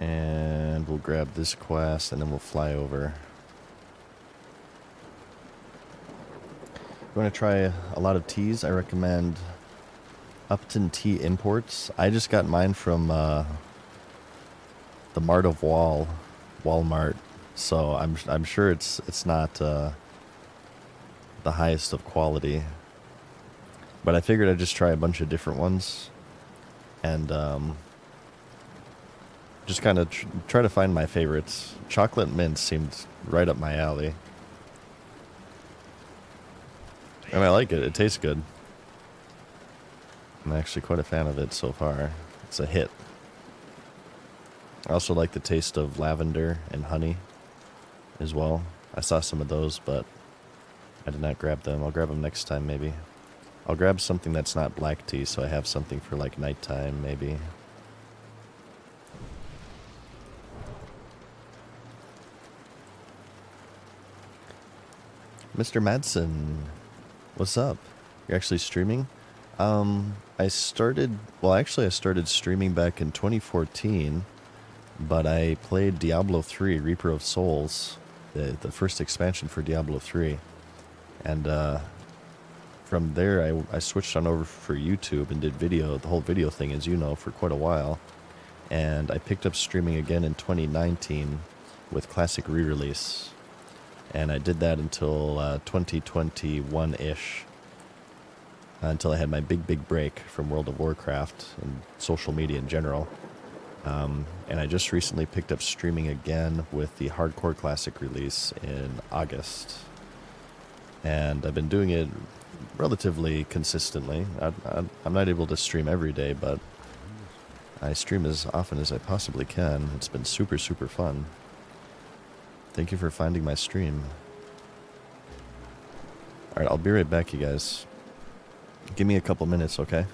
A: And we'll grab this quest, and then we'll fly over. If you want to try a lot of teas, I recommend Upton Tea Imports. I just got mine from the Mart of Walmart, so I'm sure it's not the highest of quality. But I figured I'd just try a bunch of different ones, and just kind of try to find my favorites. Chocolate mint seemed right up my alley. And I like it. It tastes good. I'm actually quite a fan of it so far. It's a hit. I also like the taste of lavender and honey as well. I saw some of those, but I did not grab them. I'll grab them next time, maybe. I'll grab something that's not black tea, so I have something for, like, nighttime, maybe. Mr. Madsen, what's up? You're actually streaming? I started streaming back in 2014, but I played Diablo 3, Reaper of Souls, the first expansion for Diablo 3, and from there I switched on over for YouTube and did the whole video thing, as you know, for quite a while, and I picked up streaming again in 2019 with Classic Re-Release, and I did that until 2021-ish. Until I had my big break from World of Warcraft and social media in general. And I just recently picked up streaming again with the Hardcore Classic release in August. And I've been doing it relatively consistently. I'm not able to stream every day, but I stream as often as I possibly can. It's been super fun. Thank you for finding my stream. Alright, I'll be right back, you guys. Give me a couple minutes, okay?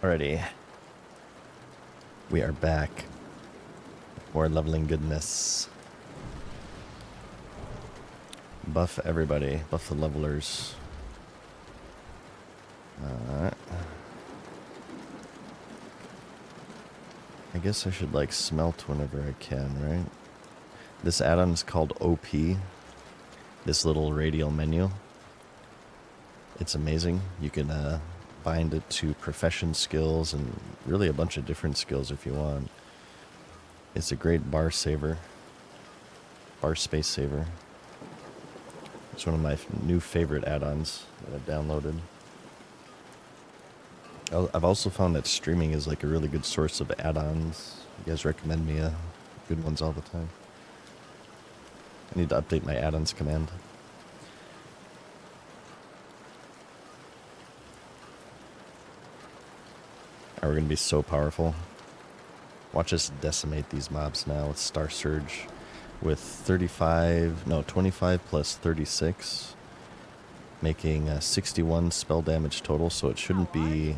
A: Alrighty. We are back. More leveling goodness. Buff everybody. Buff the levelers. Alright. I guess I should, like, smelt whenever I can, right? This add-on is called OP. This little radial menu. It's amazing. You can bind it to profession skills and really a bunch of different skills if you want. It's a great bar saver. Bar space saver. It's one of my new favorite add-ons that I've downloaded. I've also found that streaming is like a really good source of add-ons. You guys recommend me good ones all the time. I need to update my add-ons command. We're going to be so powerful. Watch us decimate these mobs now with Star Surge. With 25 plus 36. Making 61 spell damage total, so it shouldn't be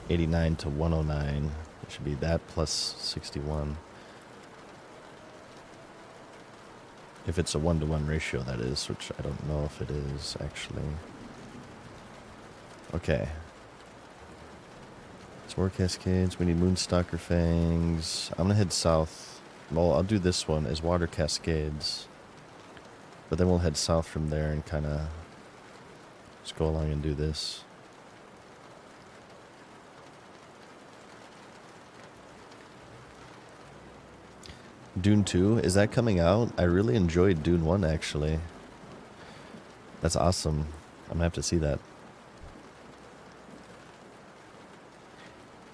A: 89 to 109. It should be that plus 61. If it's a 1-to-1 ratio, that is, which I don't know if it is, actually. Okay. Spore Cascades, we need Moonstalker Fangs. I'm gonna head south. Well, I'll do this one as Water Cascades. But then we'll head south from there and kind of just go along and do this. Dune 2, is that coming out? I really enjoyed Dune 1, actually. That's awesome. I'm gonna have to see that.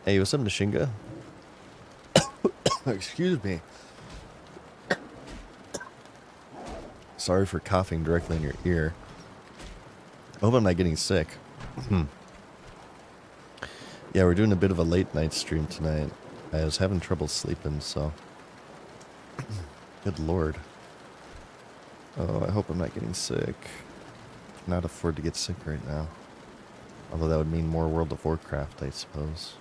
A: Hey, what's up, Nishinga? Excuse me. Sorry for coughing directly in your ear. I hope I'm not getting sick. Yeah, we're doing a bit of a late night stream tonight. I was having trouble sleeping, so... Good lord. Oh, I hope I'm not getting sick. Cannot afford to get sick right now. Although that would mean more World of Warcraft, I suppose.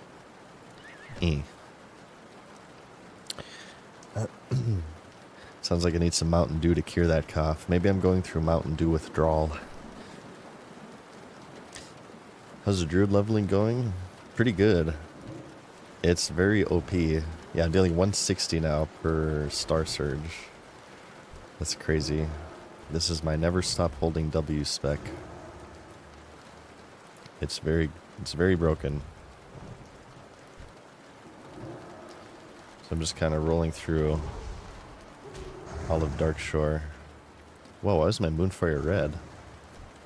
A: Sounds like I need some Mountain Dew to cure that cough. Maybe I'm going through Mountain Dew withdrawal. How's the Druid leveling going? Pretty good. It's very OP. Yeah, I'm dealing 160 now per Star Surge. That's crazy. This is my never stop holding W spec. It's very broken. So I'm just kind of rolling through all of Darkshore. Whoa, why is my Moonfire red?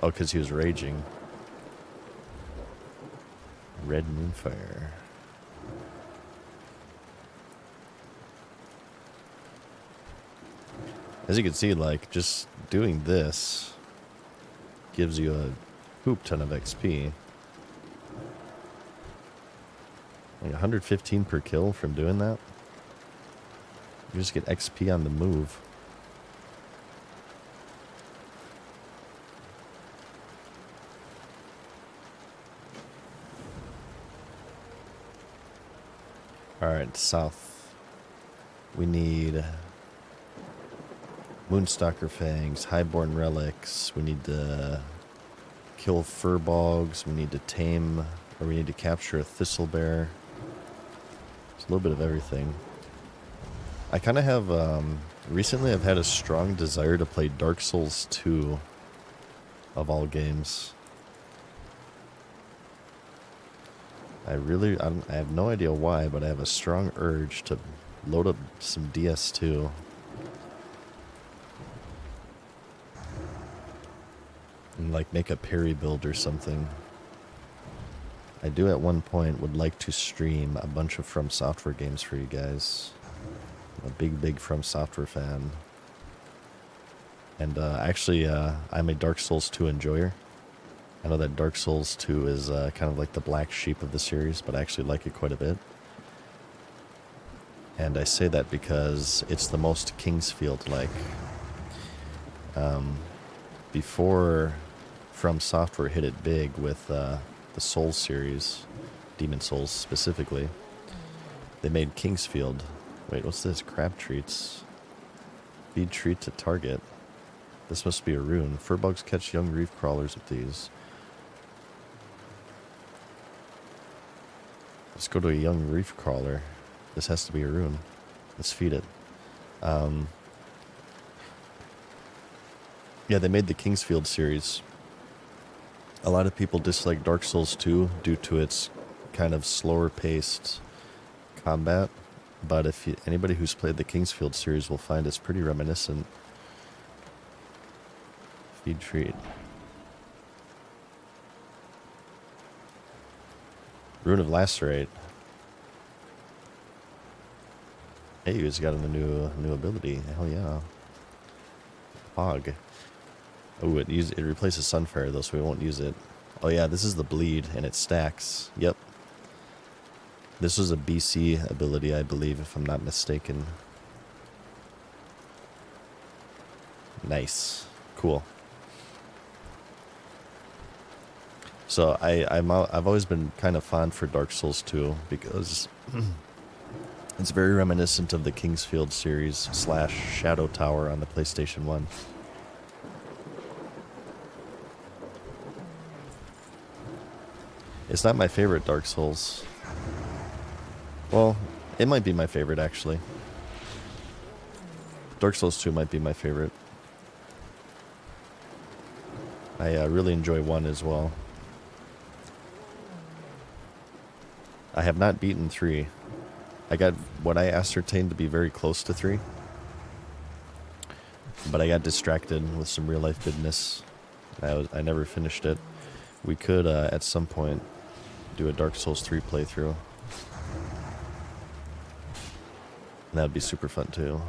A: Oh, because he was raging. Red Moonfire. As you can see, like, just doing this gives you a hoop ton of XP. Like 115 per kill from doing that. You just get XP on the move. Alright, south. We need Moonstalker Fangs, Highborn Relics. We need to kill Furbogs. We need to tame, or we need to capture a Thistlebear. It's a little bit of everything. I kind of have, recently I've had a strong desire to play Dark Souls 2 of all games. I have no idea why, but I have a strong urge to load up some DS2. And like make a parry build or something. I do at one point would like to stream a bunch of From Software games for you guys. I'm a big From Software fan. And actually, I'm a Dark Souls 2 enjoyer. I know that Dark Souls 2 is kind of like the black sheep of the series, but I actually like it quite a bit. And I say that because it's the most Kingsfield-like. Before From Software hit it big with the Souls series, Demon Souls specifically, they made Kingsfield. Wait, what's this? Crab treats. Feed treat to target. This must be a rune. Furbogs catch young reef crawlers with these. Let's go to a young reef crawler. This has to be a rune. Let's feed it. Yeah, they made the Kingsfield series. A lot of people dislike Dark Souls 2 due to its kind of slower paced combat, but anybody who's played the Kingsfield series will find it's pretty reminiscent. Feed treat. Rune of Lacerate. Hey, you guys got a new ability. Hell yeah. Fog. Oh, it replaces Sunfire though, so we won't use it. Oh yeah, this is the bleed, and it stacks. Yep. This was a BC ability, I believe, if I'm not mistaken. Nice. Cool. So I've always been kind of fond for Dark Souls 2 because it's very reminiscent of the Kingsfield series / Shadow Tower on the PlayStation 1. It's not my favorite Dark Souls. Well, it might be my favorite, actually. Dark Souls 2 might be my favorite. I really enjoy 1 as well. I have not beaten 3. I got what I ascertained to be very close to 3. But I got distracted with some real life business. I never finished it. We could, at some point, do a Dark Souls 3 playthrough. And that'd be super fun too.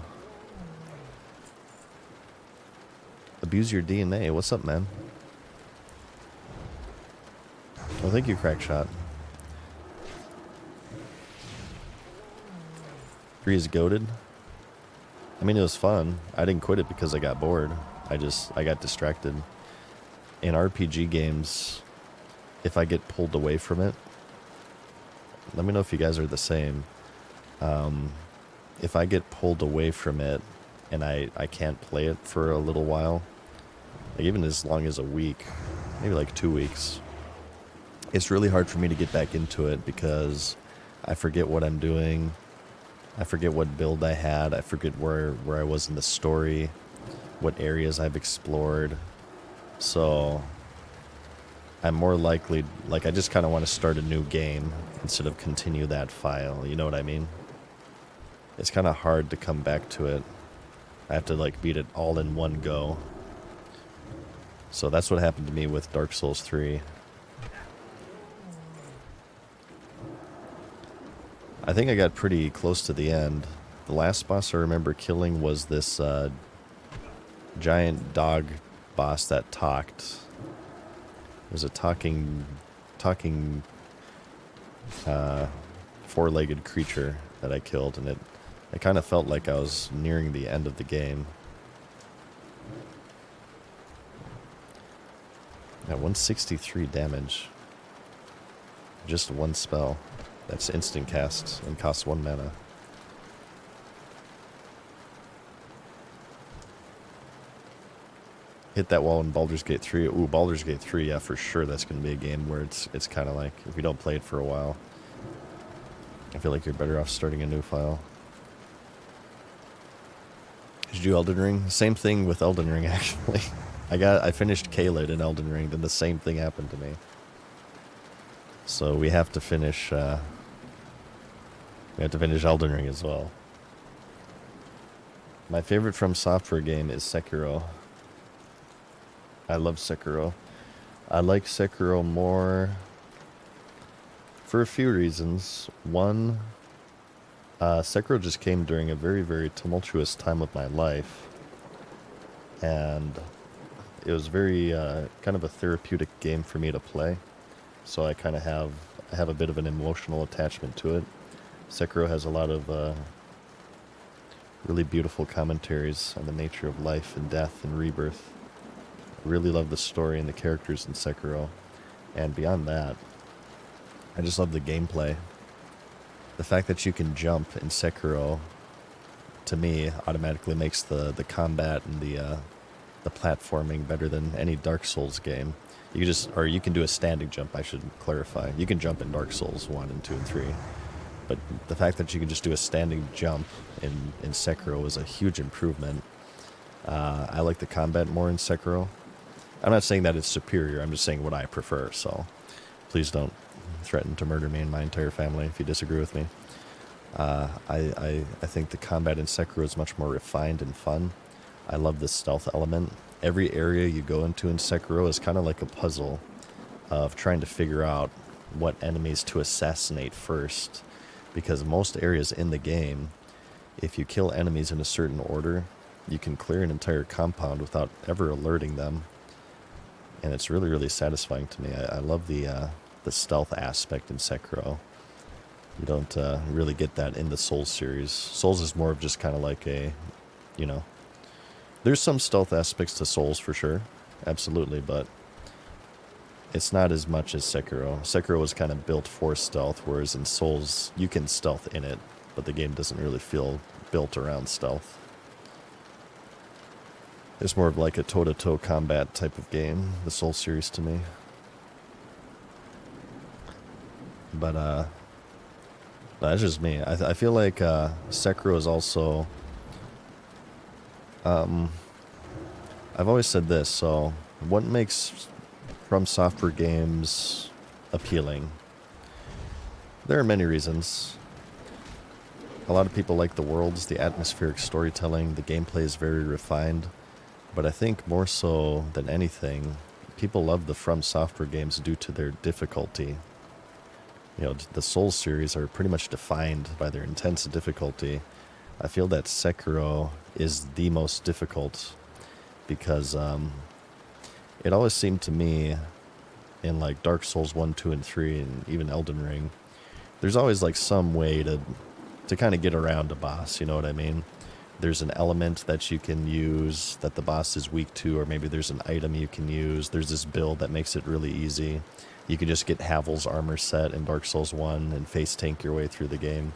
A: Abuse your DNA. What's up, man? Well, thank you, Crackshot. 3 is goated. I mean, it was fun. I didn't quit it because I got bored. I got distracted. In RPG games, if I get pulled away from it, let me know if you guys are the same. If I get pulled away from it and I can't play it for a little while, like even as long as a week, maybe like 2 weeks, it's really hard for me to get back into it because I forget what I'm doing. I forget what build I had. I forget where I was in the story, what areas I've explored. So I'm more likely, like, I just kind of want to start a new game instead of continue that file. You know what I mean? It's kind of hard to come back to it. I have to, like, beat it all in one go. So that's what happened to me with Dark Souls 3. I think I got pretty close to the end. The last boss I remember killing was this giant dog boss that talked. It was a talking four-legged creature that I killed, and it kind of felt like I was nearing the end of the game. At 163 damage. Just one spell. That's instant cast and costs 1 mana. Hit that wall in Baldur's Gate 3. Ooh, Baldur's Gate 3, yeah, for sure that's going to be a game where it's kind of like, if you don't play it for a while, I feel like you're better off starting a new file. Did you do Elden Ring? Same thing with Elden Ring, actually. I finished Caelid in Elden Ring, then the same thing happened to me. So we have to finish Elden Ring as well. My favorite From Software game is Sekiro. I love Sekiro. I like Sekiro more for a few reasons. One, Sekiro just came during a very, very tumultuous time of my life. And it was very kind of a therapeutic game for me to play. So I kind of have a bit of an emotional attachment to it. Sekiro has a lot of really beautiful commentaries on the nature of life and death and rebirth. I really love the story and the characters in Sekiro. And beyond that, I just love the gameplay. The fact that you can jump in Sekiro, to me, automatically makes the combat and the platforming better than any Dark Souls game. You can do a standing jump, I should clarify. You can jump in Dark Souls 1 and 2 and 3. But the fact that you can just do a standing jump in Sekiro is a huge improvement. I like the combat more in Sekiro. I'm not saying that it's superior. I'm just saying what I prefer. So please don't threaten to murder me and my entire family if you disagree with me. I think the combat in Sekiro is much more refined and fun. I love the stealth element. Every area you go into in Sekiro is kind of like a puzzle of trying to figure out what enemies to assassinate first. Because most areas in the game, if you kill enemies in a certain order, you can clear an entire compound without ever alerting them. And it's really, really satisfying to me. I love the stealth aspect in Sekiro. You don't really get that in the Souls series. Souls is more of just kind of like a, you know, there's some stealth aspects to Souls for sure, absolutely, but it's not as much as Sekiro. Sekiro was kind of built for stealth, whereas in Souls, you can stealth in it, but the game doesn't really feel built around stealth. It's more of like a toe-to-toe combat type of game, the Souls series to me. But, that's just me. I feel like Sekiro is also... I've always said this, so what makes From Software games appealing? There are many reasons. A lot of people like the worlds, the atmospheric storytelling, the gameplay is very refined. But I think more so than anything, people love the From Software games due to their difficulty. You know, the Souls series are pretty much defined by their intense difficulty. I feel that Sekiro is the most difficult because it always seemed to me in like Dark Souls 1, 2, and 3 and even Elden Ring, there's always like some way to kind of get around a boss, you know what I mean? There's an element that you can use that the boss is weak to, or maybe there's an item you can use. There's this build that makes it really easy. You can just get Havel's armor set in Dark Souls 1 and face tank your way through the game.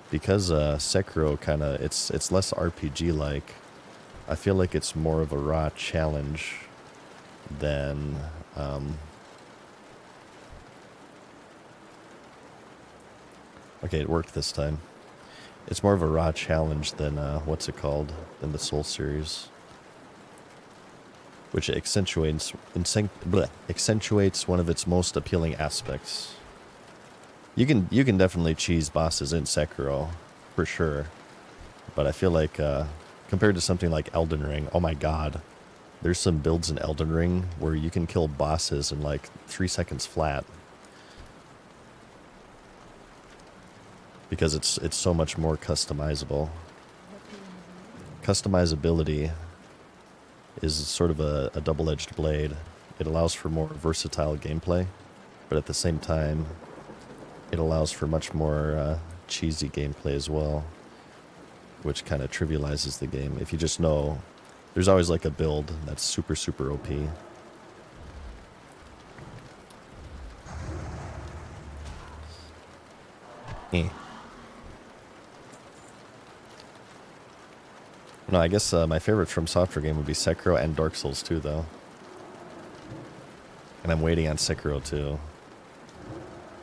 A: Because Sekiro kind of, it's less RPG-like, I feel like it's more of a raw challenge than... Okay, it worked this time. It's more of a raw challenge than, what's it called, than the Soul series. Which accentuates one of its most appealing aspects. You can definitely cheese bosses in Sekiro, for sure. But I feel like, compared to something like Elden Ring, oh my god. There's some builds in Elden Ring where you can kill bosses in like 3 seconds flat. Because it's so much more customizable. Customizability is sort of a double-edged blade. It allows for more versatile gameplay, but at the same time, it allows for much more cheesy gameplay as well, which kind of trivializes the game. If you just know, there's always like a build that's super, super OP. No, I guess my favorite From Software game would be Sekiro and Dark Souls 2, though. And I'm waiting on Sekiro 2.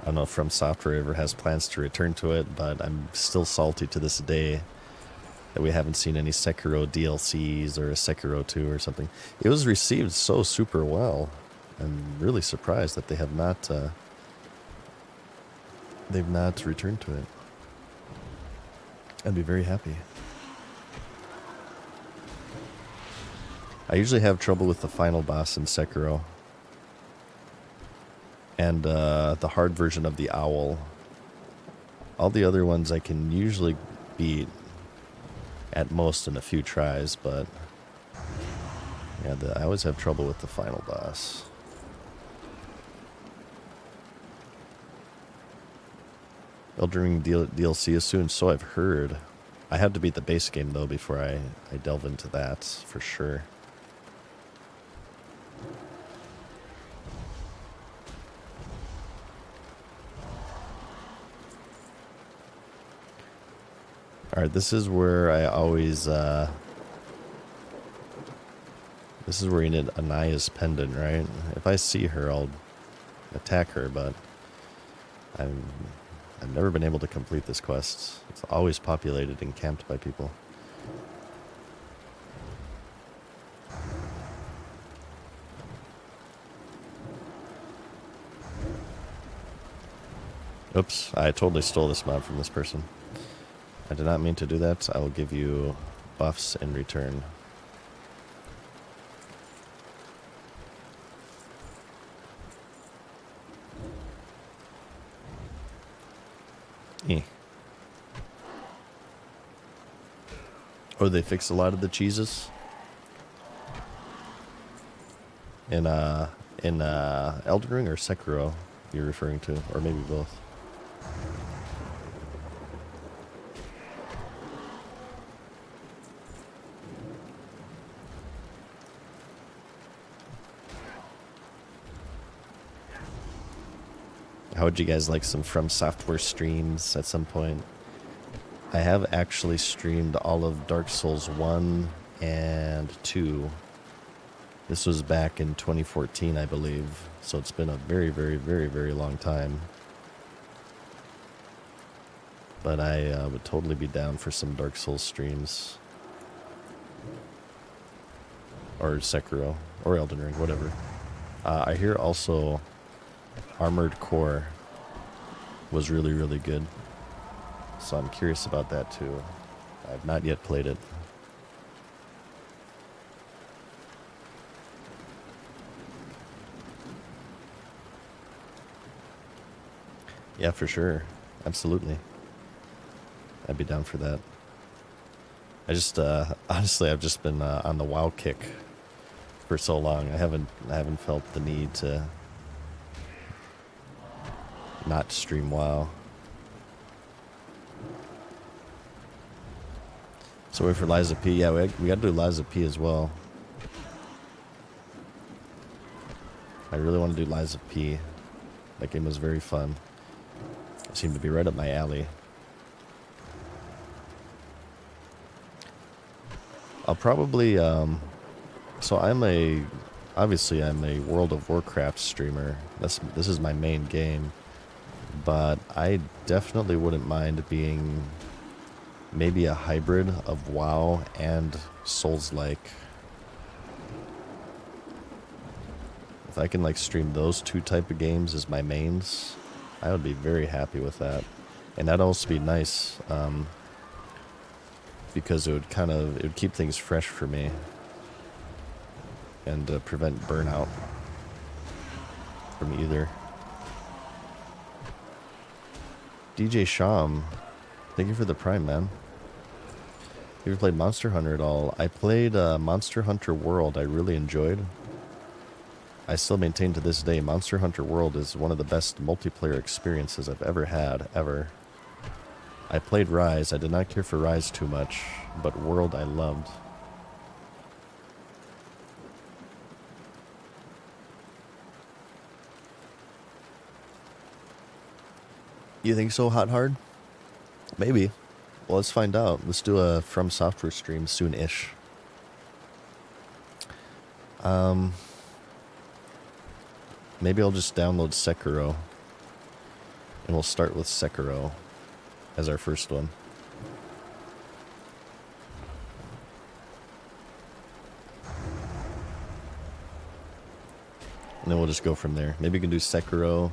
A: I don't know if From Software ever has plans to return to it, but I'm still salty to this day that we haven't seen any Sekiro DLCs or a Sekiro 2 or something. It was received so super well. I'm really surprised that they have not they've not returned to it. I'd be very happy. I usually have trouble with the final boss in Sekiro. And the hard version of the owl. All the other ones I can usually beat at most in a few tries, but yeah, I always have trouble with the final boss. Elden Ring DLC is soon, so I've heard. I have to beat the base game though before I delve into that for sure. Alright, this is where I always, this is where you need Anaya's pendant, right? If I see her, I'll attack her, but I've never been able to complete this quest. It's always populated and camped by people. Oops, I totally stole this mod from this person. I did not mean to do that. I will give you buffs in return. Eh. Oh, they fixed a lot of the cheeses in Elden Ring or Sekiro you're referring to, or maybe both. How would you guys like some From Software streams at some point? I have actually streamed all of Dark Souls 1 and 2. This was back in 2014, I believe. So it's been a very, very, very, very long time. But I would totally be down for some Dark Souls streams. Or Sekiro. Or Elden Ring, whatever. I hear also Armored Core was really, really good. So I'm curious about that too. I've not yet played it. Yeah, for sure. Absolutely. I'd be down for that. I just, honestly, I've just been on the WoW kick for so long. I haven't felt the need to not stream WoW. So wait for Liza P. Yeah, we got to do Liza P as well. I really want to do Liza P. That game was very fun. It seemed to be right up my alley. I'll probably, so obviously I'm a World of Warcraft streamer. This is my main game. But I definitely wouldn't mind being maybe a hybrid of WoW and Souls-like. If I can like stream those two type of games as my mains, I would be very happy with that. And that'd also be nice, because it would keep things fresh for me and prevent burnout from either. DJ Sham, thank you for the Prime, man. You ever played Monster Hunter at all? I played Monster Hunter World. I really enjoyed. I still maintain to this day Monster Hunter World is one of the best multiplayer experiences I've ever had, ever. I played Rise. I did not care for Rise too much, but World I loved. You think so, Hot Hard? Maybe. Well, let's find out. Let's do a From Software stream soon-ish. Maybe I'll just download Sekiro. And we'll start with Sekiro as our first one. And then we'll just go from there. Maybe we can do Sekiro,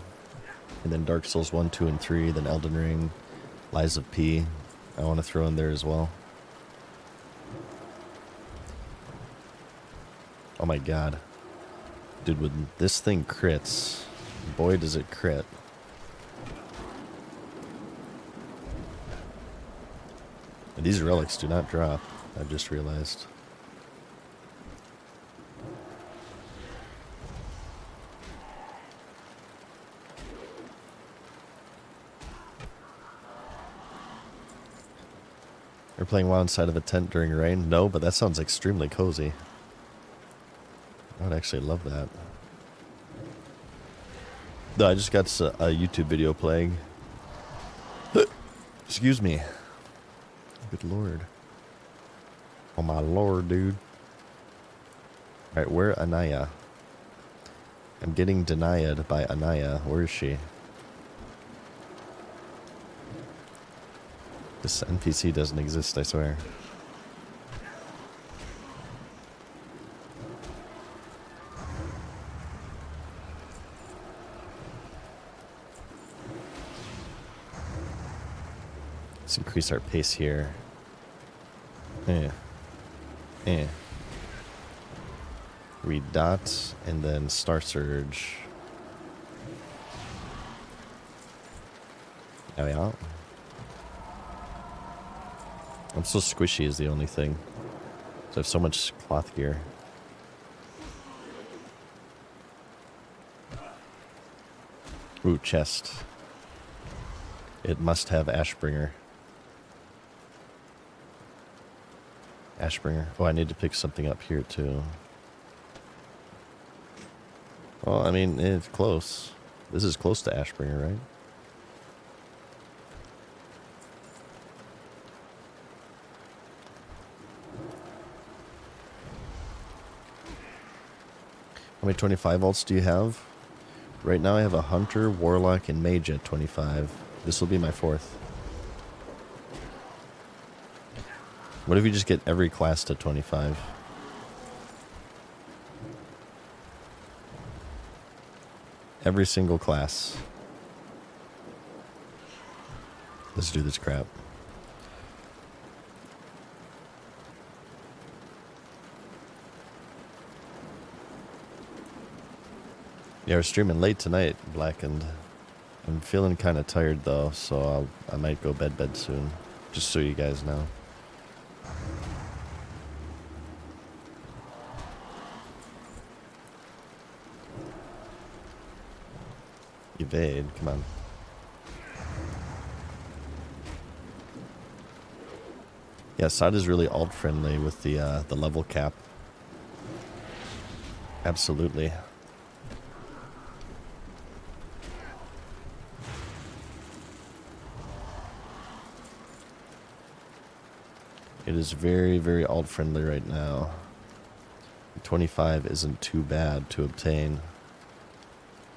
A: and then Dark Souls 1, 2, and 3, then Elden Ring, Liza P. I want to throw in there as well. Oh my god. Dude, when this thing crits, boy does it crit. And these relics do not drop, I've just realized. You're playing WoW inside of a tent during rain? No, but that sounds extremely cozy. I would actually love that. No, I just got a YouTube video playing. Excuse me. Good lord. Oh my lord, dude. Alright, where Anaya? I'm getting denied by Anaya. Where is she? This NPC doesn't exist, I swear. Let's increase our pace here. Read dot and then Star Surge. Oh yeah. I'm so squishy is the only thing. So I have so much cloth gear. Ooh, chest. It must have Ashbringer. Ashbringer. Oh, I need to pick something up here too. Well, I mean, it's close. This is close to Ashbringer, right? How many 25 ults do you have? Right now I have a Hunter, Warlock, and Mage at 25. This will be my 4th. What if you just get every class to 25? Every single class. Let's do this crap. Yeah, we're streaming late tonight, Blackened. I'm feeling kind of tired though, so I might go bed soon. Just so you guys know. Evade, come on. Yeah, Sod is really alt friendly with the level cap. Absolutely. It is very, very alt friendly right now. 25 isn't too bad to obtain.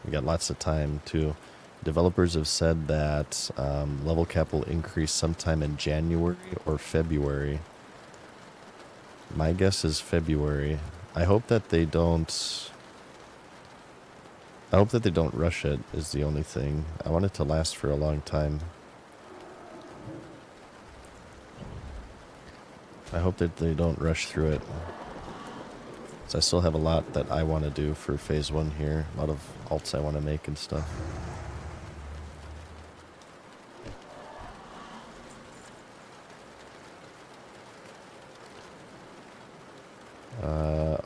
A: We got lots of time too. Developers have said that level cap will increase sometime in January or February. My guess is February. I hope that they don't. I hope that they don't rush it. Is the only thing. I want it to last for a long time. I hope that they don't rush through it. So I still have a lot that I want to do for phase 1 here. A lot of alts I want to make and stuff.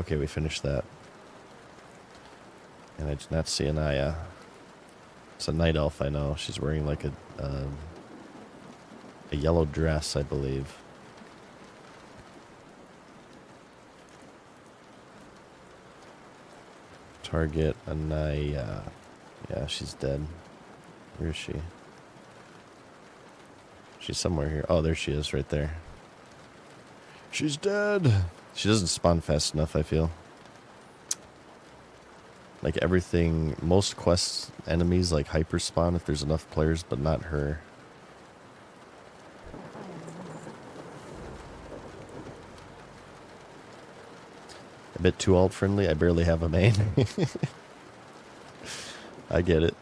A: Okay, we finished that. And I did not see Anaya. It's a night elf, I know. She's wearing like a yellow dress, I believe. Target Anaya. Yeah, she's dead. Where is she? She's somewhere here. Oh, there she is, right there. She's dead. She doesn't spawn fast enough, I feel. Like everything, most quest enemies like hyper spawn if there's enough players, but not her. A bit too alt friendly. I barely have a main. I get it.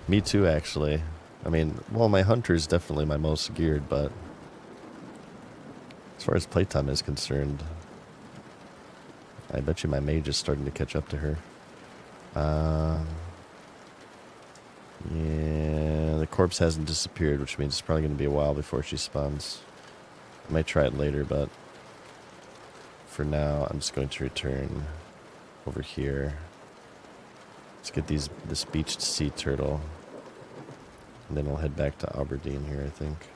A: Me too, actually. I mean, well, my Hunter's definitely my most geared, but as far as playtime is concerned, I bet you my mage is starting to catch up to her. Yeah, the corpse hasn't disappeared, which means it's probably going to be a while before she spawns. I might try it later, but for now, I'm just going to return over here. Let's get this beached sea turtle. And then we'll head back to Aberdeen here, I think.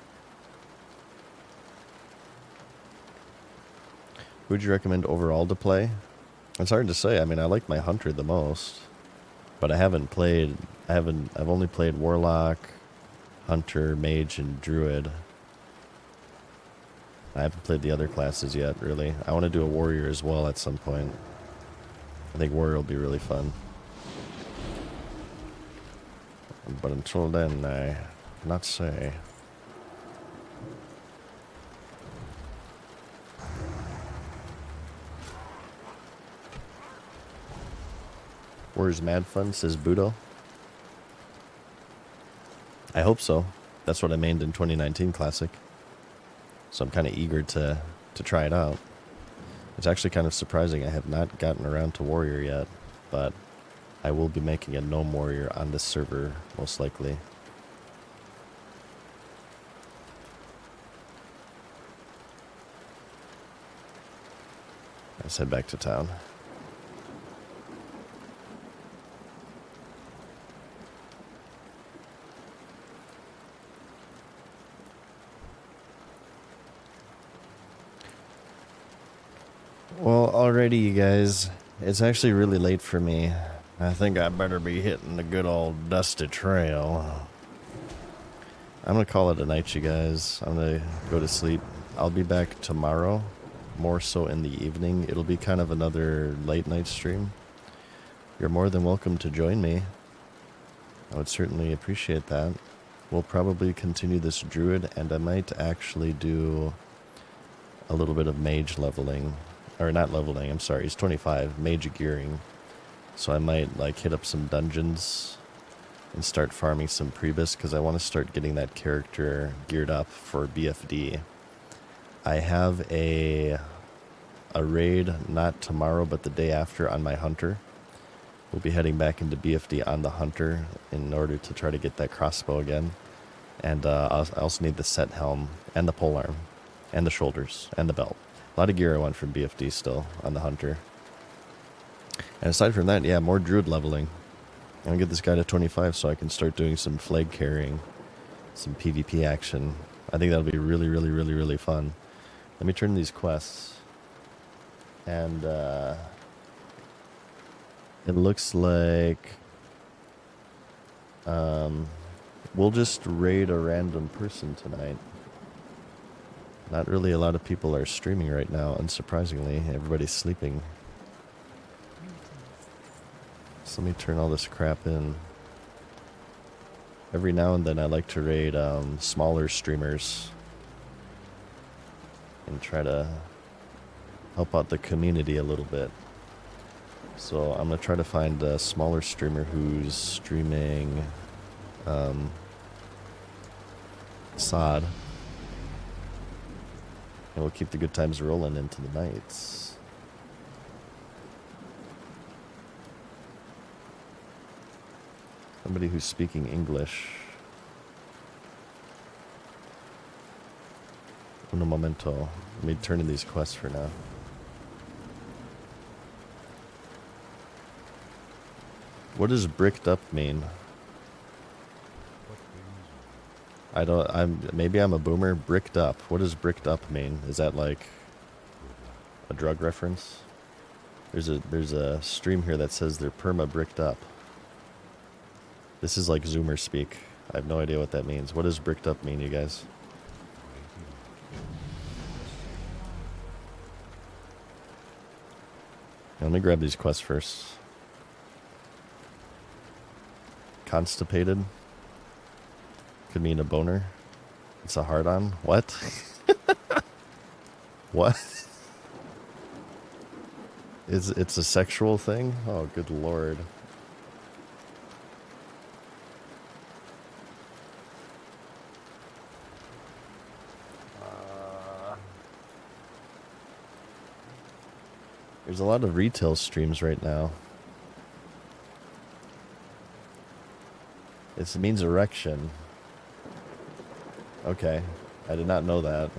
A: Who would you recommend overall to play? It's hard to say. I mean, I like my Hunter the most. But I've only played Warlock, Hunter, Mage, and Druid. I haven't played the other classes yet, really. I want to do a Warrior as well at some point. I think Warrior will be really fun. But until then, I cannot say. Where's Mad Fun, says Budo. I hope so. That's what I mained in 2019 Classic. So I'm kind of eager to try it out. It's actually kind of surprising I have not gotten around to Warrior yet, but I will be making a Gnome Warrior on this server, most likely. Let's head back to town. Well, alrighty, you guys. It's actually really late for me. I think I better be hitting the good old dusty trail. I'm gonna call it a night, you guys. I'm gonna go to sleep. I'll be back tomorrow, more so in the evening. It'll be kind of another late night stream. You're more than welcome to join me. I would certainly appreciate that. We'll probably continue this druid, and I might actually do a little bit of mage leveling. Or not leveling, I'm sorry, he's 25, mage gearing. So I might like hit up some dungeons and start farming some Prebus, because I want to start getting that character geared up for BFD. I have a raid, not tomorrow, but the day after on my Hunter. We'll be heading back into BFD on the Hunter in order to try to get that crossbow again. And I also need the set helm, and the polearm, and the shoulders, and the belt. A lot of gear I want from BFD still on the Hunter. And aside from that, yeah, more druid leveling. I'm going to get this guy to 25 so I can start doing some flag carrying, some PvP action. I think that'll be really, really, really, really fun. Let me turn these quests. And it looks like we'll just raid a random person tonight. Not really a lot of people are streaming right now, unsurprisingly. Everybody's sleeping. So let me turn all this crap in. Every now and then I like to raid smaller streamers and try to help out the community a little bit. So I'm going to try to find a smaller streamer who's streaming SOD. And we'll keep the good times rolling into the nights. Somebody who's speaking English. Un momento. Let me turn in these quests for now. What does bricked up mean? Maybe I'm a boomer. Bricked up. What does bricked up mean? Is that like a drug reference? There's a stream here that says they're perma bricked up. This is like Zoomer speak. I have no idea what that means. What does bricked up mean, you guys? Let me grab these quests first. Constipated. Could mean a boner. It's a hard-on. What? What? It's a sexual thing? Oh, good lord. There's a lot of retail streams right now. It means erection. Okay, I did not know that.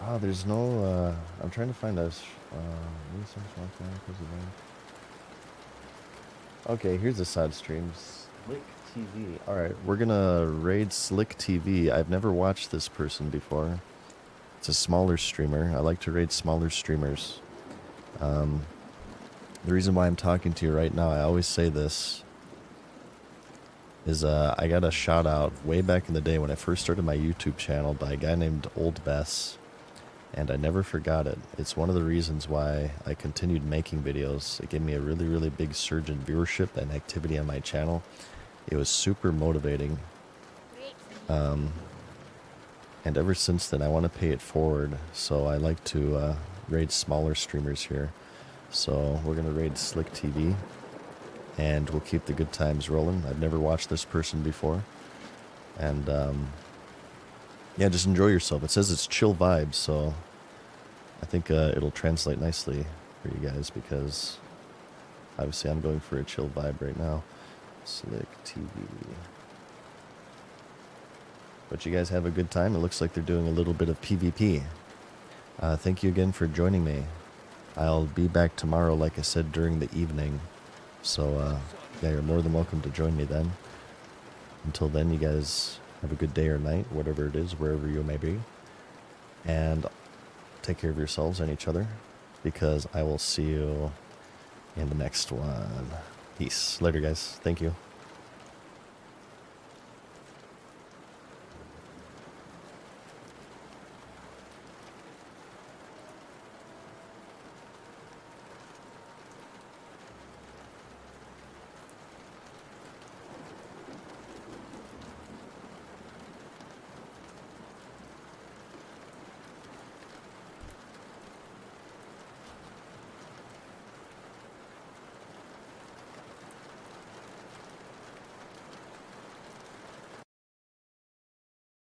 A: Oh, there's no, I'm trying to find us. Okay, here's a side stream. Slick TV. Alright, we're gonna raid Slick TV. I've never watched this person before. It's a smaller streamer. I like to raid smaller streamers. The reason why I'm talking to you right now, I always say this, is I got a shout out way back in the day when I first started my YouTube channel by a guy named Old Bess, and I never forgot it. It's one of the reasons why I continued making videos. It gave me a really, really big surge in viewership and activity on my channel. It was super motivating. And ever since then, I want to pay it forward, so I like to raid smaller streamers here. So we're going to raid Slick TV. and we'll keep the good times rolling. I've never watched this person before. And, yeah, just enjoy yourself. It says it's chill vibes, so I think it'll translate nicely for you guys because obviously I'm going for a chill vibe right now. Slick TV. But you guys have a good time. It looks like they're doing a little bit of PvP. Thank you again for joining me. I'll be back tomorrow, like I said, during the evening. So, yeah, you're more than welcome to join me then. Until then, you guys have a good day or night, whatever it is, wherever you may be. And take care of yourselves and each other, because I will see you in the next one. Peace. Later, guys. Thank you.